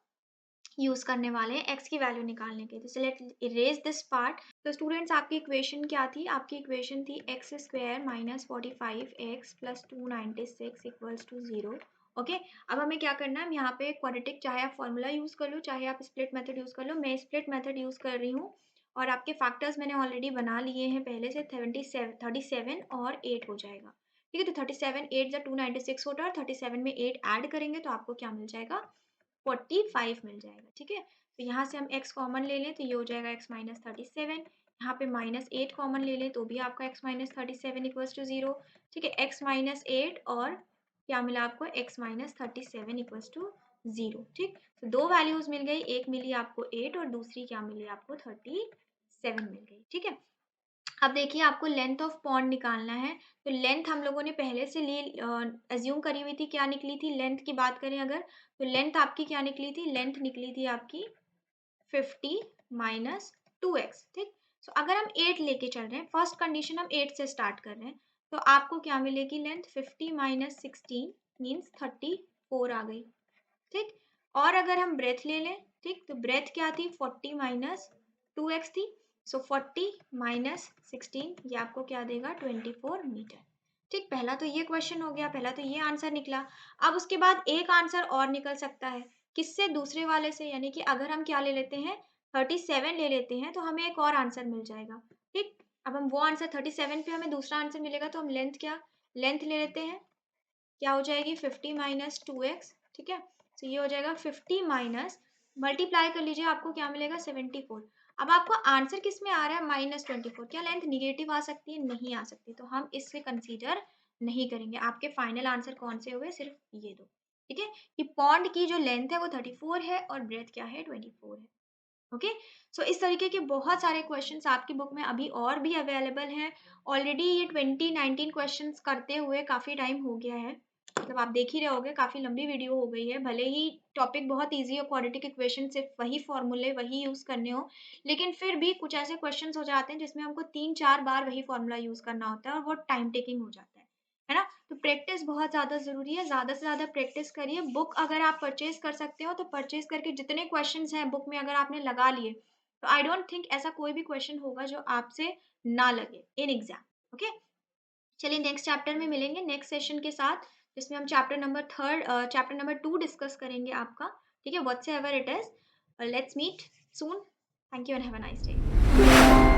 यूज करने वाले हैं x की वैल्यू निकालने के लिए। तो लेट्स इरेज दिस पार्ट। तो स्टूडेंट्स आपकी इक्वेशन क्या थी, आपकी इक्वेशन थी x square minus 45x plus 296 equals to 0। Okay, अब हमें क्या करना है, यहाँ पे क्वाड्रेटिक चाहे आप फॉर्मूला यूज कर लो चाहे आप स्प्लिट मेथड यूज कर लो, मैं स्प्लिट मेथड यूज कर रही हूँ। और आपके फैक्टर्स मैंने ऑलरेडी बना लिए हैं पहले से, 37 और 8 हो जाएगा, ठीक है। तो 37 8 ज़ा 296 होता है, और 37 में 8 ऐड करेंगे तो आपको क्या मिल जाएगा 45 मिल जाएगा, ठीक है। तो यहाँ से हम x कॉमन ले लें तो ये हो जाएगा x माइनस 37, यहाँ पे -8 कॉमन ले लें तो भी आपका x माइनस 37 इक्वल्स टू 0, ठीक है। x माइनस 8 और क्या मिला आपको x माइनस 37 इक्वल्स टू 0, ठीक। तो दो वैल्यूज मिल गई, एक मिली आपको 8 और दूसरी क्या मिली आपको 37 मिल गई, ठीक है। अब देखिए आपको लेंथ ऑफ पॉन्ड निकालना है, तो लेंथ हम लोगों ने पहले से ली एज्यूम करी हुई थी, क्या निकली थी, लेंथ की बात करें अगर तो लेंथ आपकी क्या निकली थी, लेंथ निकली थी आपकी 50 माइनस 2x, ठीक। सो अगर हम 8 लेके चल रहे हैं, फर्स्ट कंडीशन हम 8 से स्टार्ट कर रहे हैं, तो आपको क्या मिलेगी लेंथ 50 माइनस 16 मीन्स 34 आ गई, ठीक। और अगर हम ब्रेथ ले लें, ठीक, तो ब्रेथ क्या थी 40 माइनस 2x थी, सो 40 माइनस 16 ये आपको क्या देगा 24 मीटर, ठीक। पहला तो ये क्वेश्चन हो गया, पहला तो ये आंसर निकला। अब उसके बाद एक आंसर और निकल सकता है, किससे, दूसरे वाले से, यानी कि अगर हम क्या ले लेते हैं 37 ले लेते हैं तो हमें एक और आंसर मिल जाएगा, ठीक। अब हम वो आंसर 37 पे हमें दूसरा आंसर मिलेगा तो हम लेंथ क्या, लेंथ ले लेते हैं, क्या हो जाएगी 50 माइनस 2x, ठीक है। तो ये हो जाएगा 50 माइनस, मल्टीप्लाई कर लीजिए आपको क्या मिलेगा 74। अब आपको आंसर किस में आ रहा है -24, क्या लेंथ निगेटिव आ सकती है, नहीं आ सकती, तो हम इससे कंसीडर नहीं करेंगे। आपके फाइनल आंसर कौन से हुए, सिर्फ ये दो, ठीक है। कि पॉन्ड की जो लेंथ है वो 34 है और ब्रेथ क्या है 24 है। ओके, सो इस तरीके के बहुत सारे क्वेश्चंस आपकी बुक में अभी और भी अवेलेबल हैं। ऑलरेडी ये 19 क्वेश्चंस करते हुए काफ़ी टाइम हो गया है, मतलब आप देख ही रहे होगे काफ़ी लंबी वीडियो हो गई है। भले ही टॉपिक बहुत इजी हो, क्वाड्रेटिक इक्वेशन सिर्फ वही फॉर्मूले वही यूज़ करने हो, लेकिन फिर भी कुछ ऐसे क्वेश्चंस हो जाते हैं जिसमें हमको 3-4 बार वही फॉर्मूला यूज़ करना होता है और वो टाइम टेकिंग हो जाता है ना। तो प्रैक्टिस बहुत ज़्यादा ज़रूरी है, ज़्यादा से ज़्यादा प्रैक्टिस करिए। बुक अगर आप परचेज कर सकते हो तो परचेज करके जितने क्वेश्चंस हैं बुक में अगर आपने लगा लिए तो आई डोंट थिंक ऐसा कोई भी क्वेश्चन होगा जो आपसे ना लगे इन एग्ज़ाम, ओके? चलिए नेक्स्ट चैप्टर में मिलेंगे नेक्स्ट सेशन के साथ, जिसमें हम चैप्टर नंबर 2 डिस्कस करेंगे आपका, ठीक है? Whatsoever it is. Let's meet soon. Thank you and have a nice day.